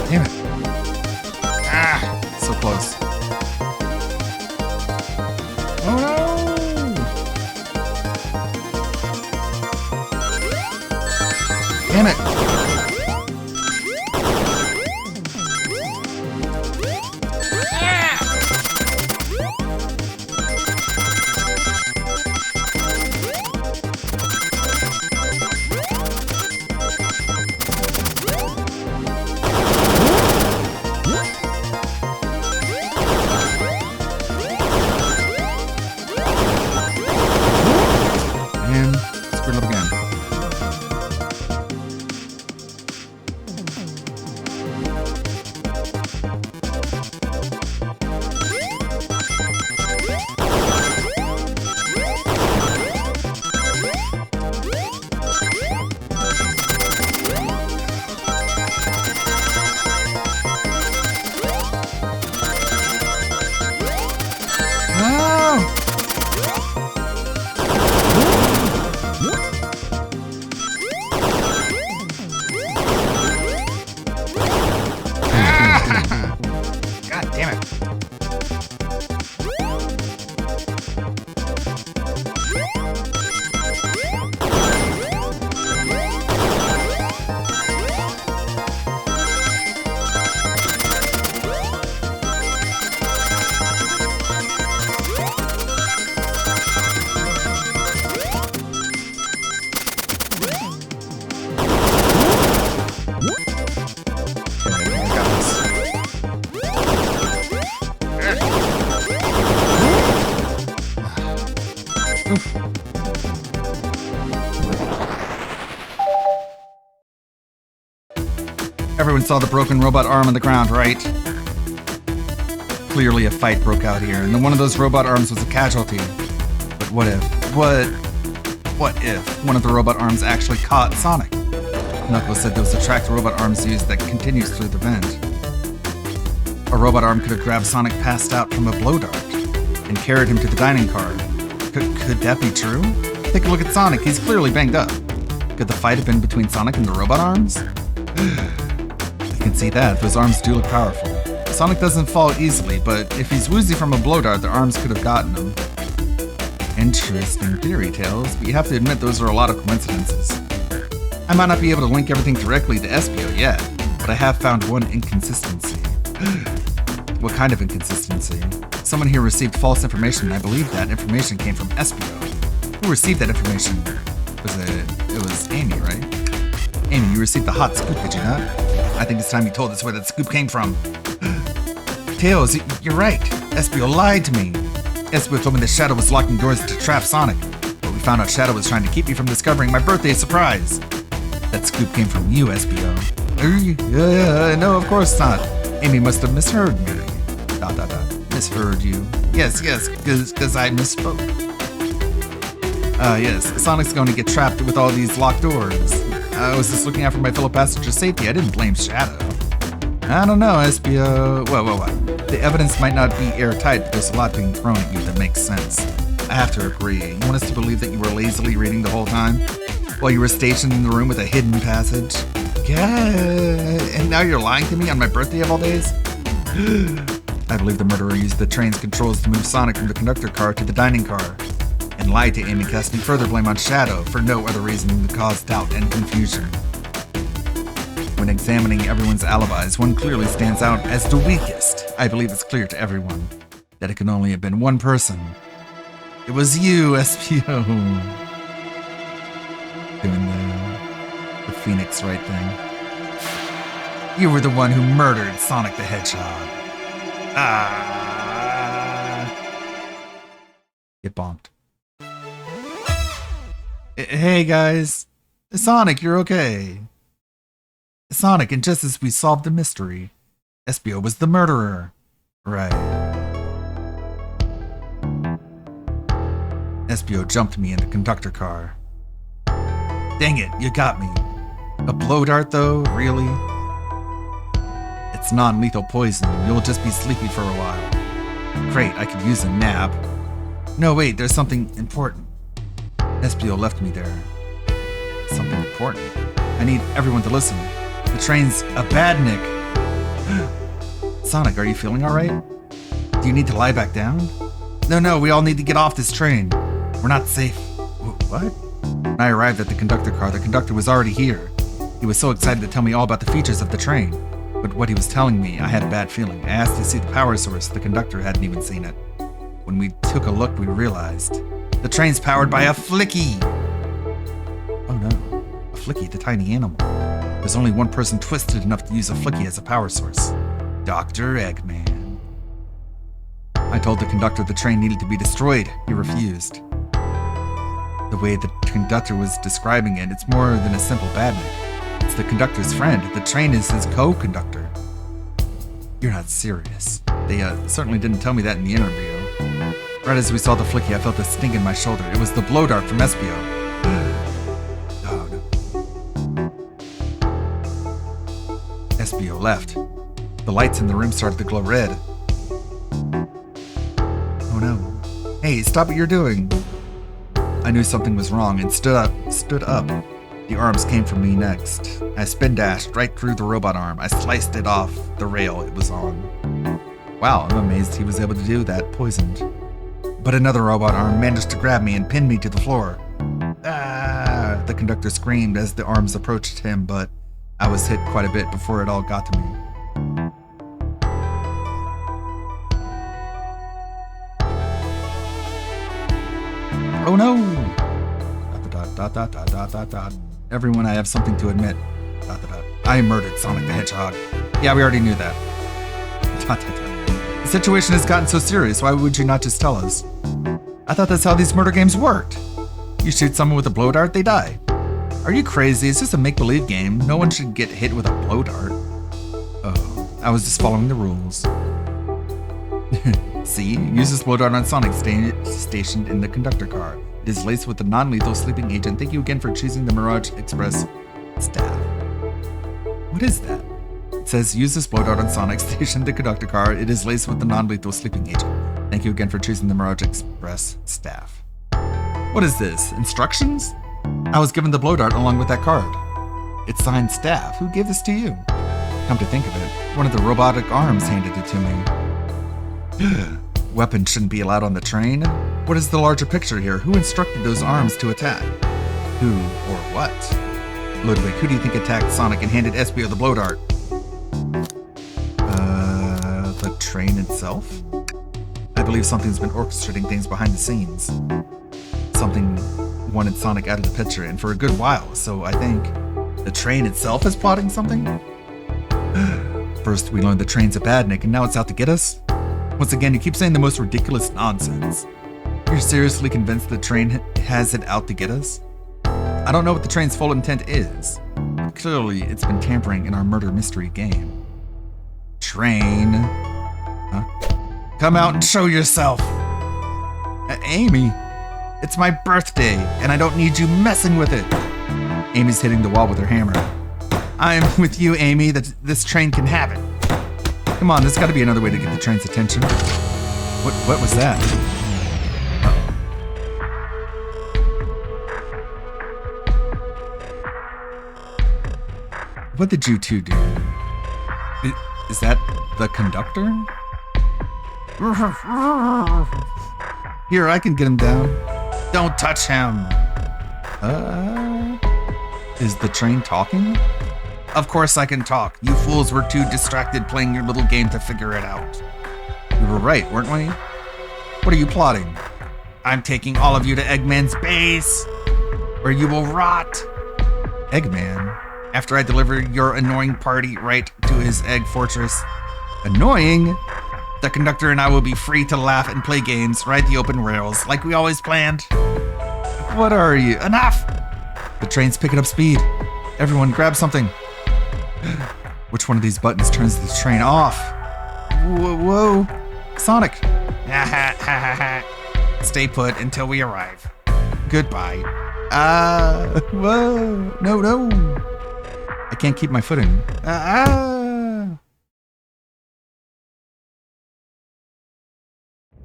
Damn it. Ah, so close. Oh no! Damn it. And screw it up again. God damn it. Everyone saw the broken robot arm on the ground, right? Clearly a fight broke out here, and then one of those robot arms was a casualty. But what if one of the robot arms actually caught Sonic? Knuckles said there was a tracked robot arms used that continues through the vent. A robot arm could have grabbed Sonic passed out from a blow dart and carried him to the dining car. Could that be true? Take a look at Sonic, he's clearly banged up. Could the fight have been between Sonic and the robot arms? I can see that, those arms do look powerful. Sonic doesn't fall easily, but if he's woozy from a blow dart, the arms could have gotten him. Interesting theory, Tails, but you have to admit those are a lot of coincidences. I might not be able to link everything directly to Espio yet, but I have found one inconsistency. What kind of inconsistency? Someone here received false information, and I believe that information came from Espio. Who received that information? It was Amy, right? Amy, you received the hot scoop, did you not? I think it's time you told us where that scoop came from. Tails, you're right. Espio lied to me. Espio told me that Shadow was locking doors to trap Sonic, but we found out Shadow was trying to keep me from discovering my birthday surprise. That scoop came from you, Espio. No, of course not. Amy must have misheard me. ... Misheard you. Yes, because I misspoke. Yes, Sonic's going to get trapped with all these locked doors. I was just looking out for my fellow passenger's safety. I didn't blame Shadow. I don't know, Espio. What? The evidence might not be airtight, but there's a lot being thrown at you that makes sense. I have to agree. You want us to believe that you were lazily reading the whole time? While you were stationed in the room with a hidden passage? Yeah, and now you're lying to me on my birthday of all days? I believe the murderer used the train's controls to move Sonic from the conductor car to the dining car, and lied to Amy, casting further blame on Shadow for no other reason than to cause doubt and confusion. When examining everyone's alibis, one clearly stands out as the weakest. I believe it's clear to everyone that it can only have been one person. It was you, SPO. Doing the Phoenix Wright thing. You were the one who murdered Sonic the Hedgehog. Get bonked. Hey guys. Sonic, you're okay. Sonic, and just as we solved the mystery, Espio was the murderer. Right. Espio jumped me in the conductor car. Dang it, you got me. A blow dart though, really? It's non-lethal poison. You'll just be sleepy for a while. Great, I could use a nap. No, wait, there's something important. Espio left me there. Something important? I need everyone to listen. The train's a badnik. Sonic, are you feeling alright? Do you need to lie back down? No, we all need to get off this train. We're not safe. What? When I arrived at the conductor car, the conductor was already here. He was so excited to tell me all about the features of the train. But what he was telling me, I had a bad feeling. I asked to see the power source. The conductor hadn't even seen it. When we took a look, we realized the train's powered by a flicky. Oh no, a flicky, the tiny animal. There's only one person twisted enough to use a flicky as a power source. Dr. Eggman. I told the conductor the train needed to be destroyed. He refused. The way the conductor was describing it, it's more than a simple badnik. It's the conductor's friend. The train is his co-conductor. You're not serious. They certainly didn't tell me that in the interview. Right as we saw the flicky, I felt a sting in my shoulder. It was the blow dart from Espio. Oh, no. Espio left. The lights in the room started to glow red. Oh no. Hey, stop what you're doing. I knew something was wrong and stood up. The arms came for me next. I spin dashed right through the robot arm. I sliced it off the rail it was on. Wow, I'm amazed he was able to do that, poisoned. But another robot arm managed to grab me and pin me to the floor. Ah! The conductor screamed as the arms approached him, but I was hit quite a bit before it all got to me. Oh no! Everyone, I have something to admit. I murdered Sonic the Hedgehog. Yeah, we already knew that. The situation has gotten so serious, why would you not just tell us? I thought that's how these murder games worked. You shoot someone with a blow dart, they die. Are you crazy? It's just a make-believe game. No one should get hit with a blow dart. Oh, I was just following the rules. See, use this blow dart on Sonic stationed in the conductor car. It is laced with the non-lethal sleeping agent. Thank you again for choosing the Mirage Express staff. What is that? It says, use this blow dart on Sonic stationed in the conductor car. It is laced with the non-lethal sleeping agent. Thank you again for choosing the Mirage Express staff. What is this? Instructions? I was given the blow dart along with that card. It's signed staff. Who gave this to you? Come to think of it, one of the robotic arms handed it to me. Weapons shouldn't be allowed on the train. What is the larger picture here? Who instructed those arms to attack? Who or what? Ludwig, who do you think attacked Sonic and handed Espio the blow dart? The train itself? I believe something's been orchestrating things behind the scenes. Something wanted Sonic out of the picture, and for a good while, so I think the train itself is plotting something? First, we learned the train's a badnik, and now it's out to get us? Once again, you keep saying the most ridiculous nonsense. You're seriously convinced the train has it out to get us? I don't know what the train's full intent is. Clearly, it's been tampering in our murder mystery game. Train. Huh? Come out and show yourself! Amy, it's my birthday, and I don't need you messing with it! Amy's hitting the wall with her hammer. I'm with you, Amy, that this train can have it. Come on, there's gotta be another way to get the train's attention. What was that? What did you two do? Is that the conductor? Here, I can get him down. Don't touch him. Is the train talking? Of course I can talk. You fools were too distracted playing your little game to figure it out. We were right, weren't we? What are you plotting? I'm taking all of you to Eggman's base, where you will rot. Eggman? After I deliver your annoying party right to his egg fortress. Annoying? The conductor and I will be free to laugh and play games, ride the open rails, like we always planned. What are you? Enough! The train's picking up speed. Everyone grab something. Which one of these buttons turns the train off? Whoa. Sonic. Stay put until we arrive. Goodbye. Whoa. No. I can't keep my footing.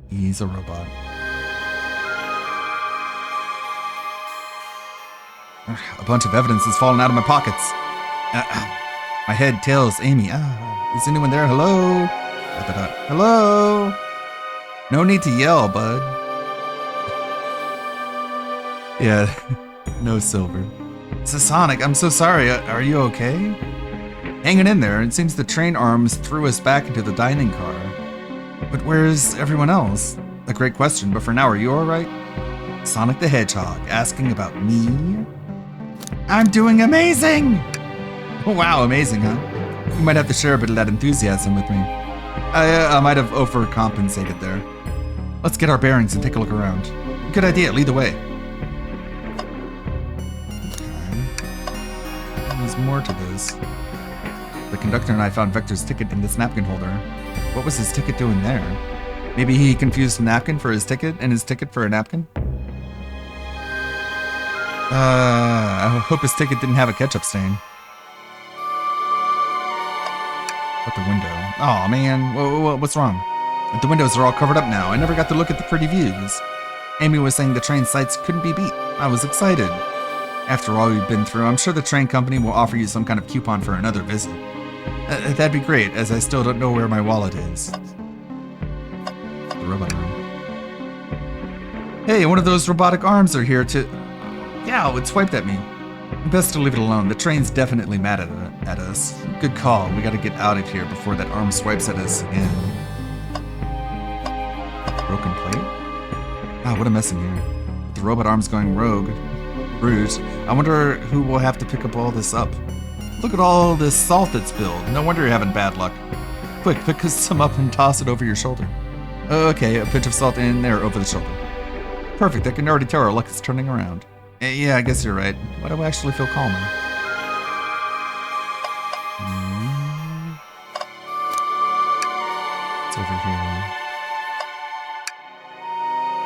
He's a robot. A bunch of evidence has fallen out of my pockets. My head, tails, Amy. Is anyone there? Hello? Hello? No need to yell, bud. Yeah, no silver. So Sonic, I'm so sorry. Are you okay? Hanging in there. It seems the train arms threw us back into the dining car. But where's everyone else? A great question, but for now, are you alright? Sonic the Hedgehog asking about me? I'm doing amazing! Wow, amazing, huh? You might have to share a bit of that enthusiasm with me. I might have overcompensated there. Let's get our bearings and take a look around. Good idea, lead the way. Okay. There's more to this. The conductor and I found Vector's ticket in this napkin holder. What was his ticket doing there? Maybe he confused a napkin for his ticket and his ticket for a napkin? I hope his ticket didn't have a ketchup stain. At the window. Aw, man. What's wrong? The windows are all covered up now. I never got to look at the pretty views. Amy was saying the train sights couldn't be beat. I was excited. After all we've been through, I'm sure the train company will offer you some kind of coupon for another visit. That'd be great, as I still don't know where my wallet is. The robot arm. Hey, one of those robotic arms are here to... Yeah, it swiped at me. Best to leave it alone. The train's definitely mad at us. Good call. We gotta get out of here before that arm swipes at us again. Broken plate? Ah, what a mess in here. The robot arm's going rogue. Rude. I wonder who will have to pick up all this up. Look at all this salt that's spilled. No wonder you're having bad luck. Quick, pick some up and toss it over your shoulder. Okay, a pinch of salt in there over the shoulder. Perfect, I can already tell our luck is turning around. Yeah, I guess you're right. Why do I actually feel calmer? It's over here.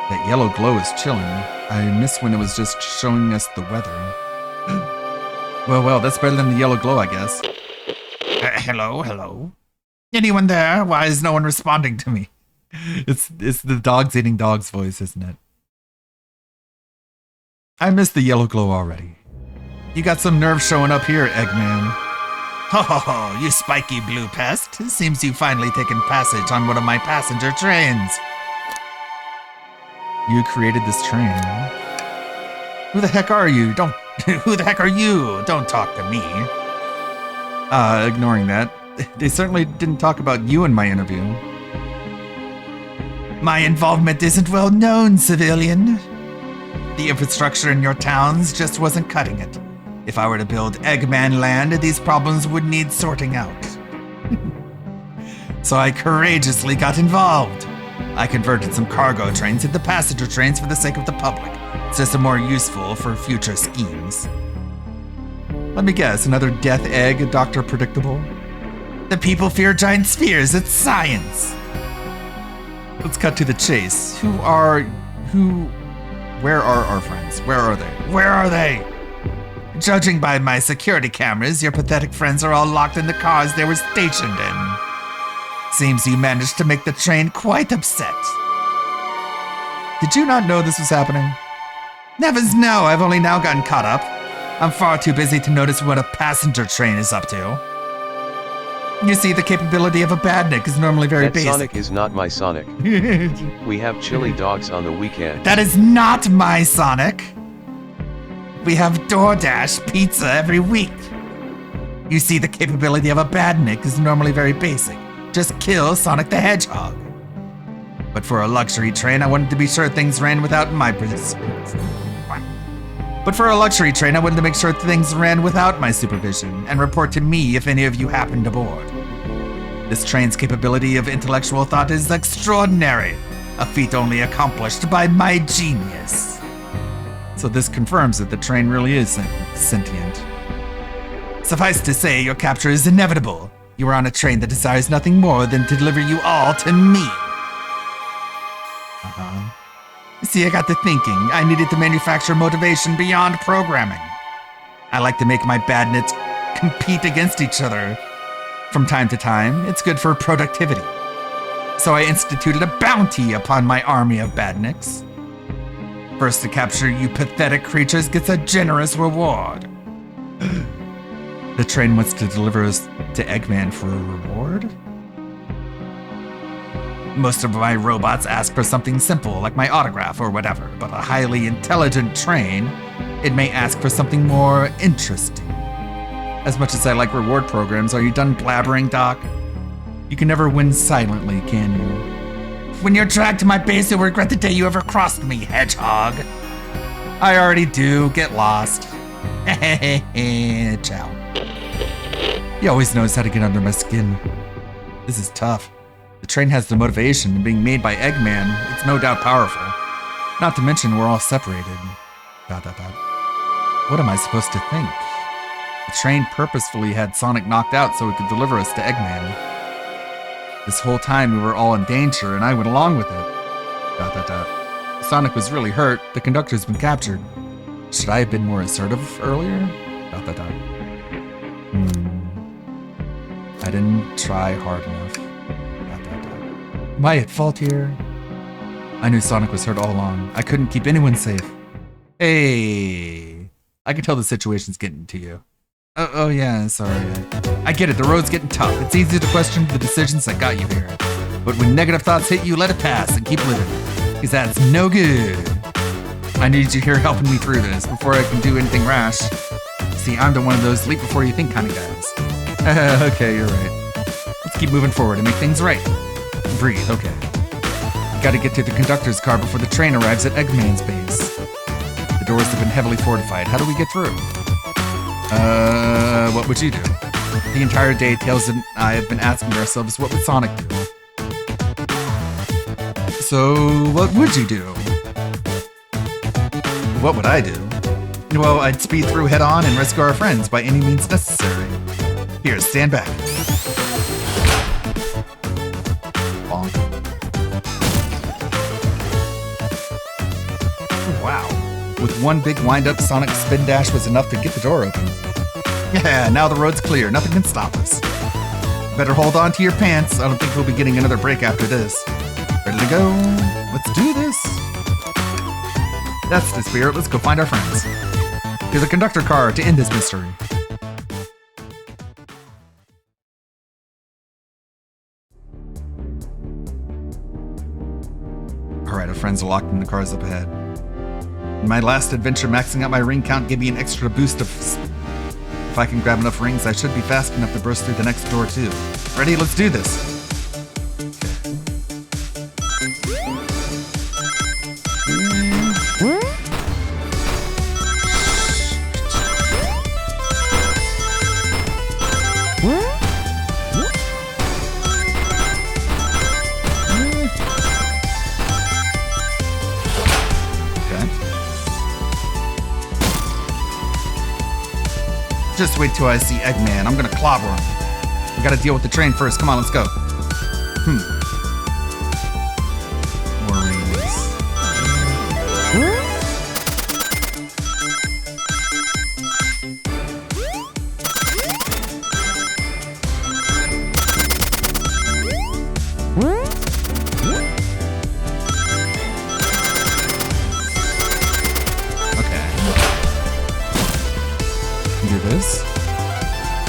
That yellow glow is chilling. I miss when it was just showing us the weather. Well, that's better than the yellow glow, I guess. Hello? Anyone there? Why is no one responding to me? It's the dogs eating dogs voice, isn't it? I missed the yellow glow already. You got some nerve showing up here, Eggman. Ho, you spiky blue pest. It seems you've finally taken passage on one of my passenger trains. You created this train. Who the heck are you? Who the heck are you? Don't talk to me. Ignoring that. They certainly didn't talk about you in my interview. My involvement isn't well known, civilian. The infrastructure in your towns just wasn't cutting it. If I were to build Eggman Land, these problems would need sorting out. So I courageously got involved. I converted some cargo trains into passenger trains for the sake of the public. It's just more useful for future schemes. Let me guess, another death egg, Dr. Predictable? The people fear giant spheres, it's science! Let's cut to the chase. Where are our friends? Where are they? Judging by my security cameras, your pathetic friends are all locked in the cars they were stationed in. Seems you managed to make the train quite upset. Did you not know this was happening? Nevers, no, I've only now gotten caught up. I'm far too busy to notice what a passenger train is up to. You see, the capability of a badnik is normally very That basic. Sonic is not my Sonic. We have chili dogs on the weekend. That is not my Sonic. We have DoorDash pizza every week. You see, the capability of a badnik is normally very basic. Just kill Sonic the Hedgehog. But for a luxury train, I wanted to be sure things ran without my supervision and report to me if any of you happened aboard. This train's capability of intellectual thought is extraordinary, a feat only accomplished by my genius. So this confirms that the train really is sentient. Suffice to say, your capture is inevitable. You are on a train that desires nothing more than to deliver you all to me. See, I got to thinking. I needed to manufacture motivation beyond programming. I like to make my badnets compete against each other. From time to time, it's good for productivity. So I instituted a bounty upon my army of badniks. First to capture you pathetic creatures gets a generous reward. The train wants to deliver us to Eggman for a reward? Most of my robots ask for something simple, like my autograph or whatever, but a highly intelligent train, it may ask for something more interesting. As much as I like reward programs, are you done blabbering, Doc? You can never win silently, can you? When you're dragged to my base, you'll regret the day you ever crossed me, Hedgehog. I already do. Get lost. Ciao. He always knows how to get under my skin. This is tough. The train has the motivation, and being made by Eggman, it's no doubt powerful. Not to mention, we're all separated. ... What am I supposed to think? The train purposefully had Sonic knocked out so it could deliver us to Eggman. This whole time we were all in danger, and I went along with it. ... Sonic was really hurt. The conductor's been captured. Should I have been more assertive earlier? ... I didn't try hard enough. ... Am I at fault here? I knew Sonic was hurt all along. I couldn't keep anyone safe. Hey, I can tell the situation's getting to you. Oh yeah, sorry. I get it, the road's getting tough. It's easy to question the decisions that got you here. But when negative thoughts hit you, let it pass and keep living. Because that's no good. I need you here helping me through this before I can do anything rash. See, I'm the one of those leap before you think kind of guys. Okay, you're right. Let's keep moving forward and make things right. Breathe, okay. We gotta get to the conductor's car before the train arrives at Eggman's base. The doors have been heavily fortified. How do we get through? What would you do? The entire day, Tails and I have been asking ourselves, what would Sonic do? So, what would you do? What would I do? Well, I'd speed through head on and rescue our friends by any means necessary. Here, stand back. Bonk. Wow. With one big wind-up, Sonic spin dash was enough to get the door open. Yeah, now the road's clear. Nothing can stop us. Better hold on to your pants. I don't think we'll be getting another break after this. Ready to go? Let's do this. That's the spirit. Let's go find our friends. To the conductor car to end this mystery. Alright, our friends are locked in the cars up ahead. In my last adventure, maxing out my ring count gave me an extra boost of... If I can grab enough rings, I should be fast enough to burst through the next door too. Ready? Let's do this! Just wait till I see Eggman. I'm gonna clobber him. We gotta deal with the train first. Come on, let's go. More rings. do this.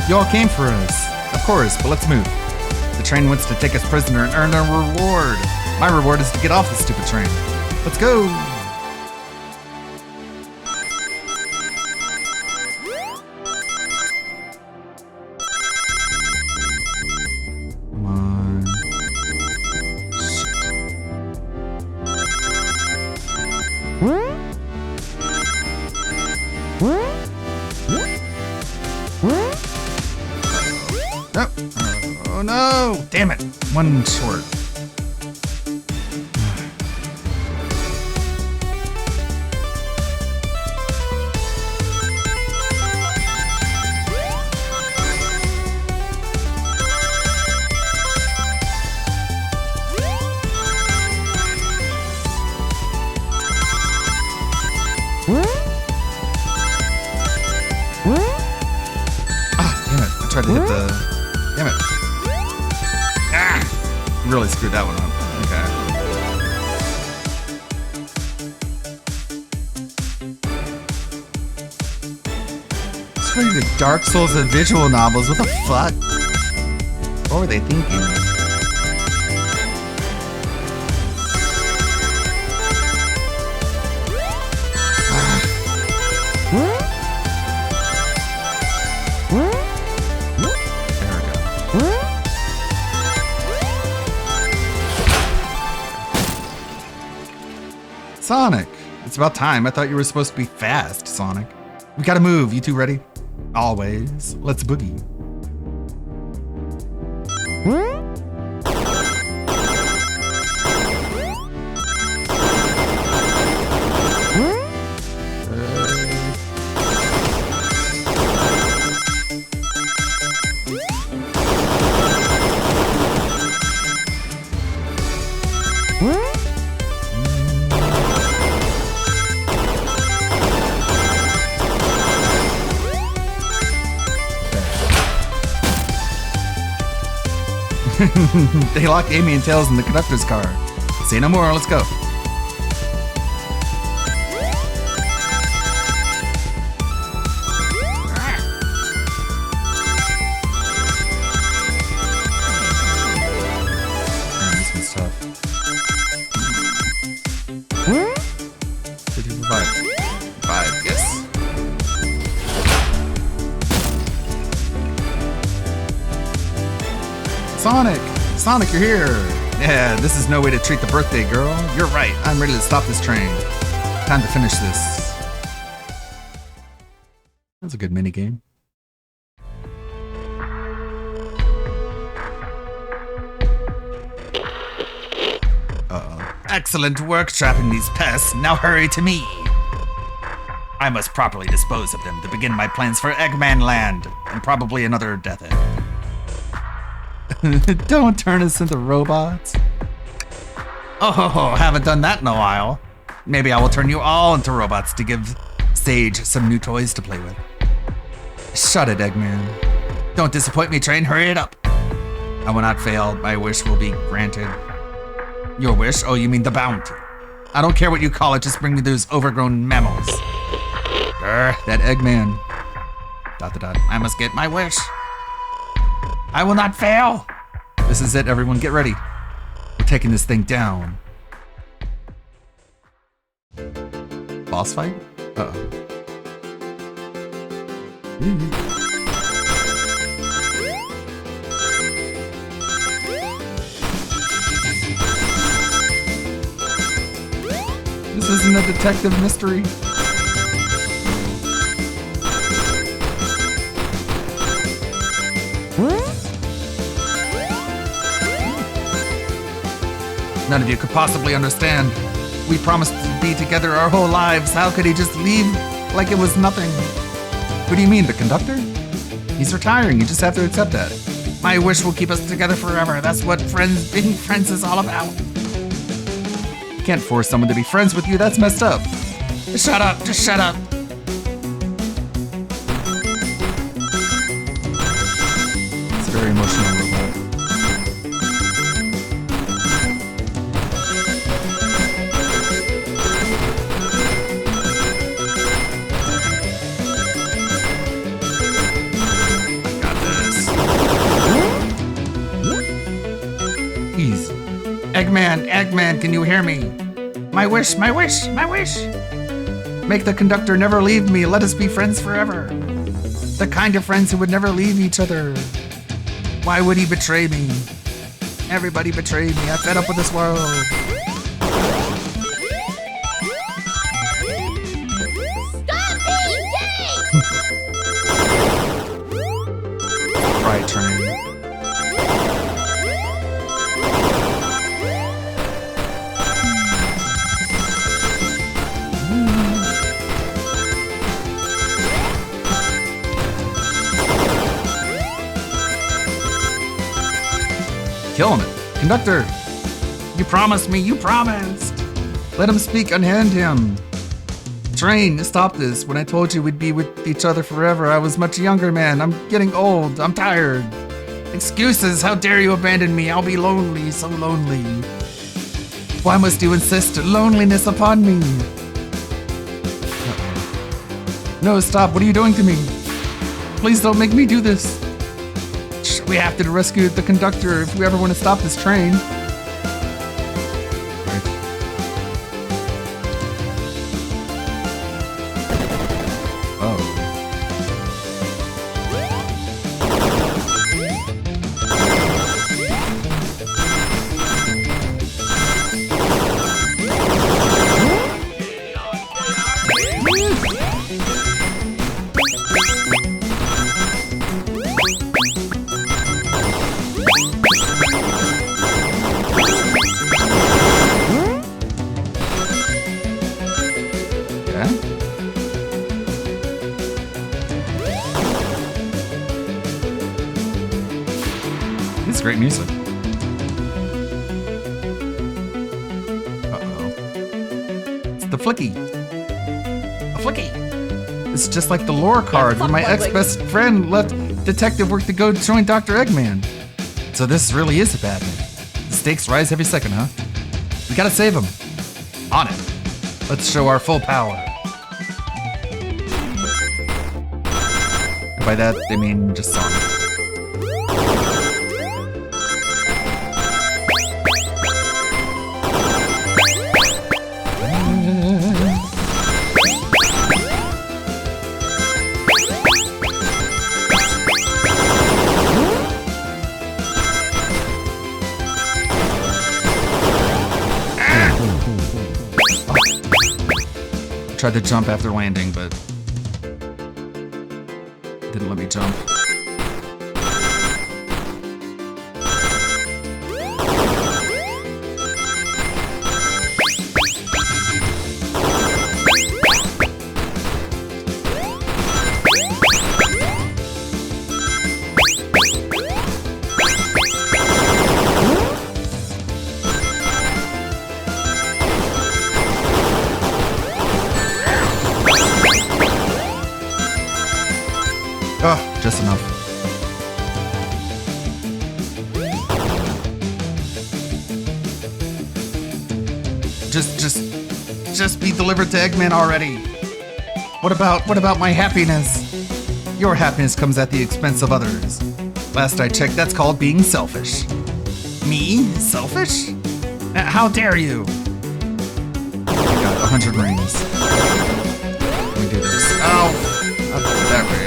You all came for us. Of course, but let's move. The train wants to take us prisoner and earn a reward. My reward is to get off the stupid train. Let's go. Come on. Oh. Oh no! Damn it! One short. Tried to hit the... Damn it. Ah! Really screwed that one up. Okay. Screwing the Dark Souls of visual novels. What the fuck? What were they thinking? Sonic! It's about time. I thought you were supposed to be fast, Sonic. We gotta move. You two ready? Always. Let's boogie. They lock Amy and Tails in the conductor's car. Say no more, let's go. Man, this one's tough. 55. 5, yes. Sonic! Sonic, you're here! Yeah, this is no way to treat the birthday girl. You're right, I'm ready to stop this train. Time to finish this. That's a good minigame. Uh-oh. Excellent work trapping these pests. Now hurry to me. I must properly dispose of them to begin my plans for Eggman Land, and probably another death egg. Don't turn us into robots. Oh, haven't done that in a while. Maybe I will turn you all into robots to give Sage some new toys to play with. Shut it, Eggman. Don't disappoint me, train. Hurry it up. I will not fail. My wish will be granted. Your wish? Oh, you mean the bounty. I don't care what you call it. Just bring me those overgrown mammals. That Eggman. ... I must get my wish. I will not fail! This is it, everyone. Get ready. We're taking this thing down. Boss fight? Uh-oh. This isn't a detective mystery. None of you could possibly understand. We promised to be together our whole lives. How could he just leave like it was nothing? What do you mean, the conductor? He's retiring. You just have to accept that. My wish will keep us together forever. That's what being friends is all about. You can't force someone to be friends with you. That's messed up. Just shut up. Just shut up. It's a very emotional robot. Eggman, can you hear me? My wish, my wish, my wish. Make the conductor never leave me. Let us be friends forever. The kind of friends who would never leave each other. Why would he betray me? Everybody betrayed me. I'm fed up with this world. Stop being gay! Right train. Killing it. Conductor, you promised me, you promised. Let him speak, unhand him. Train, stop this. When I told you we'd be with each other forever, I was much younger, man. I'm getting old. I'm tired. Excuses. How dare you abandon me? I'll be lonely, so lonely. Why must you insist loneliness upon me? No, stop. What are you doing to me? Please don't make me do this. We have to rescue the conductor if we ever want to stop this train. It's great music. Uh-oh. It's the Flicky. A Flicky. It's just like the lore card where my ex-best friend left detective work to go join Dr. Eggman. So this really is a bad one. The stakes rise every second, huh? We gotta save him. On it. Let's show our full power. By that, they mean just Sonic. Tried to jump after landing, but didn't let me jump. Oh, just enough. Just be delivered to Eggman already. What about my happiness? Your happiness comes at the expense of others. Last I checked, that's called being selfish. Me? Selfish? How dare you? I got 100 rings. Let me do this. Ow! Not that way.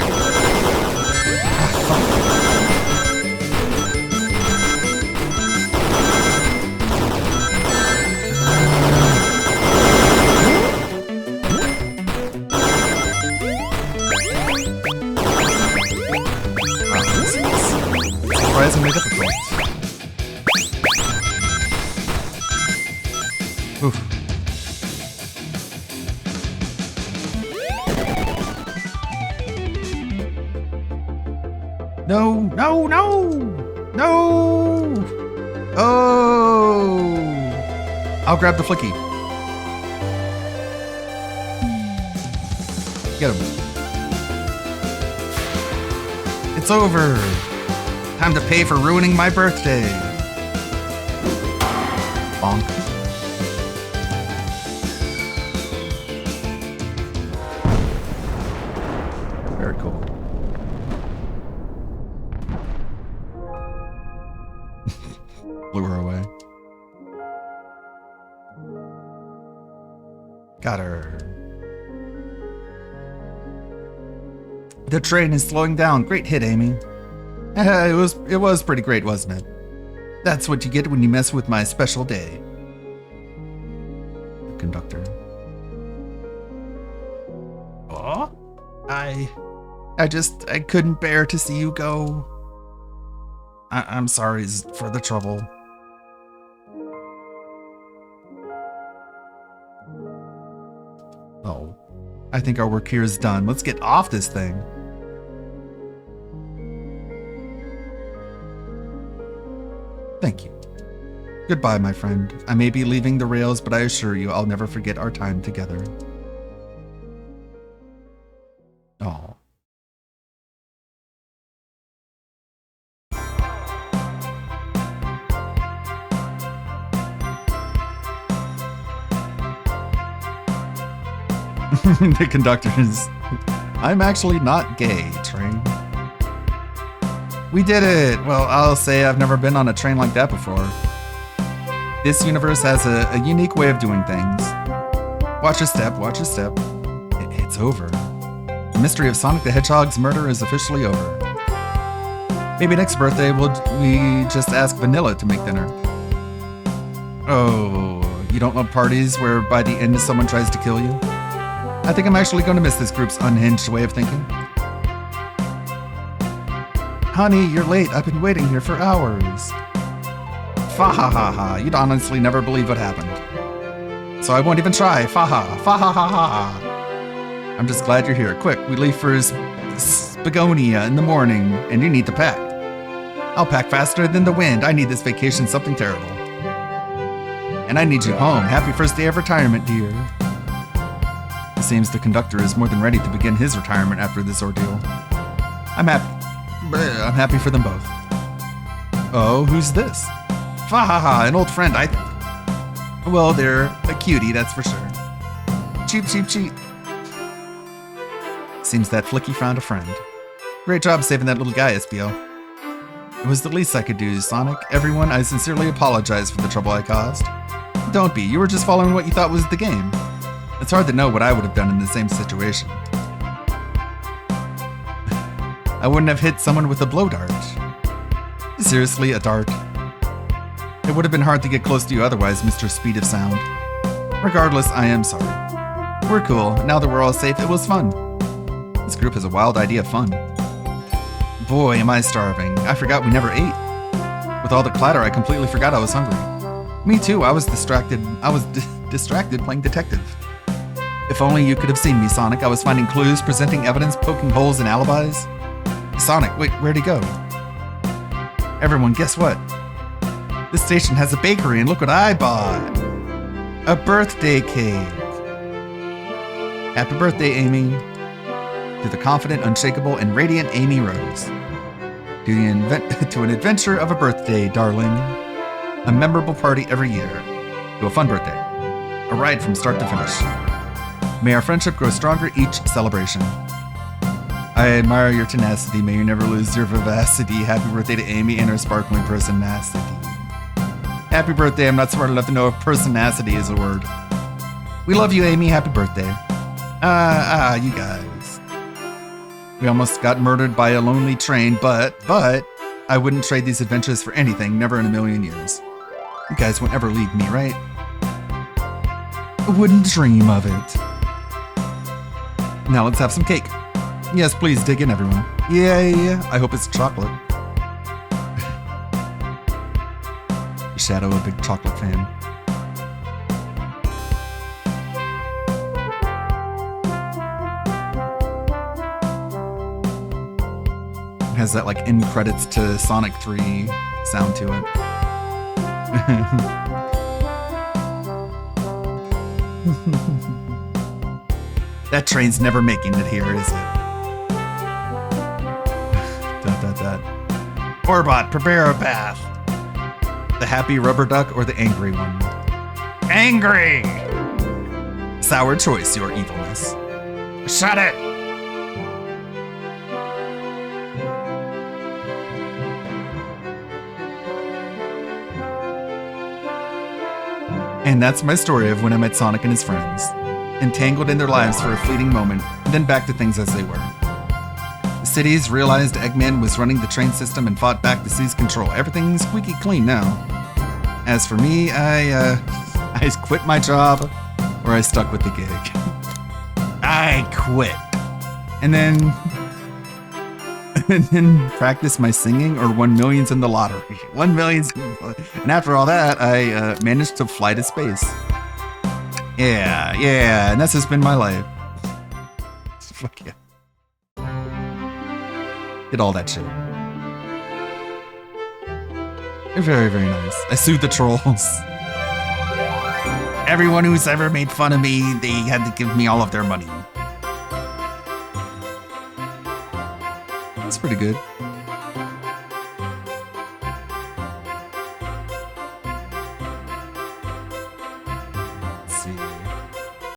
Surprisingly difficult. Oof. No, no, no! No! Oh! I'll grab the Flicky. Get him. It's over. Time to pay for ruining my birthday. Bonk. Very cool. Blew her away. Got her. The train is slowing down. Great hit, Amy. It was pretty great, wasn't it? That's what you get when you mess with my special day. The conductor. Oh? I couldn't bear to see you go. I'm sorry for the trouble. Oh, I think our work here is done. Let's get off this thing. Thank you. Goodbye, my friend. I may be leaving the rails, but I assure you I'll never forget our time together. Oh. The conductor is... I'm actually not gay, train. We did it! Well, I'll say I've never been on a train like that before. This universe has a unique way of doing things. Watch a step, watch a step. It's over. The mystery of Sonic the Hedgehog's murder is officially over. Maybe next birthday we just ask Vanilla to make dinner. Oh, you don't love parties where by the end someone tries to kill you? I think I'm actually going to miss this group's unhinged way of thinking. Honey, you're late. I've been waiting here for hours. Fa ha ha ha. You'd honestly never believe what happened. So I won't even try. Fa ha. Fa ha ha ha. I'm just glad you're here. Quick, we leave for Spagonia in the morning, and you need to pack. I'll pack faster than the wind. I need this vacation something terrible. And I need you home. Happy first day of retirement, dear. It seems the conductor is more than ready to begin his retirement after this ordeal. I'm happy for them both. Oh, who's this? Fa ha ha, an old friend, I think. Well, they're a cutie, that's for sure. Cheep, cheep, cheep. Seems that Flicky found a friend. Great job saving that little guy, SBO. It was the least I could do, Sonic. Everyone, I sincerely apologize for the trouble I caused. Don't be, you were just following what you thought was the game. It's hard to know what I would have done in the same situation. I wouldn't have hit someone with a blow dart. Seriously, a dart. It would have been hard to get close to you otherwise, Mr. Speed of Sound. Regardless, I am sorry. We're cool. Now that we're all safe, it was fun. This group has a wild idea of fun. Boy, am I starving. I forgot we never ate. With all the clatter, I completely forgot I was hungry. Me too, I was distracted. Distracted playing detective. If only you could have seen me, Sonic. I was finding clues, presenting evidence, poking holes in alibis. Sonic, wait, where'd he go? Everyone, guess what? This station has a bakery, and look what I bought. A birthday cake. Happy birthday, Amy. To the confident, unshakable, and radiant Amy Rose. To an adventure of a birthday, darling. A memorable party every year. To a fun birthday. A ride from start to finish. May our friendship grow stronger each celebration. I admire your tenacity. May you never lose your vivacity. Happy birthday to Amy and her sparkling personacity. Happy birthday. I'm not smart enough to know if personacity is a word. We love you, Amy. Happy birthday. You guys. We almost got murdered by a lonely train, but I wouldn't trade these adventures for anything. Never in a million years. You guys won't ever leave me, right? I wouldn't dream of it. Now let's have some cake. Yes, please dig in, everyone. Yeah. I hope it's chocolate. Shadow, a big chocolate fan. It has that like end credits to Sonic 3 sound to it. That train's never making it here, is it? Orbot, prepare a path. The happy rubber duck or the angry one? Angry! Sour choice, your evilness. Shut it! And that's my story of when I met Sonic and his friends. entangled in their lives for a fleeting moment, and then back to things as they were. The cities realized Eggman was running the train system and fought back to seize control. Everything's squeaky clean now. As for me, I quit my job, or I stuck with the gig. I quit. And then practice my singing or won millions in the lottery. 1 million. And after all that, I managed to fly to space. Yeah, and that's just been my life. Fuck yeah. Did all that shit. They're very, very nice. I sued the trolls. Everyone who's ever made fun of me, they had to give me all of their money. That's pretty good.